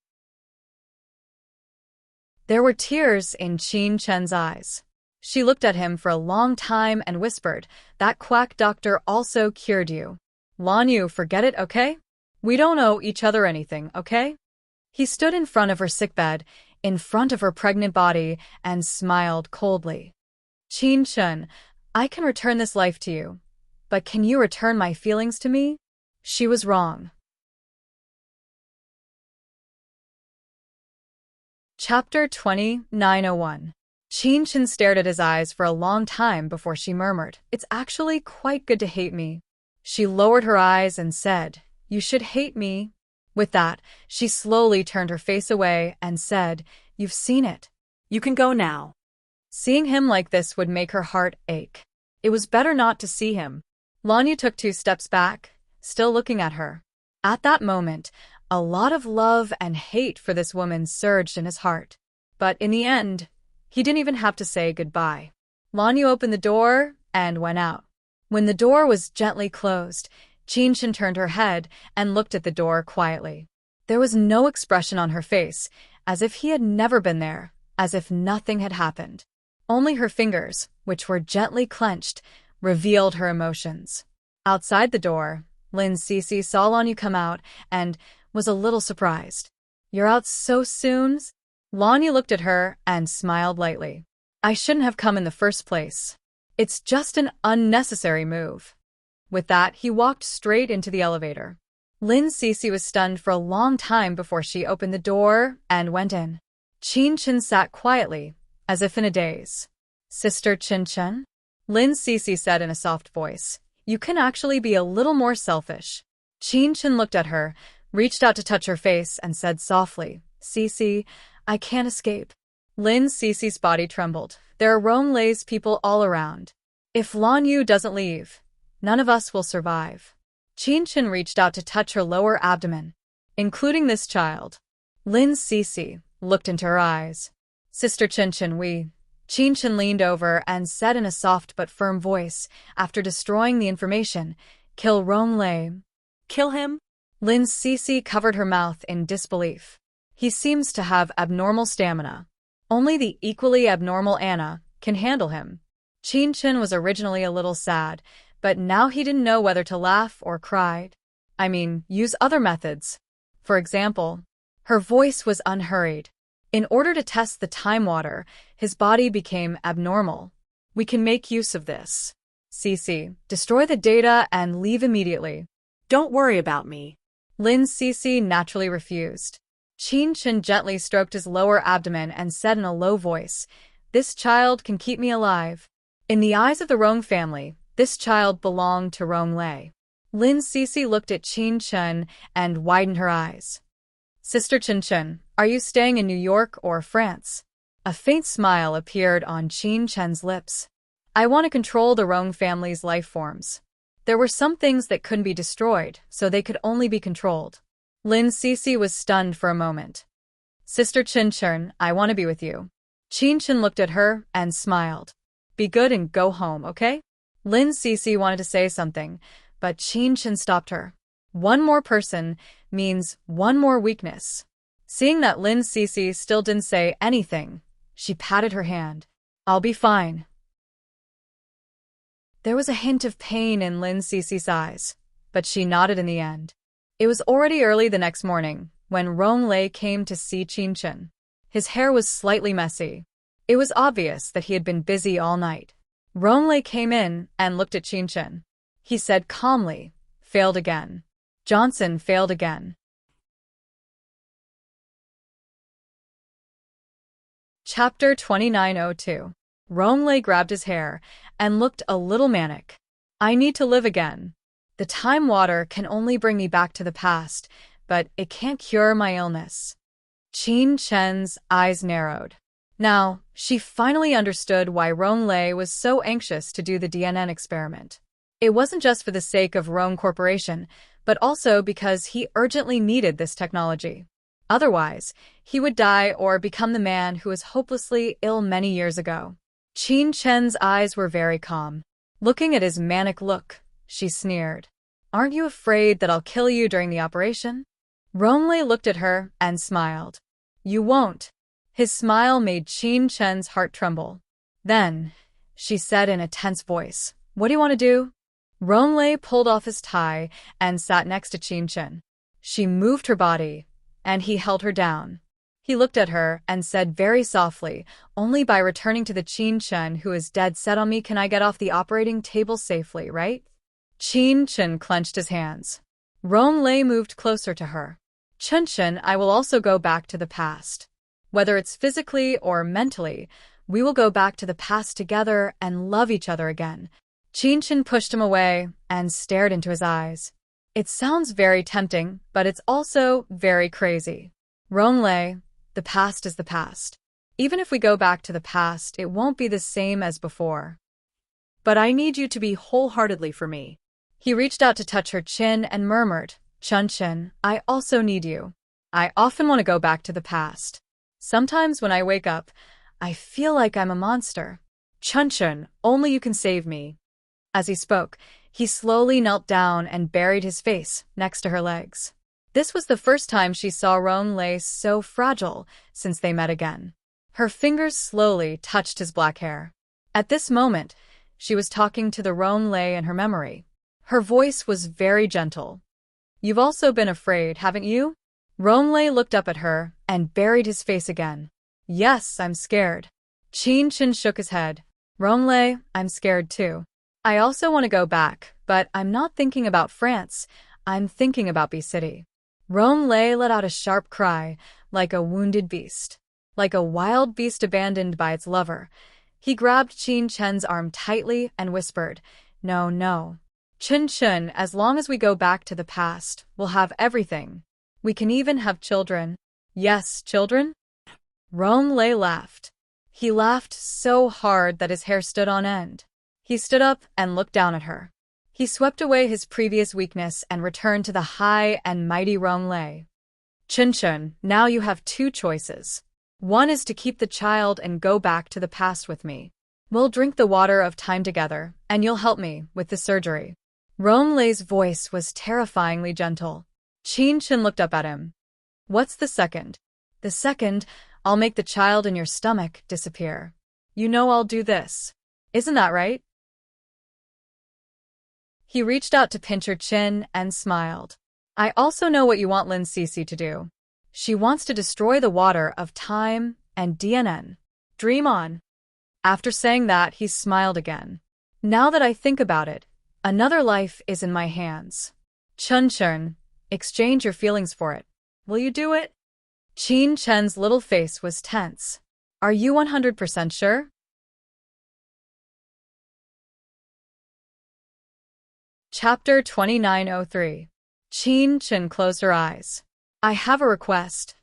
There were tears in Qinchen's eyes. She looked at him for a long time and whispered, "That quack doctor also cured you. Lan Yu, forget it, okay? We don't owe each other anything, okay?" He stood in front of her sickbed, in front of her pregnant body, and smiled coldly. "Qin Chen, I can return this life to you. But can you return my feelings to me?" She was wrong. Chapter 2901. Qin Chen stared at his eyes for a long time before she murmured, "It's actually quite good to hate me." She lowered her eyes and said, "You should hate me." With that, she slowly turned her face away and said, "You've seen it. You can go now." Seeing him like this would make her heart ache. It was better not to see him. Lan Yu took 2 steps back, still looking at her. At that moment, a lot of love and hate for this woman surged in his heart. But in the end, he didn't even have to say goodbye. Lan Yu opened the door and went out. When the door was gently closed, Qin Chen turned her head and looked at the door quietly. There was no expression on her face, as if he had never been there, as if nothing had happened. Only her fingers, which were gently clenched, revealed her emotions. Outside the door, Lin Cece saw Lan Yu come out and was a little surprised. "You're out so soon?" Lan Yu looked at her and smiled lightly. "I shouldn't have come in the first place. It's just an unnecessary move." With that, he walked straight into the elevator. Lin Cece was stunned for a long time before she opened the door and went in. Qin Chen sat quietly, as if in a daze. "Sister Qin Chen?" Lin Cece said in a soft voice. "You can actually be a little more selfish." Qin Chen looked at her, reached out to touch her face, and said softly, "Cece, I can't escape." Lin Cece's body trembled. "There are Ronglei's people all around. If Lan Yu doesn't leave, none of us will survive." Qin Chen reached out to touch her lower abdomen, including this child. Lin Cece looked into her eyes. "Sister Qin Chen, Qin Chen leaned over and said in a soft but firm voice, after destroying the information, "Kill Ronglei." "Kill him?" Lin Cece covered her mouth in disbelief. "He seems to have abnormal stamina. Only the equally abnormal Anna can handle him." Qin Chen was originally a little sad, but now he didn't know whether to laugh or cry. Use other methods. For example, her voice was unhurried. In order to test the time water, his body became abnormal. "We can make use of this. Cece, destroy the data and leave immediately." "Don't worry about me." Lin Cece naturally refused. Qin Chen gently stroked his lower abdomen and said in a low voice, "This child can keep me alive." In the eyes of the Rong family, this child belonged to Ronglei. Lin Cece looked at Qin Chen and widened her eyes. "Sister Qin Chen, are you staying in New York or France?" A faint smile appeared on Qin Chen's lips. "I want to control the Rong family's life forms. There were some things that couldn't be destroyed, so they could only be controlled." Lin Cece was stunned for a moment. "Sister Qin Chen, I want to be with you." Qin Chen looked at her and smiled. "Be good and go home, okay?" Lin Cece wanted to say something, but Qin Chen stopped her. One more person means one more weakness. Seeing that Lin Cece still didn't say anything, she patted her hand. "I'll be fine." There was a hint of pain in Lin Cece's eyes, but she nodded in the end. It was already early the next morning when Ronglei came to see Qin Chen. His hair was slightly messy. It was obvious that he had been busy all night. Ronglei came in and looked at Qin Chen. He said calmly, "Failed again. Johnson failed again." Chapter 2902. Ronglei grabbed his hair and looked a little manic. "I need to live again. The time water can only bring me back to the past, but it can't cure my illness." Qin Chen's eyes narrowed. Now, she finally understood why Ronglei was so anxious to do the DNN experiment. It wasn't just for the sake of Rong Corporation, but also because he urgently needed this technology. Otherwise, he would die or become the man who was hopelessly ill many years ago. Qin Chen's eyes were very calm. Looking at his manic look, she sneered. "Aren't you afraid that I'll kill you during the operation?" Ronglei looked at her and smiled. "You won't." His smile made Qin Chen's heart tremble. Then, she said in a tense voice, "What do you want to do?" Ronglei pulled off his tie and sat next to Qin. She moved her body, and he held her down. He looked at her and said very softly, "Only by returning to the Qin who is dead set on me can I get off the operating table safely, right?" Qin clenched his hands. Ronglei moved closer to her. "Qin, I will also go back to the past. Whether it's physically or mentally, we will go back to the past together and love each other again." Qin pushed him away and stared into his eyes. "It sounds very tempting, but it's also very crazy. Ronglei, the past is the past. Even if we go back to the past, it won't be the same as before. But I need you to be wholeheartedly for me." He reached out to touch her chin and murmured, "Qin, I also need you. I often want to go back to the past. Sometimes when I wake up, I feel like I'm a monster. Qin, only you can save me." As he spoke, he slowly knelt down and buried his face next to her legs. This was the first time she saw Ronglei so fragile since they met again. Her fingers slowly touched his black hair. At this moment, she was talking to the Ronglei in her memory. Her voice was very gentle. "You've also been afraid, haven't you?" Ronglei looked up at her and buried his face again. "Yes, I'm scared." Qin shook his head. "Ronglei, I'm scared too. I also want to go back, but I'm not thinking about France. I'm thinking about B-City." Ronglei let out a sharp cry, like a wounded beast. Like a wild beast abandoned by its lover. He grabbed Qin's arm tightly and whispered, "No, no. Qin, as long as we go back to the past, we'll have everything. We can even have children." "Yes, children?" Ronglei laughed. He laughed so hard that his hair stood on end. He stood up and looked down at her. He swept away his previous weakness and returned to the high and mighty Ronglei. "Qin, now you have two choices. One is to keep the child and go back to the past with me. We'll drink the water of time together, and you'll help me with the surgery." Ronglei's voice was terrifyingly gentle. Qin looked up at him. "What's the second?" "The second, I'll make the child in your stomach disappear. You know I'll do this. Isn't that right?" He reached out to pinch her chin and smiled. "I also know what you want Lin Cece to do. She wants to destroy the water of time and DNN. Dream on." After saying that, he smiled again. "Now that I think about it, another life is in my hands. Qin, exchange your feelings for it. Will you do it?" Qin's little face was tense. "Are you 100% sure?" Chapter 2903. Qin closed her eyes. "I have a request.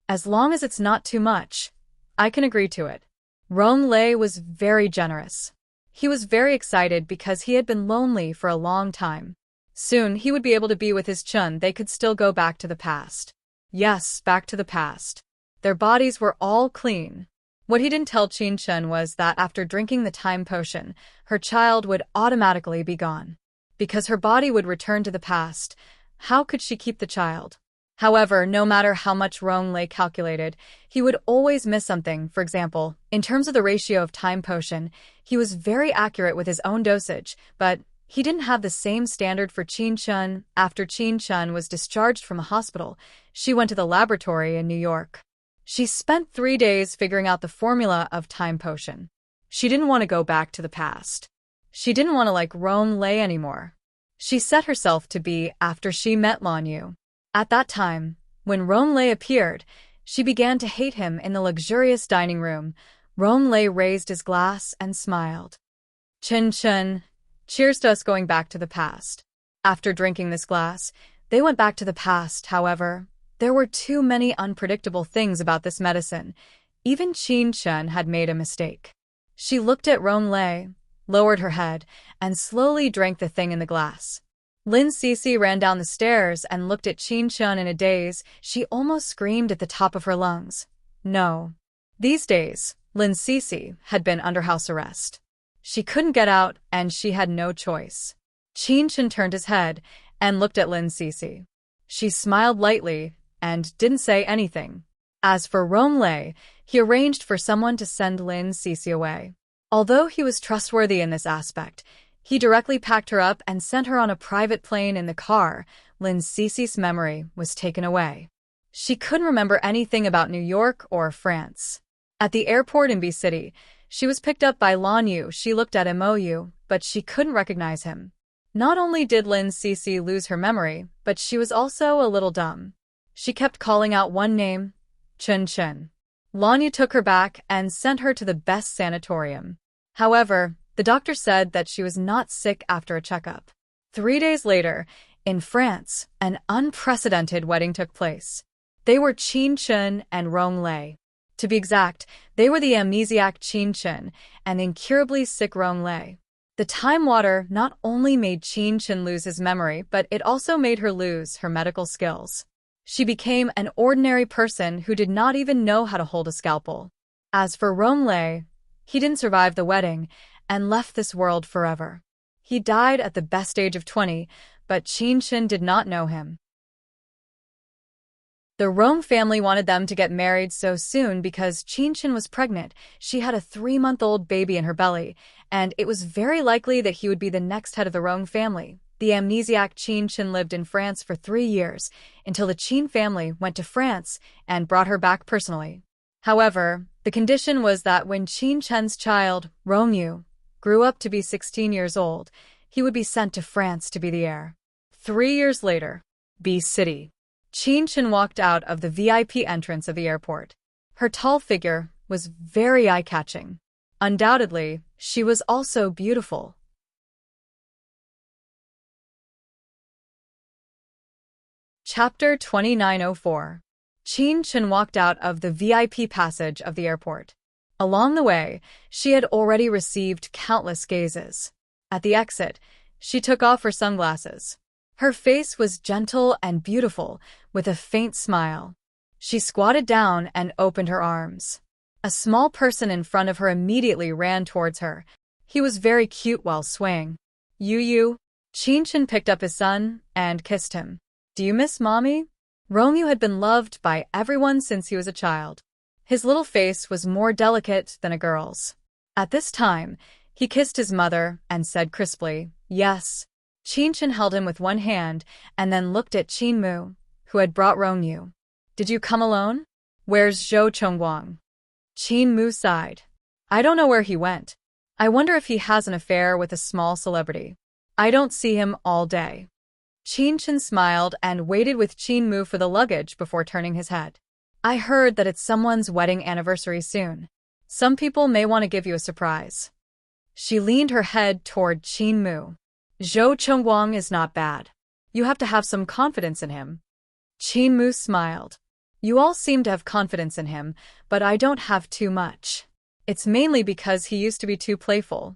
As long as it's not too much, I can agree to it." Ronglei was very generous. He was very excited because he had been lonely for a long time. Soon he would be able to be with his Qin. They could still go back to the past. Yes, back to the past. Their bodies were all clean. What he didn't tell Qin was that after drinking the time potion, her child would automatically be gone. Because her body would return to the past, how could she keep the child? However, no matter how much Ronglei calculated, he would always miss something. For example, in terms of the ratio of time potion, he was very accurate with his own dosage, but he didn't have the same standard for Qin. After Qin was discharged from the hospital, she went to the laboratory in New York. She spent 3 days figuring out the formula of time potion. She didn't want to go back to the past. She didn't want to like Ronglei anymore. She set herself to be after she met Lan Yu. At that time, when Ronglei appeared, she began to hate him in the luxurious dining room. Ronglei raised his glass and smiled. "Qin, cheers to us going back to the past." After drinking this glass, they went back to the past. However, there were too many unpredictable things about this medicine. Even Qin had made a mistake. She looked at Ronglei, lowered her head, and slowly drank the thing in the glass. Lin Cece ran down the stairs and looked at Qin in a daze. She almost screamed at the top of her lungs. No. These days, Lin Cece had been under house arrest. She couldn't get out, and she had no choice. Qin turned his head and looked at Lin Cece. She smiled lightly and didn't say anything. As for Ronglei, he arranged for someone to send Lin Cece away. Although he was trustworthy in this aspect, he directly packed her up and sent her on a private plane in the car. Lin Cece's memory was taken away. She couldn't remember anything about New York or France. At the airport in B City, she was picked up by Lan Yu. She looked at Mou, but she couldn't recognize him. Not only did Lin Cece lose her memory, but she was also a little dumb. She kept calling out one name, Chun Chun. Lan Yu took her back and sent her to the best sanatorium. However, the doctor said that she was not sick after a checkup. 3 days later, in France, an unprecedented wedding took place. They were Qin Chun and Rong Lei. To be exact, they were the amnesiac Qin Chun and incurably sick Rong Lei. The time water not only made Qin Chun lose his memory, but it also made her lose her medical skills. She became an ordinary person who did not even know how to hold a scalpel. As for Rong Lei, he didn't survive the wedding and left this world forever. He died at the best age of 20, but Qin Chun did not know him. The Rong family wanted them to get married so soon because Qin Chun was pregnant. She had a 3-month-old baby in her belly, and it was very likely that he would be the next head of the Rong family. The amnesiac Qin Chun lived in France for 3 years, until the Qin family went to France and brought her back personally. However, the condition was that when Qin Chun's child, Rong Yu, grew up to be 16 years old, he would be sent to France to be the heir. 3 years later, B City. Qin Chun walked out of the VIP entrance of the airport. Her tall figure was very eye-catching. Undoubtedly, she was also beautiful. Chapter 2904. Qin Chun walked out of the VIP passage of the airport. Along the way, she had already received countless gazes. At the exit, she took off her sunglasses. Her face was gentle and beautiful, with a faint smile. She squatted down and opened her arms. A small person in front of her immediately ran towards her. He was very cute while swaying. Yu. Qin Chun picked up his son and kissed him. Do you miss mommy? Romeo had been loved by everyone since he was a child. His little face was more delicate than a girl's. At this time, he kissed his mother and said crisply, yes. Qin Chun held him with one hand and then looked at Qin Mu, who had brought Rongyu. Did you come alone? Where's Zhou Chongguang? Qin Mu sighed. I don't know where he went. I wonder if he has an affair with a small celebrity. I don't see him all day. Qin Chun smiled and waited with Qin Mu for the luggage before turning his head. I heard that it's someone's wedding anniversary soon. Some people may want to give you a surprise. She leaned her head toward Qin Mu. Zhou Chongguang is not bad. You have to have some confidence in him. Qin Mu smiled. You all seem to have confidence in him, but I don't have too much. It's mainly because he used to be too playful.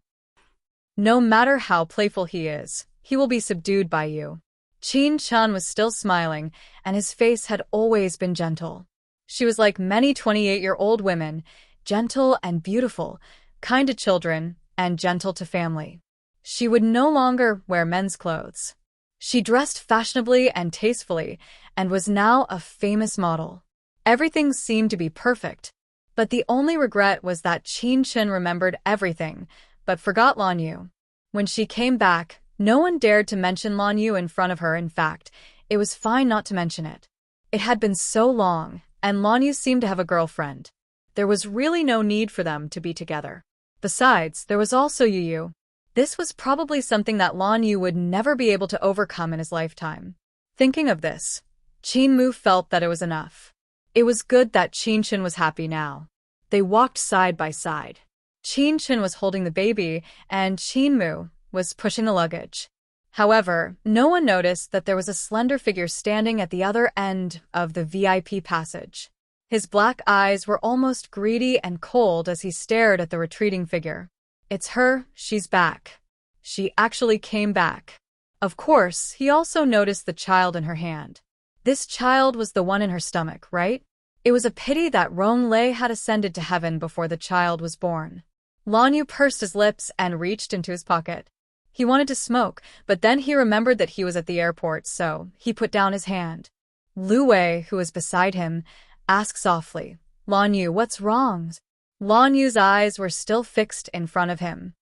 No matter how playful he is, he will be subdued by you. Qin Chun was still smiling, and his face had always been gentle. She was like many 28-year-old women, gentle and beautiful, kind to children, and gentle to family. She would no longer wear men's clothes. She dressed fashionably and tastefully, and was now a famous model. Everything seemed to be perfect, but the only regret was that Qin Chun remembered everything, but forgot Lan Yu. When she came back, no one dared to mention Lan Yu in front of her. In fact, it was fine not to mention it. It had been so long, and Lan Yu seemed to have a girlfriend. There was really no need for them to be together. Besides, there was also Yu. This was probably something that Lan Yu would never be able to overcome in his lifetime. Thinking of this, Qin Mu felt that it was enough. It was good that Qin Chun was happy now. They walked side by side. Qin Chun was holding the baby, and Qin Mu was pushing the luggage. However, no one noticed that there was a slender figure standing at the other end of the VIP passage. His black eyes were almost greedy and cold as he stared at the retreating figure. It's her, she's back. She actually came back. Of course, he also noticed the child in her hand. This child was the one in her stomach, right? It was a pity that Rong Lei had ascended to heaven before the child was born. Lan Yu pursed his lips and reached into his pocket. He wanted to smoke, but then he remembered that he was at the airport, so he put down his hand. Lu Wei, who was beside him, asked softly, Lan Yu, what's wrong? Lan Yu's eyes were still fixed in front of him.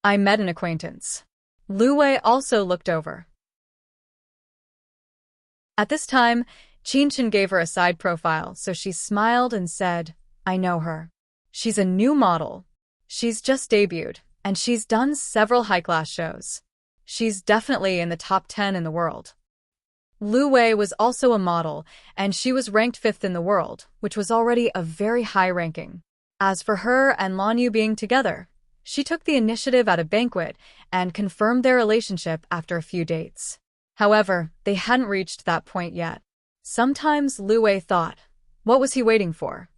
I met an acquaintance. Lu Wei also looked over. At this time, Qin Chen gave her a side profile, so she smiled and said, I know her. She's a new model. She's just debuted, and she's done several high-class shows. She's definitely in the top 10 in the world. Lu Wei was also a model, and she was ranked 5th in the world, which was already a very high ranking. As for her and Lan Yu being together, she took the initiative at a banquet and confirmed their relationship after a few dates. However, they hadn't reached that point yet. Sometimes Lu Wei thought, what was he waiting for?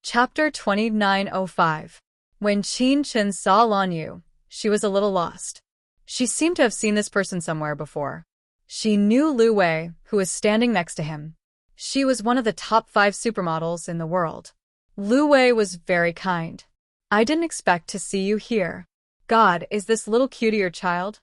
Chapter 2905. When Qin Chen saw Lan Yu, she was a little lost. She seemed to have seen this person somewhere before. She knew Lu Wei, who was standing next to him. She was one of the top 5 supermodels in the world. Lu Wei was very kind. I didn't expect to see you here. God, is this little cutie your child?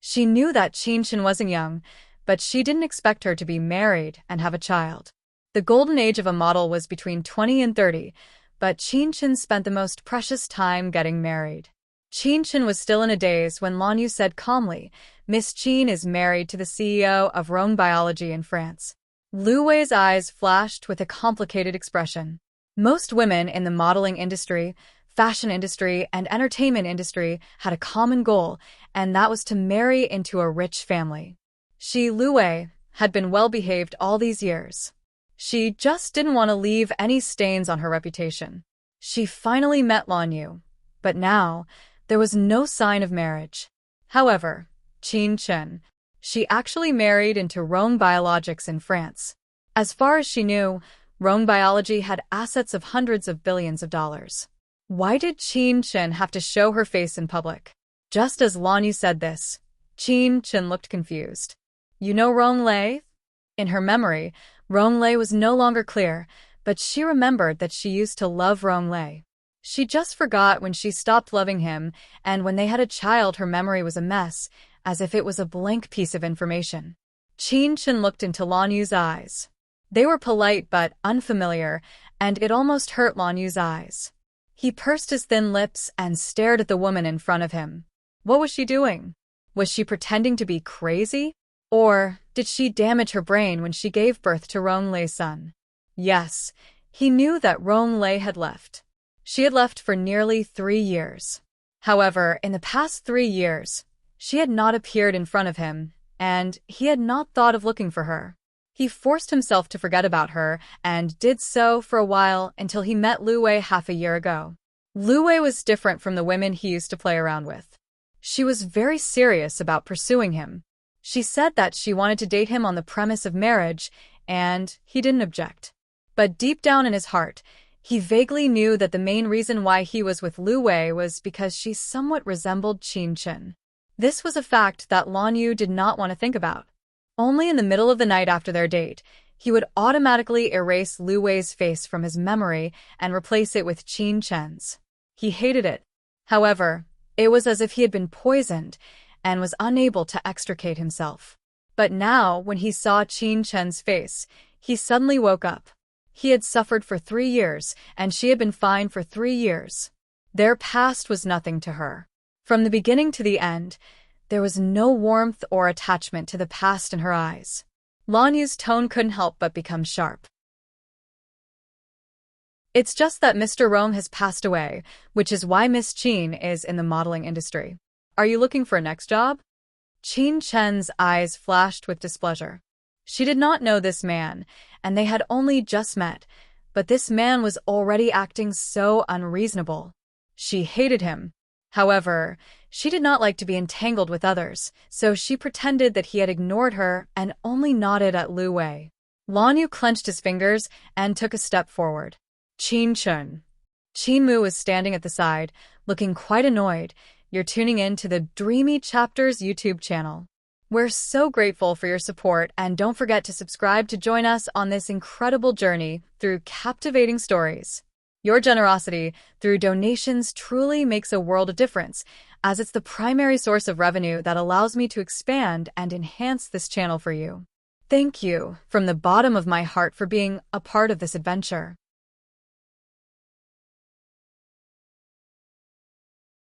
She knew that Qin Chen wasn't young, but she didn't expect her to be married and have a child. The golden age of a model was between 20 and 30, but Qin Chen spent the most precious time getting married. Qin Chen was still in a daze when Lan Yu said calmly, Miss Qin is married to the CEO of Rhone Biology in France. Lu Wei's eyes flashed with a complicated expression. Most women in the modeling industry, fashion industry, and entertainment industry had a common goal, and that was to marry into a rich family. She, Lu Wei, had been well-behaved all these years. She just didn't want to leave any stains on her reputation. She finally met Lan Yu, but now there was no sign of marriage. However, Qin Chen, she actually married into Rhone Biologics in France. As far as she knew, Rhone Biology had assets of hundreds of billions of dollars. Why did Qin Chen have to show her face in public? Just as Lan Yu said this, Qin Chen looked confused. You know Rhone Lei? In her memory, Rhone Lei was no longer clear, but she remembered that she used to love Rhone Lei. She just forgot when she stopped loving him, and when they had a child her memory was a mess, as if it was a blank piece of information. Qin Chen looked into Lan Yu's eyes. They were polite but unfamiliar, and it almost hurt Lan Yu's eyes. He pursed his thin lips and stared at the woman in front of him. What was she doing? Was she pretending to be crazy? Or did she damage her brain when she gave birth to Rhone Lei's son? Yes, he knew that Rhone Lei had left. She had left for nearly 3 years. However, in the past 3 years, she had not appeared in front of him, and he had not thought of looking for her. He forced himself to forget about her, and did so for a while until he met Lu Wei half a year ago. Lu Wei was different from the women he used to play around with. She was very serious about pursuing him. She said that she wanted to date him on the premise of marriage, and he didn't object. But deep down in his heart, he vaguely knew that the main reason why he was with Lu Wei was because she somewhat resembled Qin Chen. This was a fact that Lan Yu did not want to think about. Only in the middle of the night after their date, he would automatically erase Lu Wei's face from his memory and replace it with Qin Chen's. He hated it. However, it was as if he had been poisoned and was unable to extricate himself. But now, when he saw Qin Chen's face, he suddenly woke up. He had suffered for 3 years, and she had been fine for 3 years. Their past was nothing to her. From the beginning to the end, there was no warmth or attachment to the past in her eyes. Lan Yu's tone couldn't help but become sharp. It's just that Mr. Rome has passed away, which is why Miss Qin is in the modeling industry. Are you looking for a next job? Qin Chen's eyes flashed with displeasure. She did not know this man, and they had only just met, but this man was already acting so unreasonable. She hated him. However, she did not like to be entangled with others, so she pretended that he had ignored her and only nodded at Lu Wei. Lan Yu clenched his fingers and took a step forward. Qin Chen. Qin Mu was standing at the side, looking quite annoyed. You're tuning in to the Dreamy Chapters YouTube channel. We're so grateful for your support, and don't forget to subscribe to join us on this incredible journey through captivating stories. Your generosity through donations truly makes a world of difference, as it's the primary source of revenue that allows me to expand and enhance this channel for you. Thank you from the bottom of my heart for being a part of this adventure.